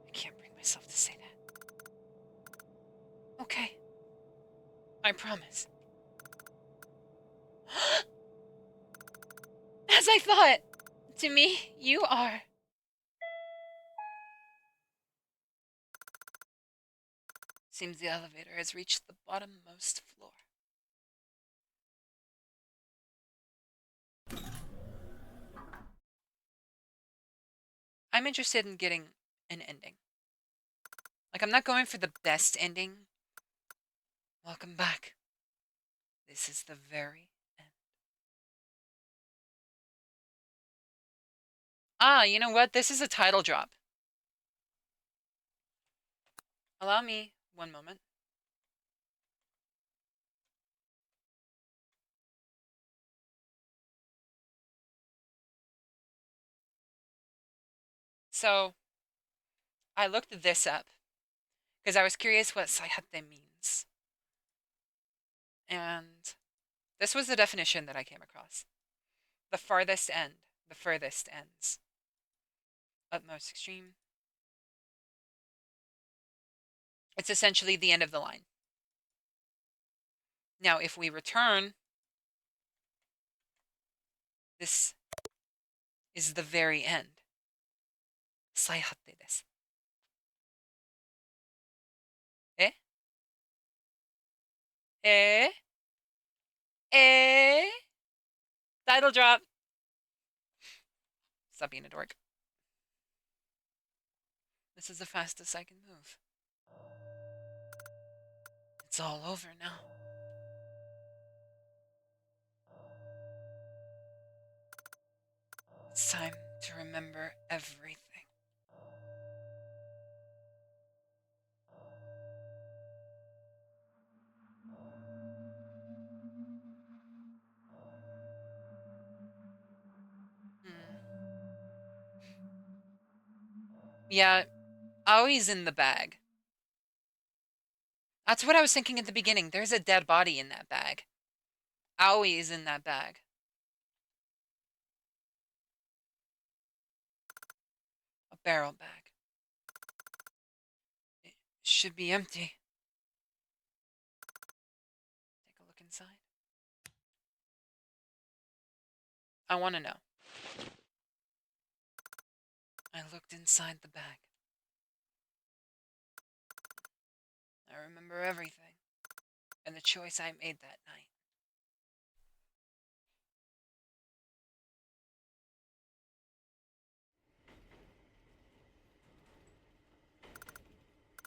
I can't bring myself to say that. Okay. I promise. As I thought! To me, you are. Seems the elevator has reached the bottommost floor. I'm interested in getting an ending. Like, I'm not going for the best ending. Welcome back. This is the very end. Ah, you know what? This is a title drop. Allow me one moment. So, I looked this up because I was curious what Saihate means. And this was the definition that I came across. The farthest end, the furthest ends. Utmost extreme. It's essentially the end of the line. Now, if we return, this is the very end. Saihate desu. Eh? Eh? Eh? Title drop. Stop being a dork. This is the fastest I can move. It's all over now. It's time to remember everything. Hmm. Yeah, Aoi's in the bag. That's what I was thinking at the beginning. There's a dead body in that bag. Aoi is in that bag. A barrel bag. It should be empty. Take a look inside. I want to know. I looked inside the bag. I remember everything and the choice I made that night.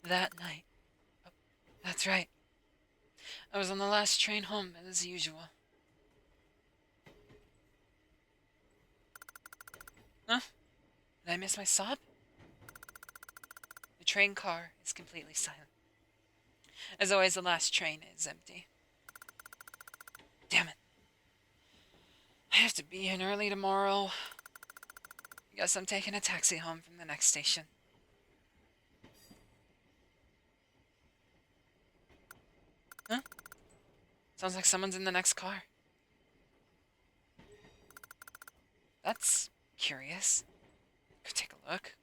That night. Oh, that's right. I was on the last train home as usual. Huh? Did I miss my stop? The train car is completely silent. As always, the last train is empty. Damn it. I have to be in early tomorrow. Guess I'm taking a taxi home from the next station. Huh? Sounds like someone's in the next car. That's curious. Could take a look.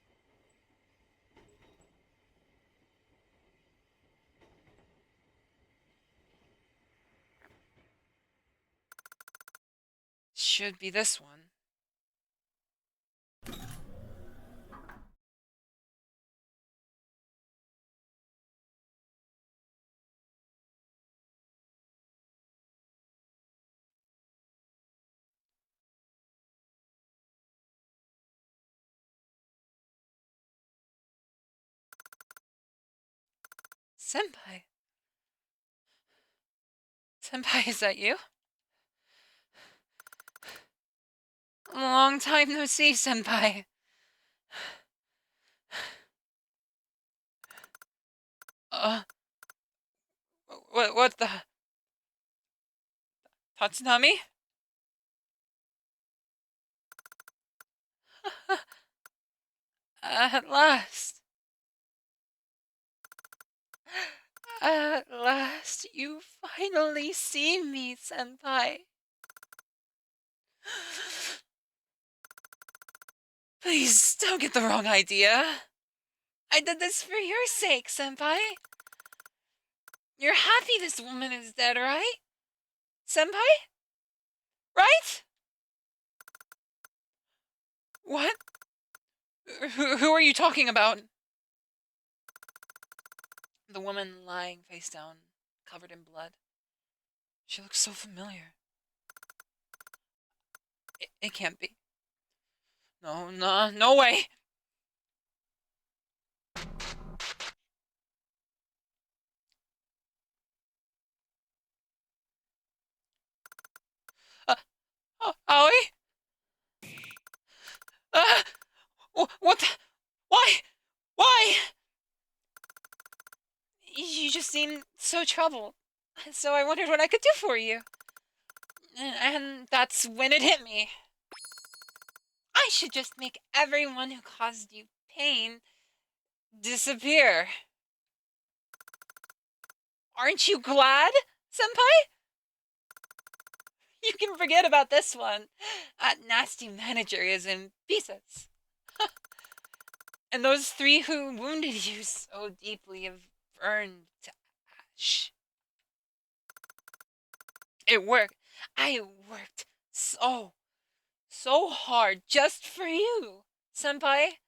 Should be this one. Senpai. Senpai, is that you? Long time no see, Senpai. Uh, what the? Tatsunami? At last. At last, you finally see me, Senpai. Please, don't get the wrong idea. I did this for your sake, Senpai. You're happy this woman is dead, right? Senpai? Right? What? Who are you talking about? The woman lying face down, covered in blood. She looks so familiar. It can't be. No, no, no way! Aoi? What the? Why? Why? You just seem so troubled. So I wondered what I could do for you. And that's when it hit me. I should just make everyone who caused you pain disappear. Aren't you glad, senpai? You can forget about this one. That nasty manager is in pieces. And those 3 who wounded you so deeply have burned to ash. It worked. I worked so hard just for you, senpai.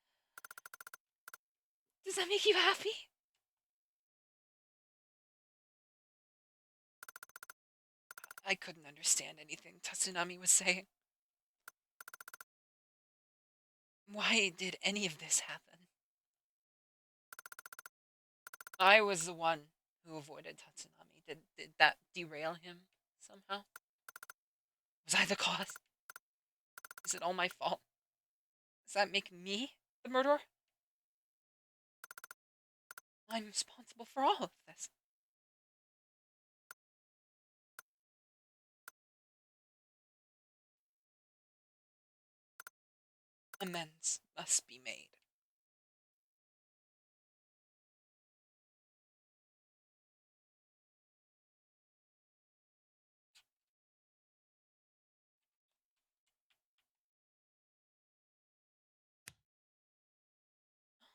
Does that make you happy? I couldn't understand anything Tatsunami was saying. Why did any of this happen? I was the one who avoided Tatsunami. Did that derail him somehow? Was I the cause? Is it all my fault? Does that make me the murderer? I'm responsible for all of this. Amends must be made.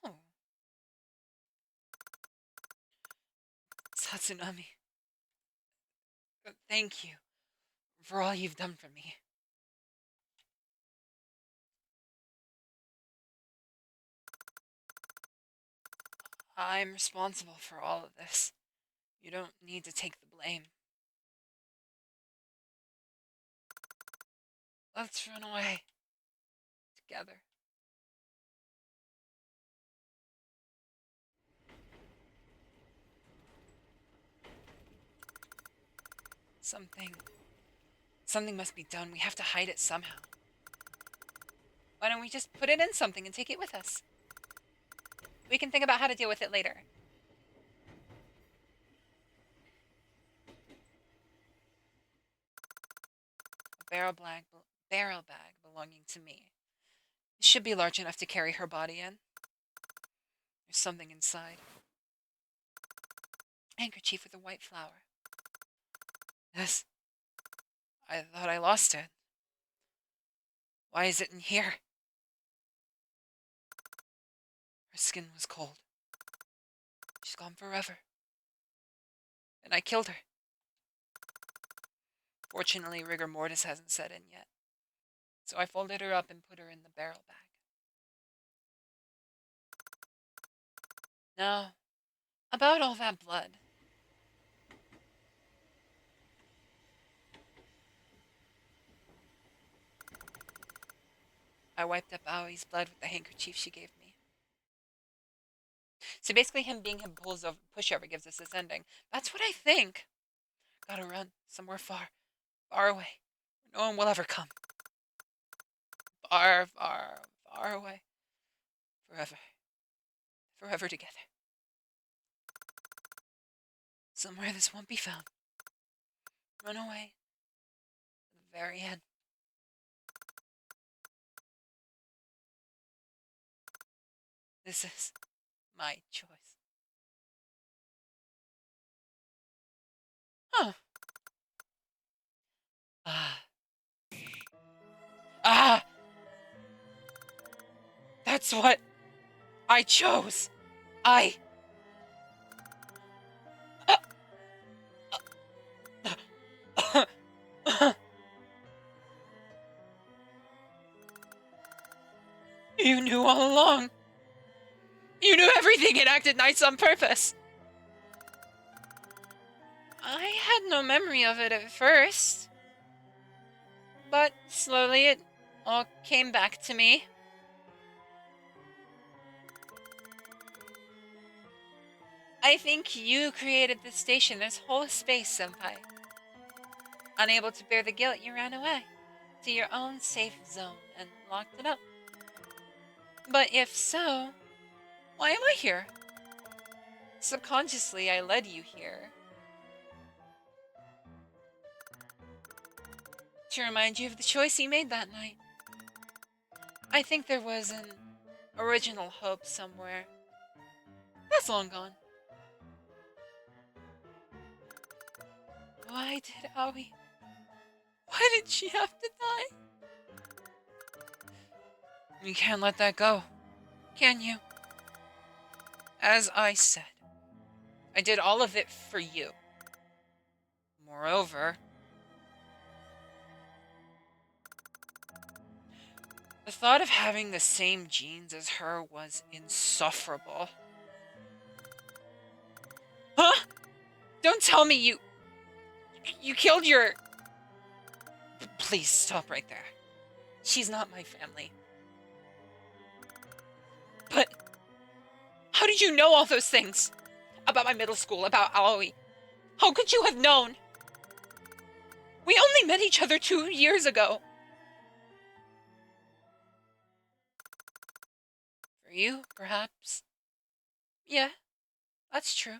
Oh. Tatsunami. Thank you for all you've done for me. I'm responsible for all of this. You don't need to take the blame. Let's run away. Together. Something must be done. We have to hide it somehow. Why don't we just put it in something and take it with us? We can think about how to deal with it later. A barrel bag belonging to me. It should be large enough to carry her body in. There's something inside. Handkerchief with a white flower. Yes. I thought I lost it. Why is it in here? Her skin was cold. She's gone forever. And I killed her. Fortunately, rigor mortis hasn't set in yet. So I folded her up and put her in the barrel bag. Now, about all that blood. I wiped up Aoi's blood with the handkerchief she gave me. So basically him being him pushover gives us this ending. That's what I think. Gotta run somewhere far away, where no one will ever come. Far away. Forever together. Somewhere this won't be found. Run away. To the very end. This is my choice. Huh. Ah! That's what I chose. You knew all along. You knew everything and acted nice on purpose. I had no memory of it at first, but slowly it all came back to me. I think you created this station, this whole space, Senpai. Unable to bear the guilt, you ran away to your own safe zone and locked it up. But if so, why am I here? Subconsciously, I led you here. To remind you of the choice you made that night. I think there was an original hope somewhere. That's long gone. Why did Aoi... Why did she have to die? You can't let that go, can you? As I said, I did all of it for you. Moreover, the thought of having the same genes as her was insufferable. Huh? Don't tell me you killed your... Please stop right there. She's not my family. But how did you know all those things? About my middle school, about Aoi? How could you have known? We only met each other 2 years ago. For you, perhaps. Yeah, that's true.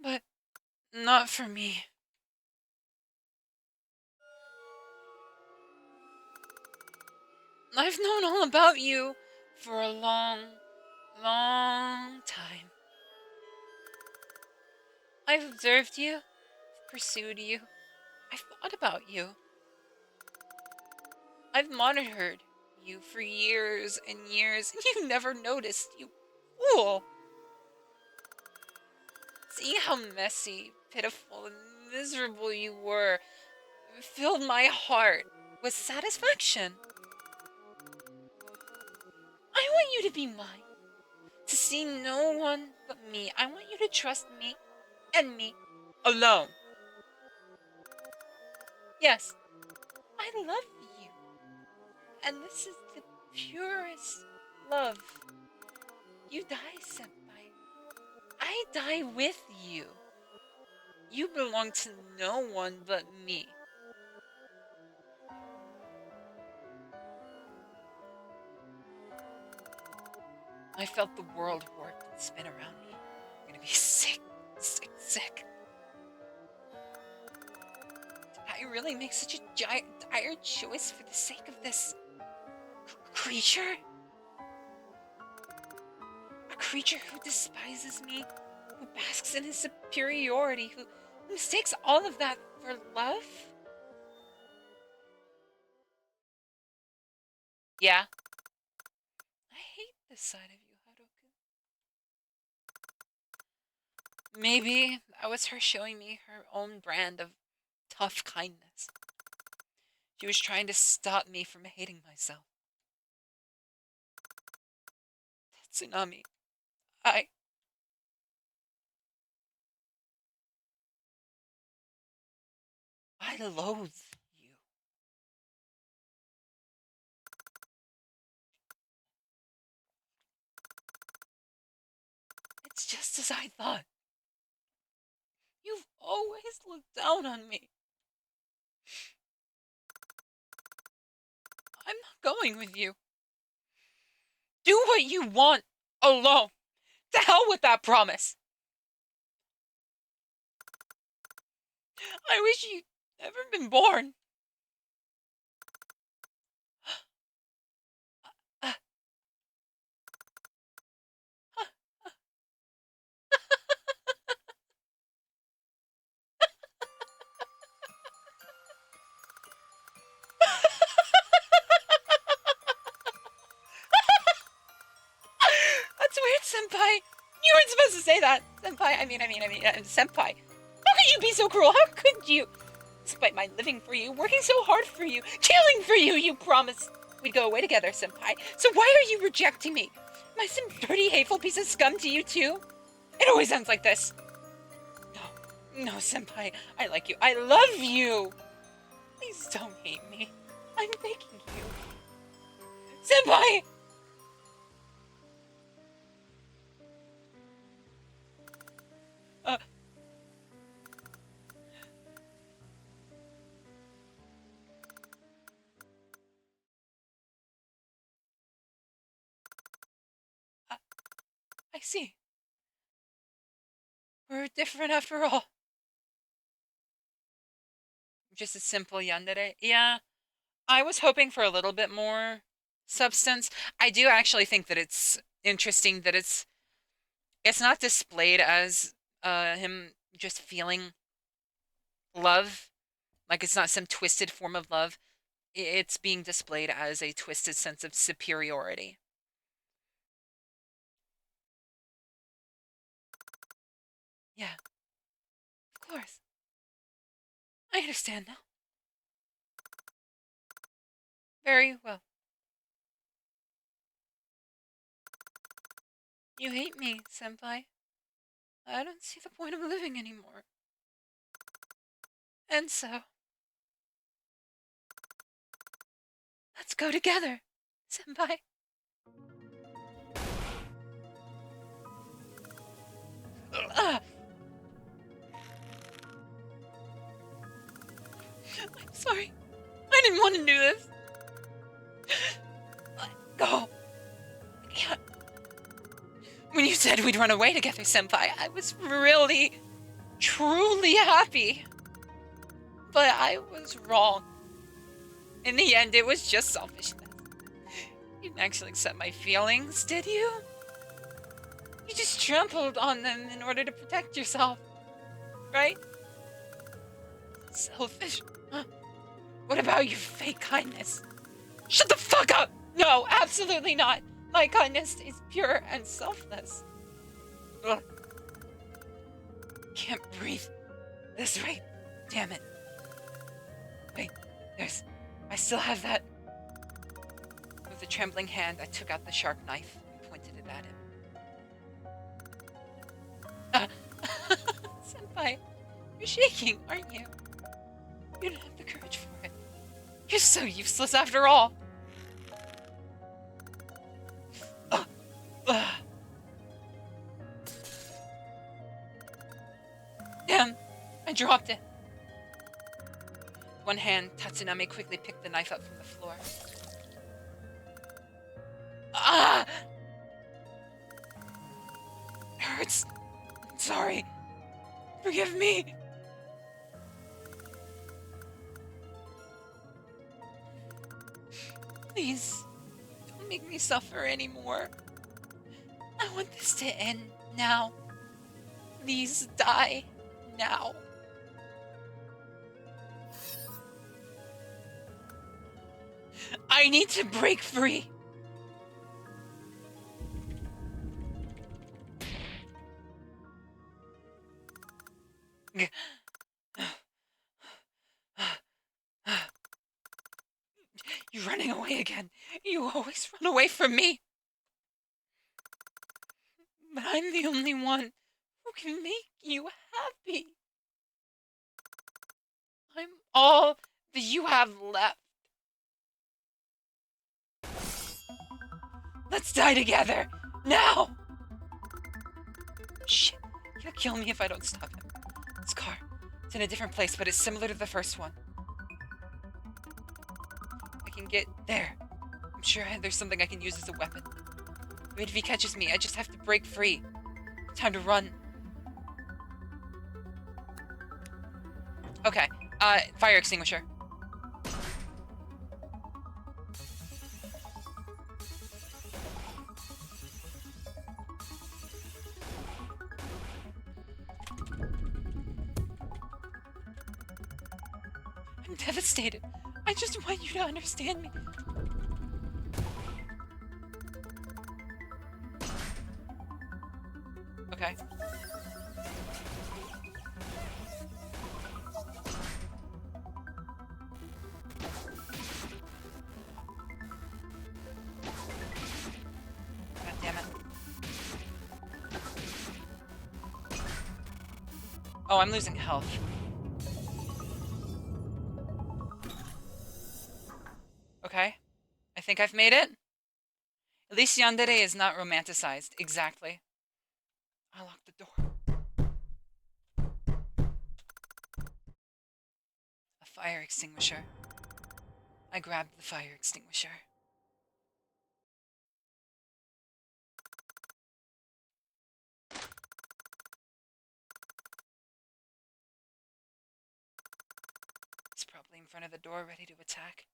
But not for me. I've known all about you for a long, long time. I've observed you, pursued you, I've thought about you. I've monitored you for years and years, and you never noticed, you fool! Seeing how messy, pitiful, and miserable you were filled my heart with satisfaction. I want you to be mine. To see no one but me. I want you to trust me and me alone. Yes, I love you. And this is the purest love. You die, Senpai. I die with you. You belong to no one but me. I felt the world warp and spin around me. I'm gonna be sick, sick, sick. Did I really make such a dire choice for the sake of this creature? A creature who despises me, who basks in his superiority, who mistakes all of that for love? Yeah. I hate this side of you, Haruka. Maybe that was her showing me her own brand of tough kindness. She was trying to stop me from hating myself. Tsunami, I loathe you. It's just as I thought. You've always looked down on me. I'm not going with you. Do what you want alone. To hell with that promise. I wish you'd never been born. That's weird, Senpai. You weren't supposed to say that. Senpai, I mean, Senpai. How could you be so cruel? How could you? Despite my living for you, working so hard for you, killing for you, you promised we'd go away together, Senpai. So why are you rejecting me? Am I some dirty, hateful piece of scum to you too? It always ends like this. No, senpai, I like you. I love you. Please don't hate me. I'm begging you. Senpai! I see. We're different after all. Just a simple yandere. Yeah, I was hoping for a little bit more substance. I do actually think that it's interesting that it's not displayed as him just feeling love, like it's not some twisted form of love. It's being displayed as a twisted sense of superiority. Yeah, of course. I understand now. Very well. You hate me, senpai. I don't see the point of living anymore. And so, let's go together, senpai. I'm sorry. I didn't want to do this. Let go. I can't. When you said we'd run away together, senpai, I was really, truly happy. But I was wrong. In the end, it was just selfishness. You didn't actually accept my feelings, did you? You just trampled on them in order to protect yourself, right? Selfish. Huh? What about your fake kindness? Shut the fuck up! No, absolutely not. My kindness is pure and selfless. Ugh. Can't breathe. This rate. Damn it. Wait, I still have that. With a trembling hand, I took out the sharp knife and pointed it at him. Senpai, you're shaking, aren't you? You don't have the courage for it. You're so useless after all. Damn, I dropped it. With one hand, Tatsunami quickly picked the knife up from the floor. Ah! It hurts. I'm sorry. Forgive me. Please, don't make me suffer anymore. I want this to end now. Please die now. I need to break free. You're running away again. You always run away from me. But I'm the only one who can make you happy. I'm all that you have left. Let's die together, now! Shit, he'll kill me if I don't stop him. This car, it's in a different place, but it's similar to the first one. I can get there. I'm sure there's something I can use as a weapon. Wait, if he catches me, I just have to break free. Time to run. Okay, fire extinguisher. I'm devastated. I just want you to understand me. Okay. God damn it. Oh, I'm losing health. Okay. I think I've made it. At least yandere is not romanticized. Exactly. I locked the door. A fire extinguisher. I grabbed the fire extinguisher. He's probably in front of the door ready to attack.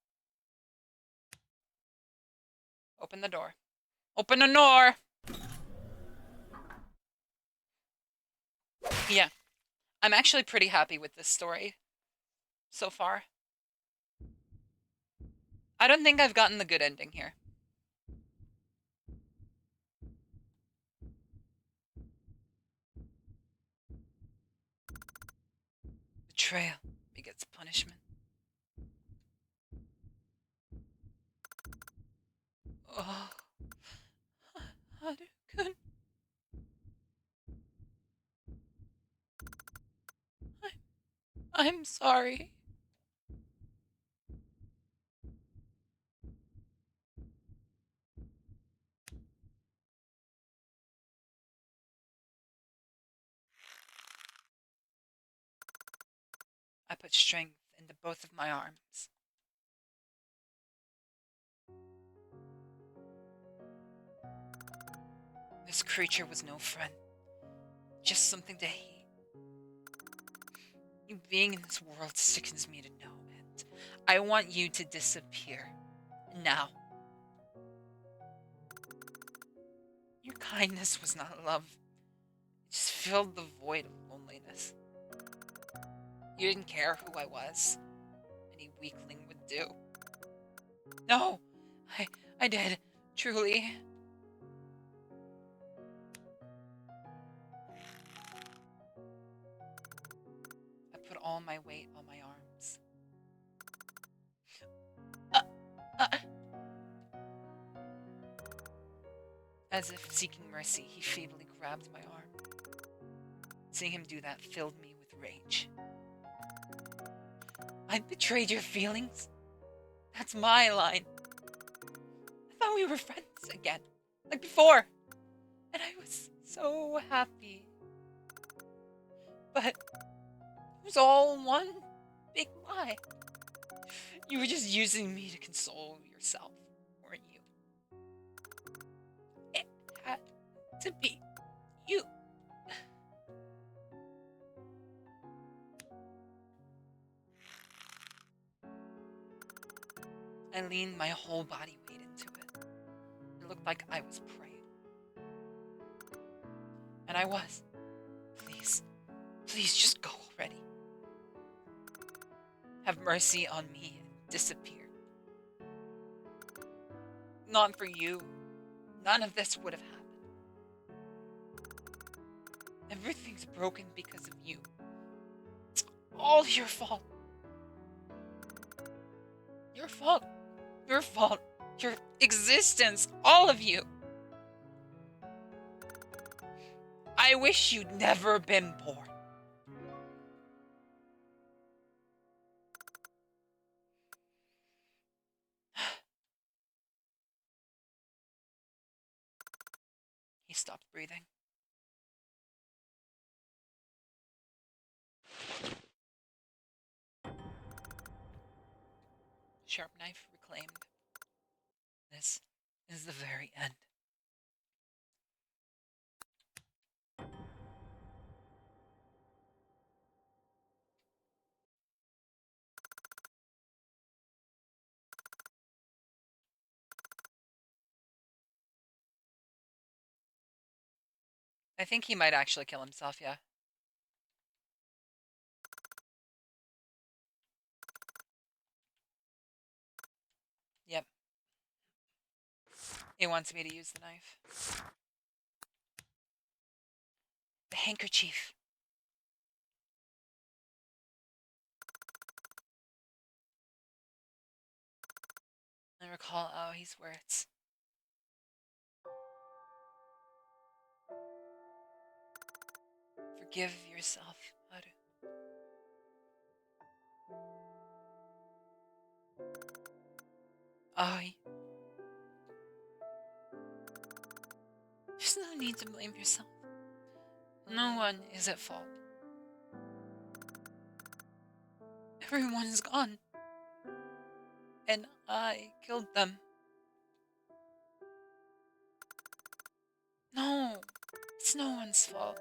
Open the door. Open the door! Yeah. I'm actually pretty happy with this story so far. I don't think I've gotten the good ending here. Betrayal begets punishment. Oh. Haru-kun. I'm sorry. I put strength into both of my arms. This creature was no friend, just something to hate. You being in this world sickens me to no end. I want you to disappear. Now. Your kindness was not love. It just filled the void of loneliness. You didn't care who I was. Any weakling would do. No! I did. Truly. I put all my weight on my arms. Uh. As if seeking mercy, he feebly grabbed my arm. Seeing him do that filled me with rage. I betrayed your feelings? That's my line. I thought we were friends again, like before. And I was so happy. But it was all one big lie. You were just using me to console yourself, weren't you? It had to be you. I leaned my whole body weight into it. It looked like I was praying. And I was. Please, please just go already. Have mercy on me and disappear. Not for you. None of this would have happened. Everything's broken because of you. It's all your fault. Your fault. Your fault. Your existence. All of you. I wish you'd never been born. He stopped breathing. Sharp knife reclaimed. This is the very end. I think he might actually kill himself, yeah. Yep. He wants me to use the knife. The handkerchief. I recall Aoi's words. Forgive yourself, Haru. I. There's no need to blame yourself. No one is at fault. Everyone is gone. And I killed them. No, it's no one's fault.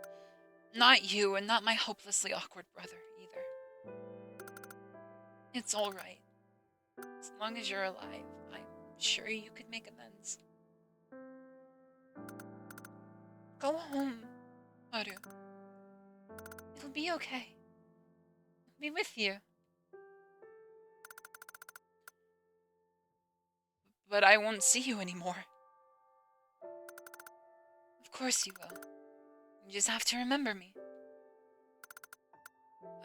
Not you, and not my hopelessly awkward brother, either. It's all right. As long as you're alive, I'm sure you could make amends. Go home, Haru. It'll be okay. I'll be with you. But I won't see you anymore. Of course you will. You just have to remember me.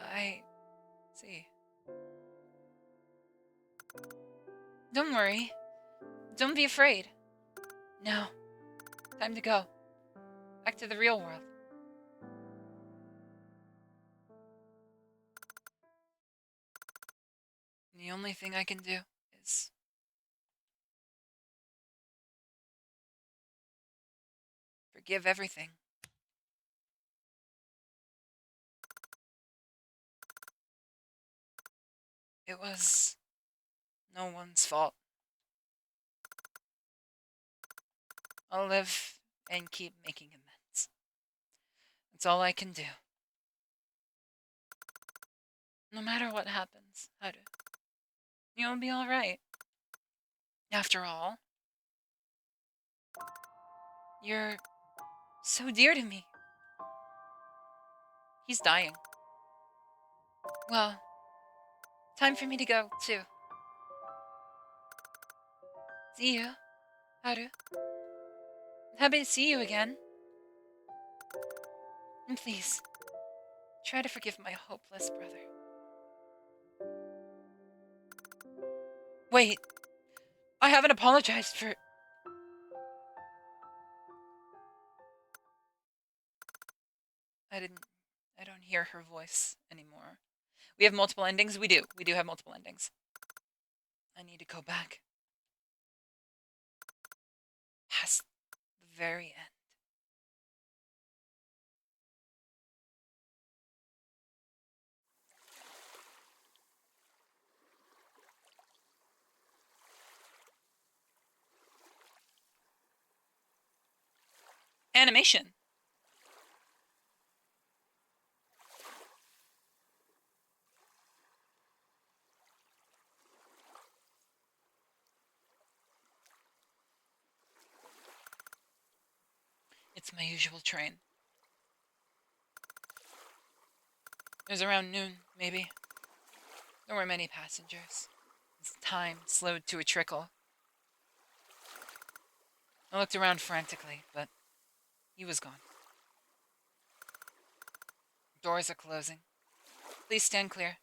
I see. Don't worry. Don't be afraid. No. Time to go. Back to the real world. The only thing I can do is forgive everything. It was no one's fault. I'll live and keep making amends. That's all I can do. No matter what happens, Haru, you'll be alright. After all, you're so dear to me. He's dying. Well, time for me to go, too. See you, Haru. Happy to see you again. And please, try to forgive my hopeless brother. Wait, I haven't apologized for... I don't hear her voice anymore. We have multiple endings? We do. We do have multiple endings. I need to go back. Past the very end. Animation. It's my usual train. It was around noon, maybe. There were many passengers. As time slowed to a trickle. I looked around frantically, but he was gone. Doors are closing. Please stand clear.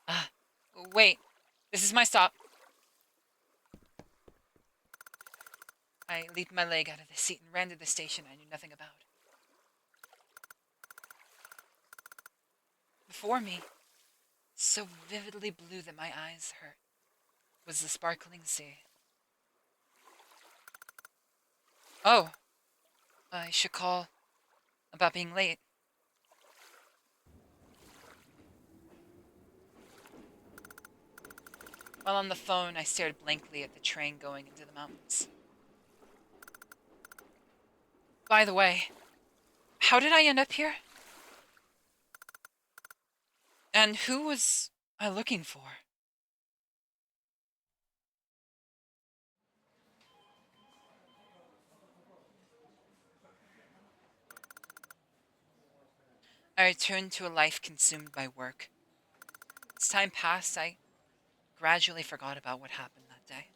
Ah, wait. This is my stop. I leaped my leg out of the seat and ran to the station I knew nothing about. Before me, so vividly blue that my eyes hurt, was the sparkling sea. Oh, I should call about being late. While on the phone, I stared blankly at the train going into the mountains. By the way, how did I end up here? And who was I looking for? I returned to a life consumed by work. As time passed, I gradually forgot about what happened that day.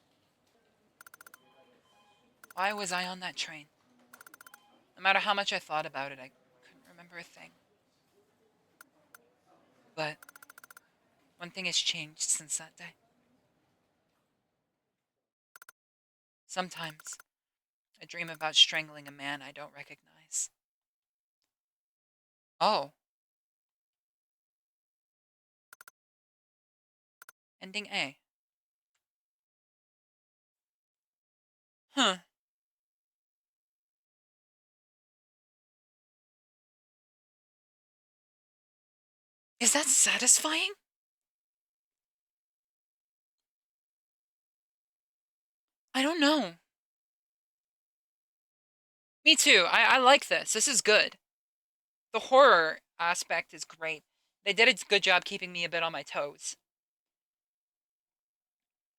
Why was I on that train? No matter how much I thought about it, I couldn't remember a thing. But one thing has changed since that day. Sometimes I dream about strangling a man I don't recognize. Oh, Ending A. Huh. Is that satisfying? I don't know. Me too. I like this. This is good. The horror aspect is great. They did a good job keeping me a bit on my toes.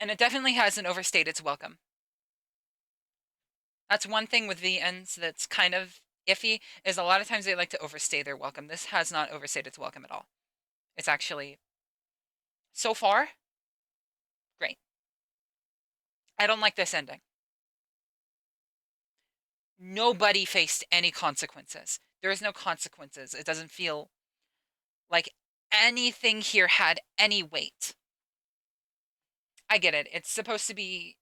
And it definitely hasn't overstayed its welcome. That's one thing with VNs that's kind of iffy, is a lot of times they like to overstay their welcome. This has not overstayed its welcome at all. It's actually, so far, great. I don't like this ending. Nobody faced any consequences. There is no consequences. It doesn't feel like anything here had any weight. I get it. It's supposed to be.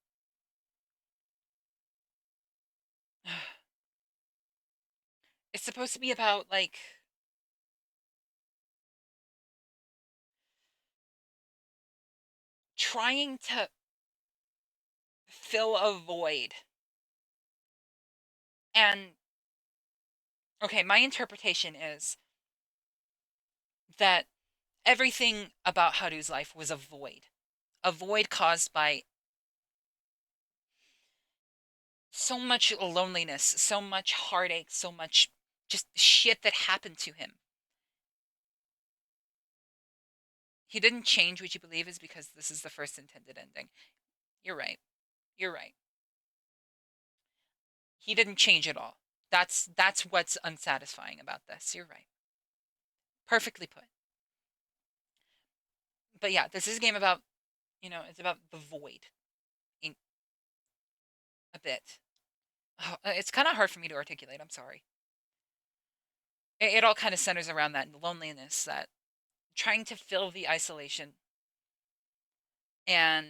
It's supposed to be about, like, trying to fill a void. And, okay, my interpretation is that everything about Haru's life was a void caused by so much loneliness, so much heartache, so much just shit that happened to him. He didn't change, what you believe is because this is the first intended ending. You're right. You're right. He didn't change at all. That's what's unsatisfying about this. You're right. Perfectly put. But yeah, this is a game about, it's about the void in a bit. Oh, it's kind of hard for me to articulate. I'm sorry. It all kind of centers around that loneliness, that trying to fill the isolation. And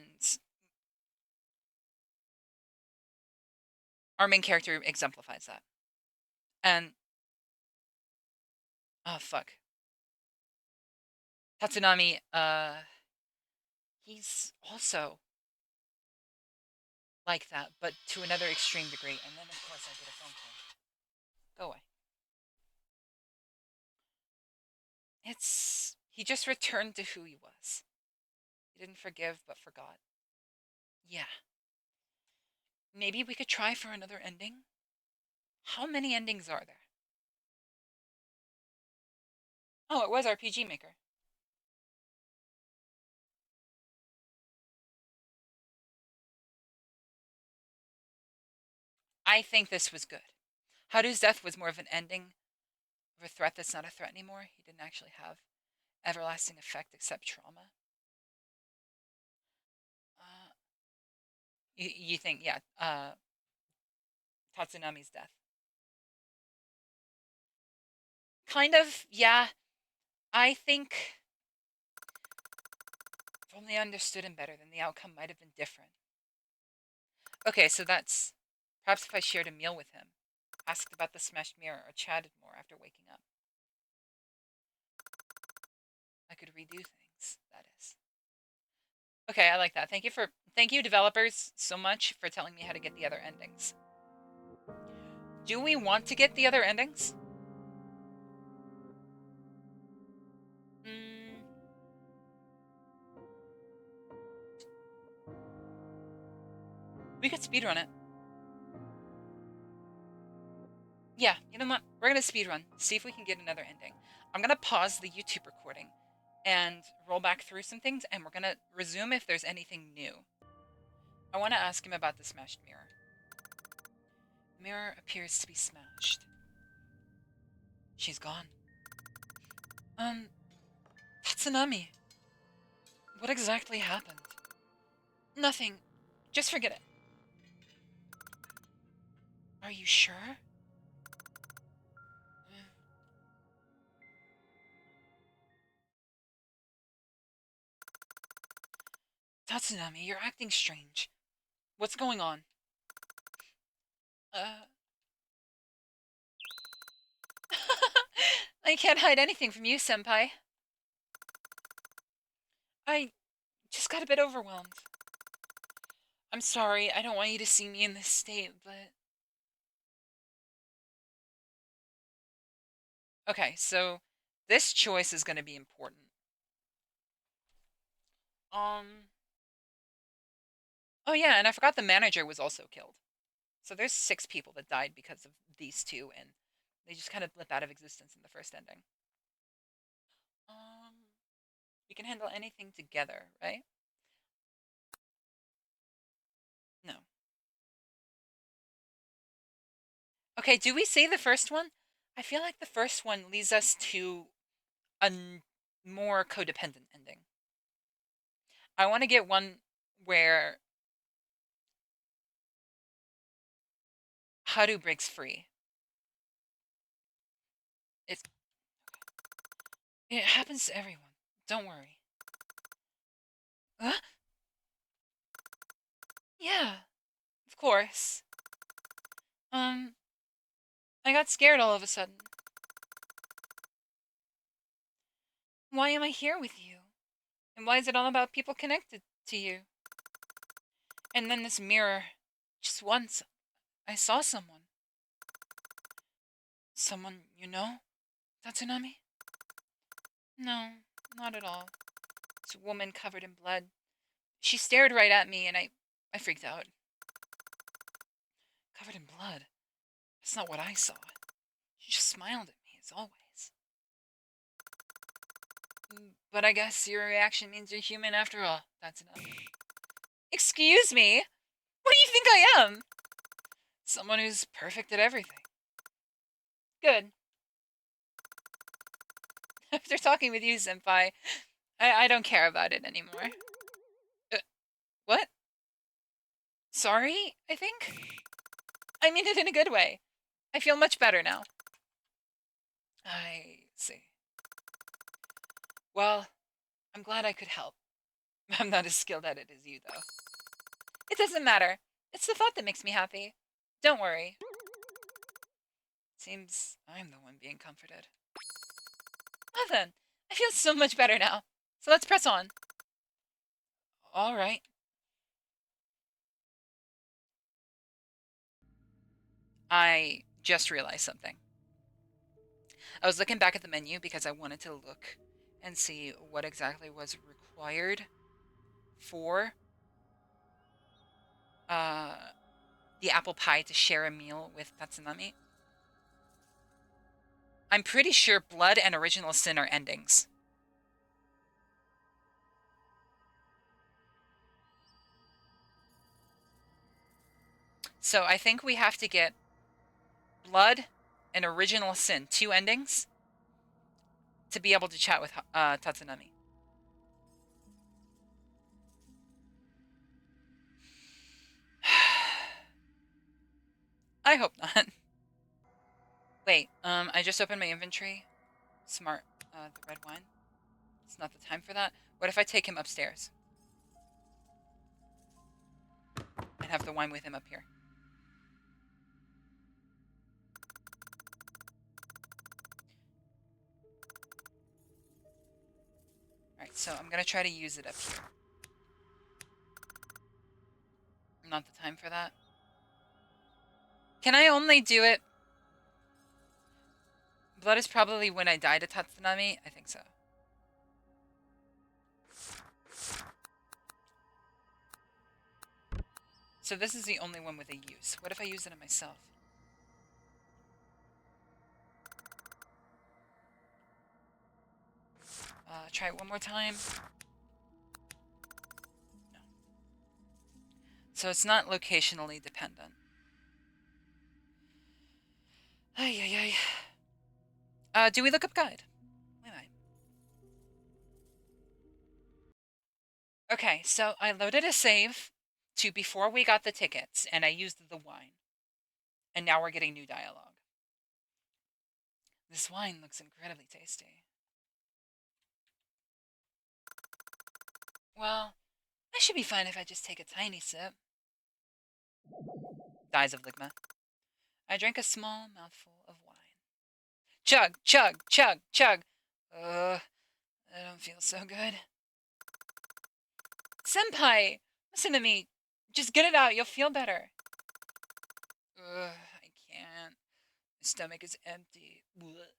our main character exemplifies that. And, oh, fuck. Tatsunami, he's also like that, but to another extreme degree. And then, of course, I get a phone call. Go away. He just returned to who he was. He didn't forgive, but forgot. Yeah. Maybe we could try for another ending? How many endings are there? Oh, it was RPG Maker. I think this was good. Haru's death was more of an ending of a threat that's not a threat anymore. He didn't actually have everlasting effect except trauma. Uh, you think, yeah, Tatsunami's death. Kind of, yeah. I think if only I understood him better, then the outcome might have been different. Okay, so that's perhaps if I shared a meal with him, asked about the smashed mirror, or chatted more after waking up, I could redo things, that is. Okay, I like that. Thank you developers so much for telling me how to get the other endings. Do we want to get the other endings? Mm, we could speedrun it. Yeah, you know what? We're gonna speedrun, see if we can get another ending. I'm gonna pause the YouTube recording and roll back through some things, and we're gonna resume if there's anything new. I want to ask him about the smashed mirror. Mirror appears to be smashed. She's gone. Um, Tatsunami. What exactly happened? Nothing. Just forget it. Are you sure? Tatsunami, you're acting strange. What's going on? Uh. I can't hide anything from you, senpai. I just got a bit overwhelmed. I'm sorry, I don't want you to see me in this state, but... Okay, so this choice is going to be important. Um... Oh yeah, and I forgot the manager was also killed. So there's 6 people that died because of these two, and they just kind of blip out of existence in the first ending. We can handle anything together, right? No. Okay, do we say the first one? I feel like the first one leads us to a more codependent ending. I want to get one where Haru breaks free. It's It happens to everyone. Don't worry. Huh? Yeah, of course. Um, I got scared all of a sudden. Why am I here with you? And why is it all about people connected to you? And then this mirror. Just once, I saw someone. Someone you know? Tatsunami? No, not at all. It's a woman covered in blood. She stared right at me and I freaked out. Covered in blood? That's not what I saw. She just smiled at me, as always. But I guess your reaction means you're human after all. That's enough. Excuse me? What do you think I am? Someone who's perfect at everything. Good. After talking with you, Senpai, I don't care about it anymore. What? Sorry, I think? I mean it in a good way. I feel much better now. I see. Well, I'm glad I could help. I'm not as skilled at it as you, though. It doesn't matter. It's the thought that makes me happy. Don't worry. Seems I'm the one being comforted. Well then, I feel so much better now. So let's press on. All right. I just realized something. I was looking back at the menu because I wanted to look and see what exactly was required for uh, the apple pie to share a meal with Tatsunami. I'm pretty sure blood and original sin are endings. So I think we have to get blood and original sin, 2 endings, to be able to chat with Tatsunami. I hope not. Wait, I just opened my inventory. Smart. The red wine. It's not the time for that. What if I take him upstairs? And have the wine with him up here? Alright, so I'm gonna try to use it up here. Not the time for that. Can I only do it? Blood is probably when I die to Tatsunami? I think so. So this is the only one with a use. What if I use it on myself? Try it one more time. No. So it's not locationally dependent. Ay, ay, ay. Do we look up guide? We might. Okay, so I loaded a save to before we got the tickets, and I used the wine. And now we're getting new dialogue. This wine looks incredibly tasty. Well, I should be fine if I just take a tiny sip. Dies of ligma. I drank a small mouthful of wine. Chug, chug, chug, chug. I don't feel so good. Senpai, listen to me. Just get it out. You'll feel better. Ugh, I can't. My stomach is empty. Blech.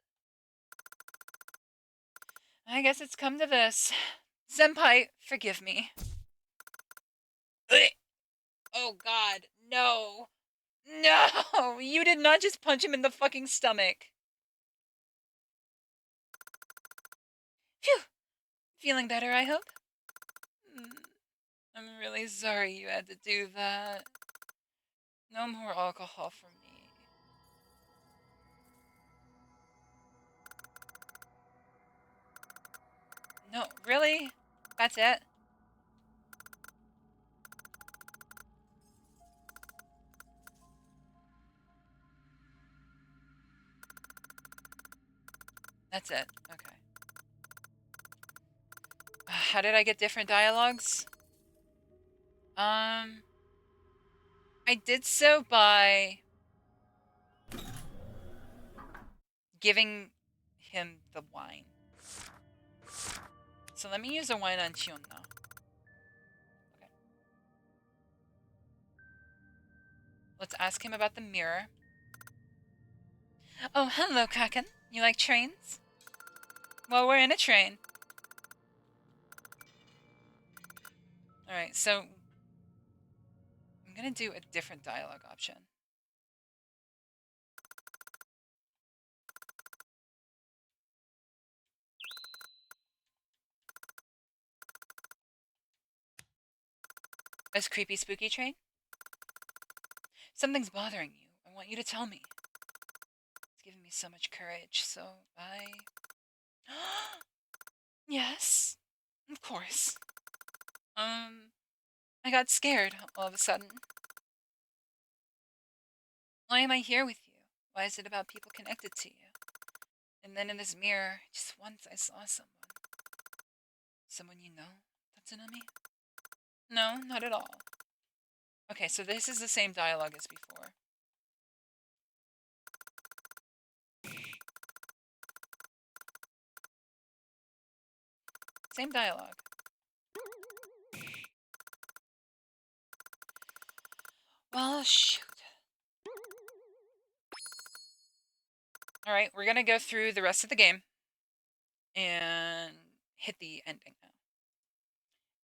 I guess it's come to this. Senpai, forgive me. Ugh. Oh god, no. No! You did not just punch him in the fucking stomach. Phew! Feeling better, I hope? I'm really sorry you had to do that. No more alcohol for me. No, really? That's it? That's it. Okay. How did I get different dialogues? I did so by giving him the wine. So let me use a wine on Chion now. Okay. Let's ask him about the mirror. Oh, hello, Kaken. You like trains? Well, we're in a train. Alright, so I'm gonna do a different dialogue option. As creepy spooky train? Something's bothering you. I want you to tell me. It's giving me so much courage, so I... Yes, of course. I got scared all of a sudden. Why am I here with you? Why is it about people connected to you? And then in this mirror, just once I saw someone. Someone you know, Tatsunami? No, not at all. Okay, so this is the same dialogue as before. Same dialogue. Well, shoot. Alright, we're gonna go through the rest of the game and hit the ending now.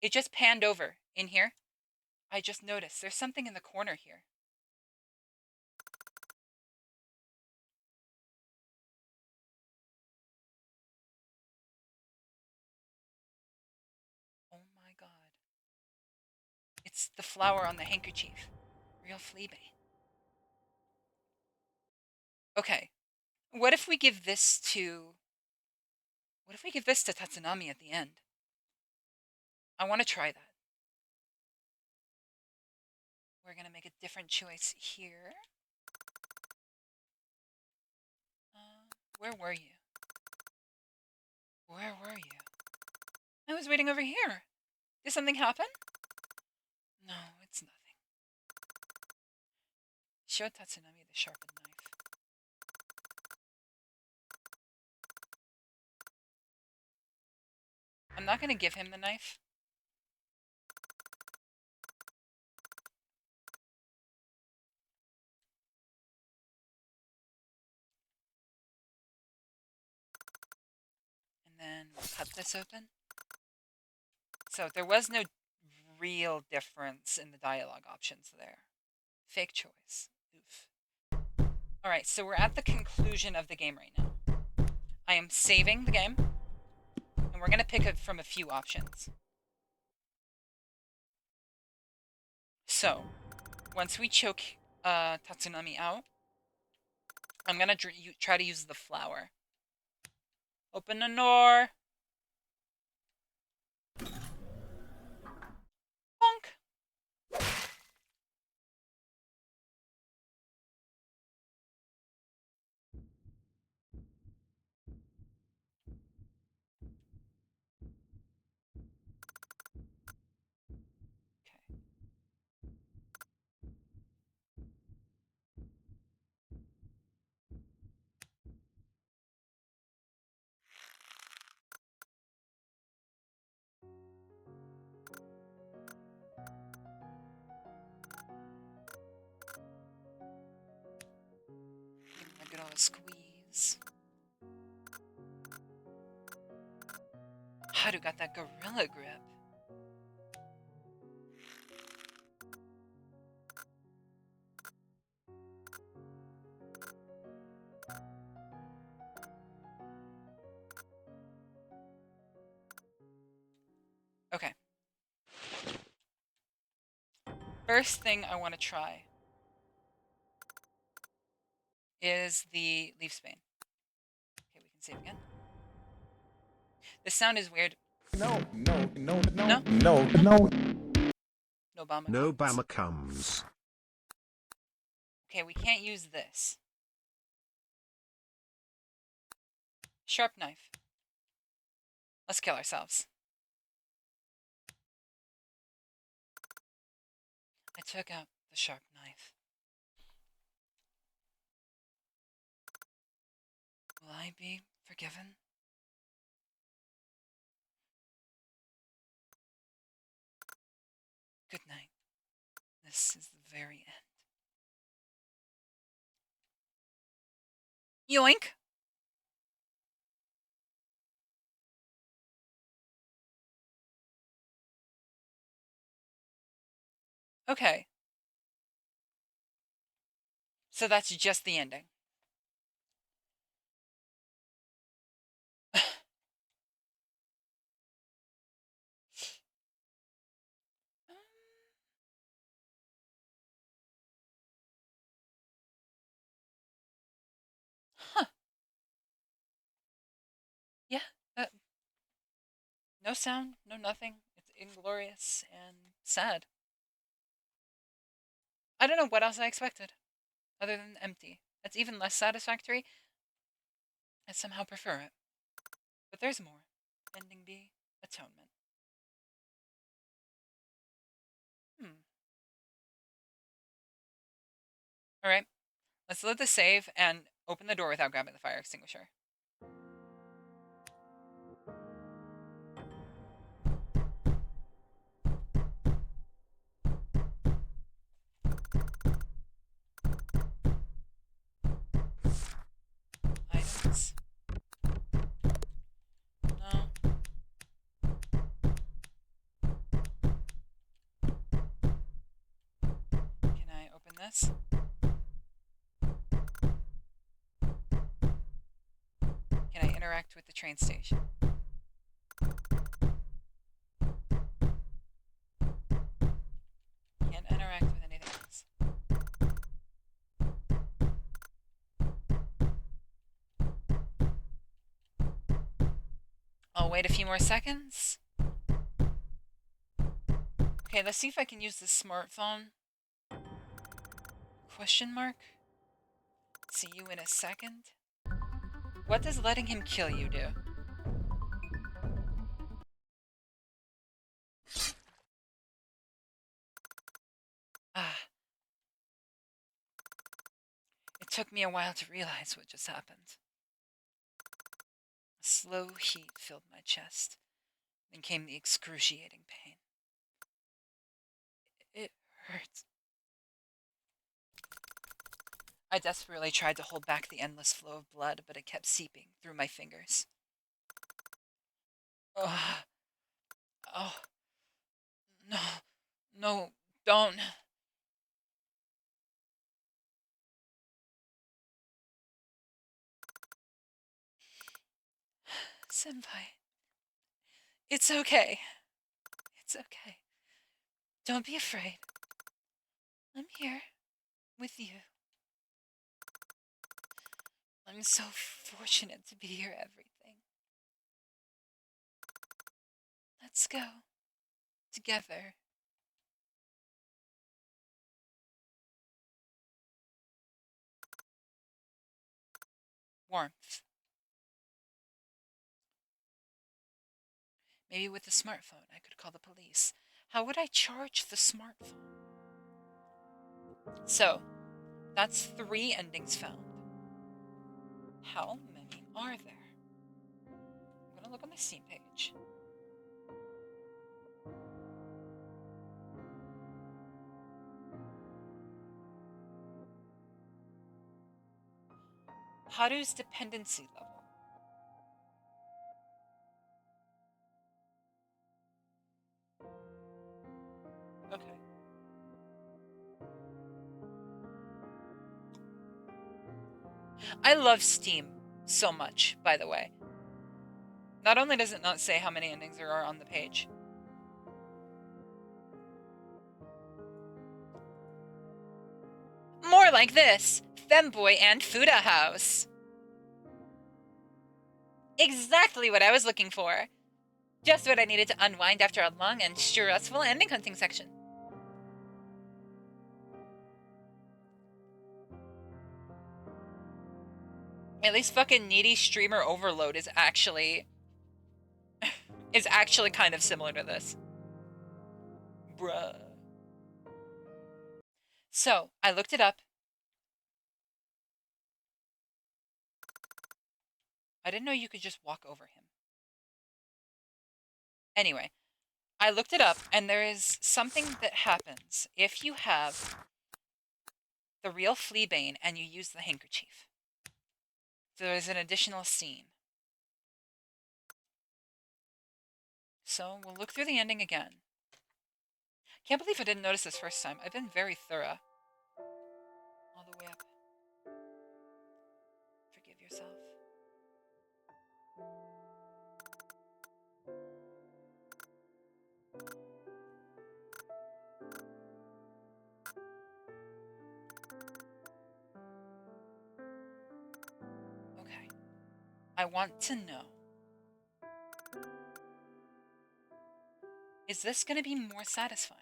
It just panned over in here. I just noticed there's something in the corner here. Oh my god. It's the flower on the handkerchief. Real flea bait. Okay. What if we give this to... What if we give this to Tatsunami at the end? I want to try that. We're going to make a different choice here. Where were you? Where were you? I was waiting over here. Did something happen? No, it's nothing. Show Tatsunami the sharpened knife. I'm not going to give him the knife. And then we'll cut this open. So there was no real difference in the dialogue options there. Fake choice. Oof. Alright, so we're at the conclusion of the game right now. I am saving the game, and we're going to pick from a few options. So, once we choke Tatsunami out, I'm going to try to use the flower. Open the door. Bonk. Okay. squeeze. Haru got that gorilla grip. Okay. First thing I want to try is the leaf spane. Okay, we can save again. This sound is weird. No. No? No Bama No comes. Bama comes. Okay, we can't use this. Sharp knife. Let's kill ourselves. I took out the sharp knife. Will I be forgiven? Good night. This is the very end. Yoink! Okay. So that's just the ending. Huh. Yeah. No sound, no nothing. It's inglorious and sad. I don't know what else I expected, other than empty. It's even less satisfactory. I somehow prefer it. But there's more. Ending B, atonement. Alright, let's let this save and open the door without grabbing the fire extinguisher. Items. No. Can I open this? Can I interact with the train station? Can't interact with anything else. I'll wait a few more seconds. Okay, let's see if I can use the smartphone. Question mark? See you in a second? What does letting him kill you do? Ah. It took me a while to realize what just happened. A slow heat filled my chest. Then came the excruciating pain. It hurts. I desperately tried to hold back the endless flow of blood, but it kept seeping through my fingers. Oh, oh, no, no, don't. Senpai, it's okay. It's okay. Don't be afraid. I'm here with you. I'm so fortunate to be your everything. Let's go. Together. Warmth. Maybe with the smartphone I could call the police. How would I charge the smartphone? So, that's 3 endings found. How many are there? I'm gonna look on the Steam page. Haru's dependency level. Okay. I love Steam so much, by the way. Not only does it not say how many endings there are on the page. More like this. Femboy and Fuda House. Exactly what I was looking for. Just what I needed to unwind after a long and stressful ending hunting section. At least fucking needy streamer overload is actually kind of similar to this. Bruh. So, I looked it up. I didn't know you could just walk over him. Anyway, I looked it up, and there is something that happens if you have the real Fleabane and you use the handkerchief. So there's an additional scene. So we'll look through the ending again. Can't believe I didn't notice this first time. I've been very thorough. All the way up. Forgive yourself. Okay. I want to know. Is this going to be more satisfying?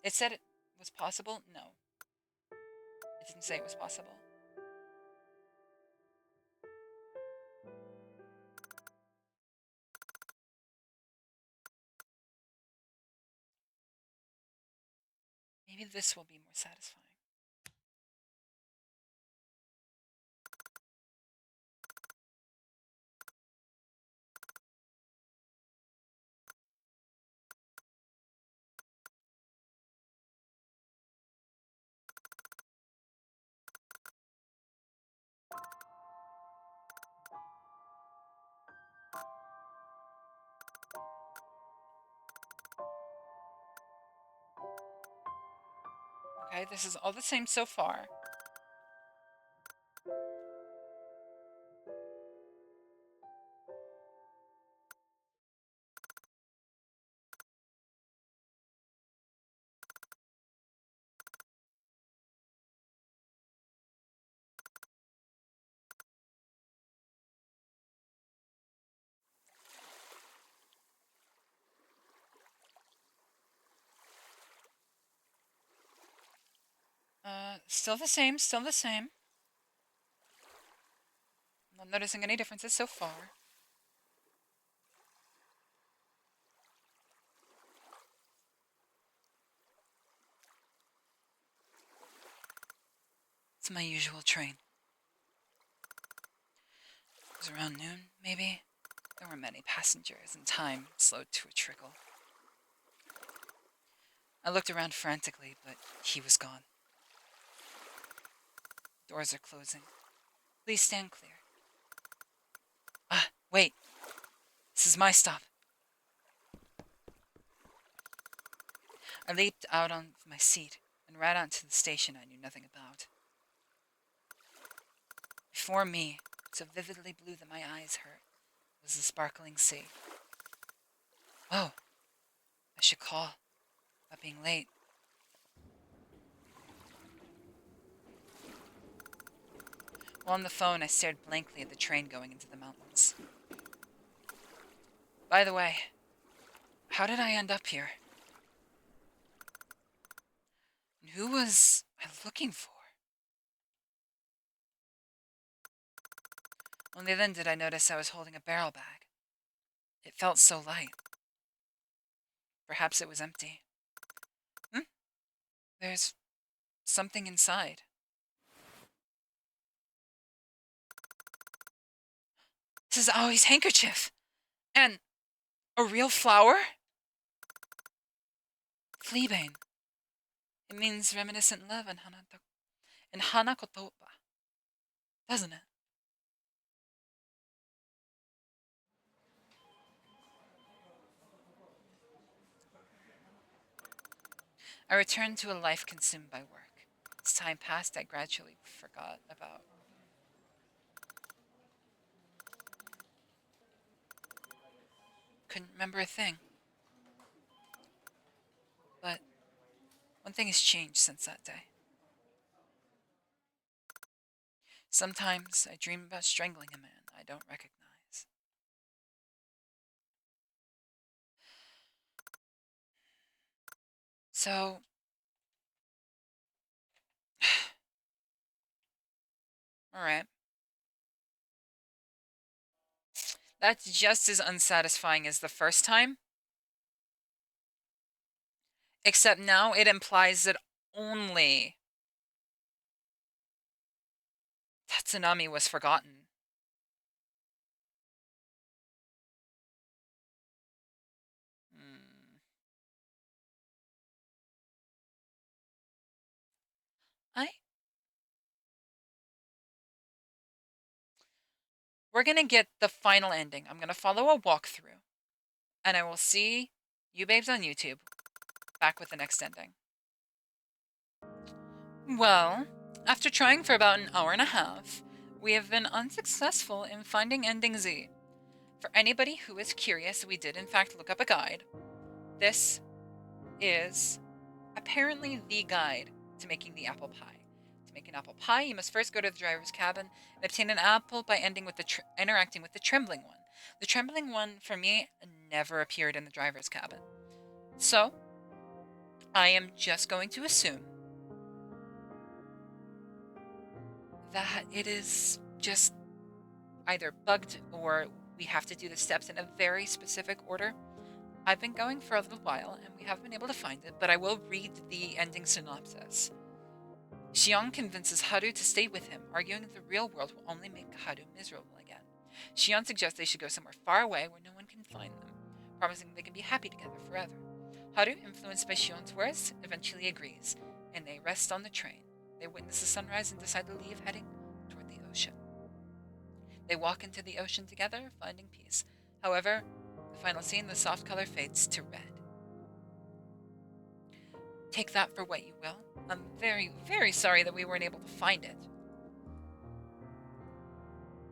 It said it was possible? No. It didn't say it was possible. Maybe this will be more satisfying. Okay, this is all the same so far. Still the same, still the same. Not noticing any differences so far. It's my usual train. It was around noon, maybe? There were many passengers, and time slowed to a trickle. I looked around frantically, but he was gone. Doors are closing. Please stand clear. Ah, wait. This is my stop. I leaped out on my seat and ran out to the station I knew nothing about. Before me, so vividly blue that my eyes hurt, was the sparkling sea. Oh, I should call about being late. While on the phone, I stared blankly at the train going into the mountains. By the way, how did I end up here? And who was I looking for? Only then did I notice I was holding a barrel bag. It felt so light. Perhaps it was empty. There's something inside. This is Aoi's handkerchief. And a real flower? Fleabane. It means reminiscent love in Hanakotoba. Doesn't it? I returned to a life consumed by work. As time passed, I gradually forgot about. Couldn't remember a thing. But one thing has changed since that day. Sometimes I dream about strangling a man I don't recognize. So, alright. That's just as unsatisfying as the first time, except now it implies that only Tatsunami was forgotten. Hmm. I We're gonna get the final ending. I'm gonna follow a walkthrough, and I will see you babes on YouTube back with the next ending. Well, after trying for about an hour and a half, we have been unsuccessful in finding ending Z. For anybody who is curious, we did in fact look up a guide. This is apparently the guide to making the apple pie. To make an apple pie, you must first go to the driver's cabin and obtain an apple by interacting with the trembling one. The trembling one, for me, never appeared in the driver's cabin. So, I am just going to assume that it is just either bugged or we have to do the steps in a very specific order. I've been going for a little while and we haven't been able to find it, but I will read the ending synopsis. Xion convinces Haru to stay with him, arguing that the real world will only make Haru miserable again. Xion suggests they should go somewhere far away where no one can find them, promising they can be happy together forever. Haru, influenced by Xion's words, eventually agrees, and they rest on the train. They witness the sunrise and decide to leave, heading toward the ocean. They walk into the ocean together, finding peace. However, the final scene, the soft color fades to red. Take that for what you will. I'm very, very sorry that we weren't able to find it.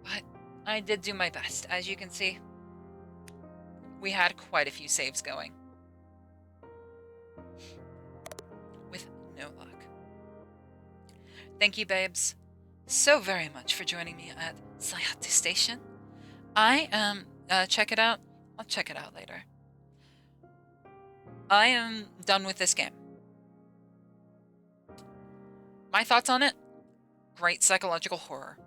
But I did do my best. As you can see, we had quite a few saves going. With no luck. Thank you, babes, so very much for joining me at Saihate Station. I am, check it out. I'll check it out later. I am done with this game. My thoughts on it? Great psychological horror.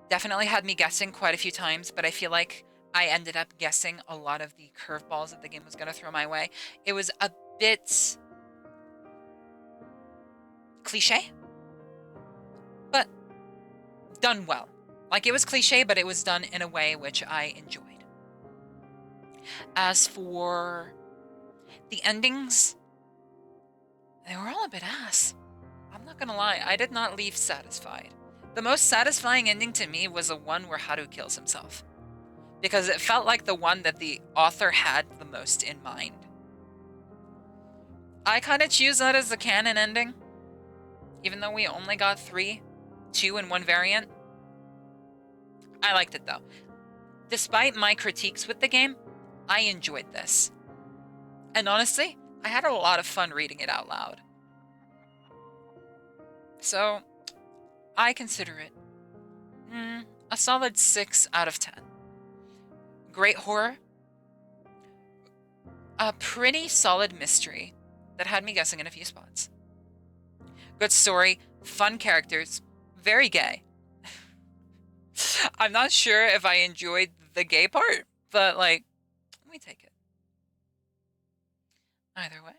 Definitely had me guessing quite a few times, but I feel like I ended up guessing a lot of the curveballs that the game was going to throw my way. It was a bit cliche, but done well. Like, it was cliche, but it was done in a way which I enjoyed. As for the endings, they were all a bit ass. I'm not gonna lie, I did not leave satisfied. The most satisfying ending to me was the one where Haru kills himself, because it felt like the one that the author had the most in mind. I kind of choose that as the canon ending, even though we only got 3, 2 and 1 variant. I liked it though. Despite my critiques with the game, I enjoyed this. And honestly, I had a lot of fun reading it out loud. So, I consider it a solid 6 out of 10. Great horror. A pretty solid mystery that had me guessing in a few spots. Good story, fun characters, very gay. I'm not sure if I enjoyed the gay part, but like, we take it. Either way,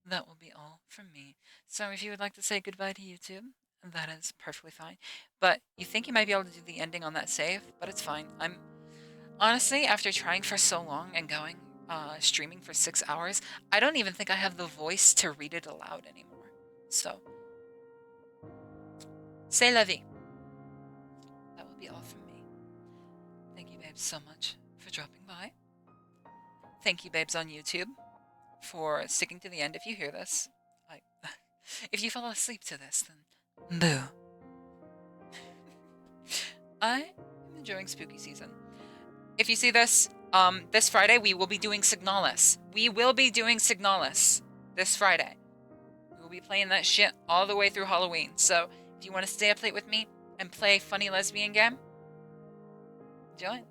that will be all from me. So if you would like to say goodbye to YouTube, that is perfectly fine. But you think you might be able to do the ending on that save, but it's fine. I'm honestly, after trying for so long and going streaming for 6 hours, I don't even think I have the voice to read it aloud anymore. So, c'est la vie. That will be all from me. Thank you, babes, so much for dropping by. Thank you, babes on YouTube, for sticking to the end if you hear this. If you fall asleep to this, then boo. I am enjoying spooky season. If you see this, this Friday we will be doing Signalis. We will be doing Signalis this Friday. We will be playing that shit all the way through Halloween. So if you want to stay up late with me and play funny lesbian game, join.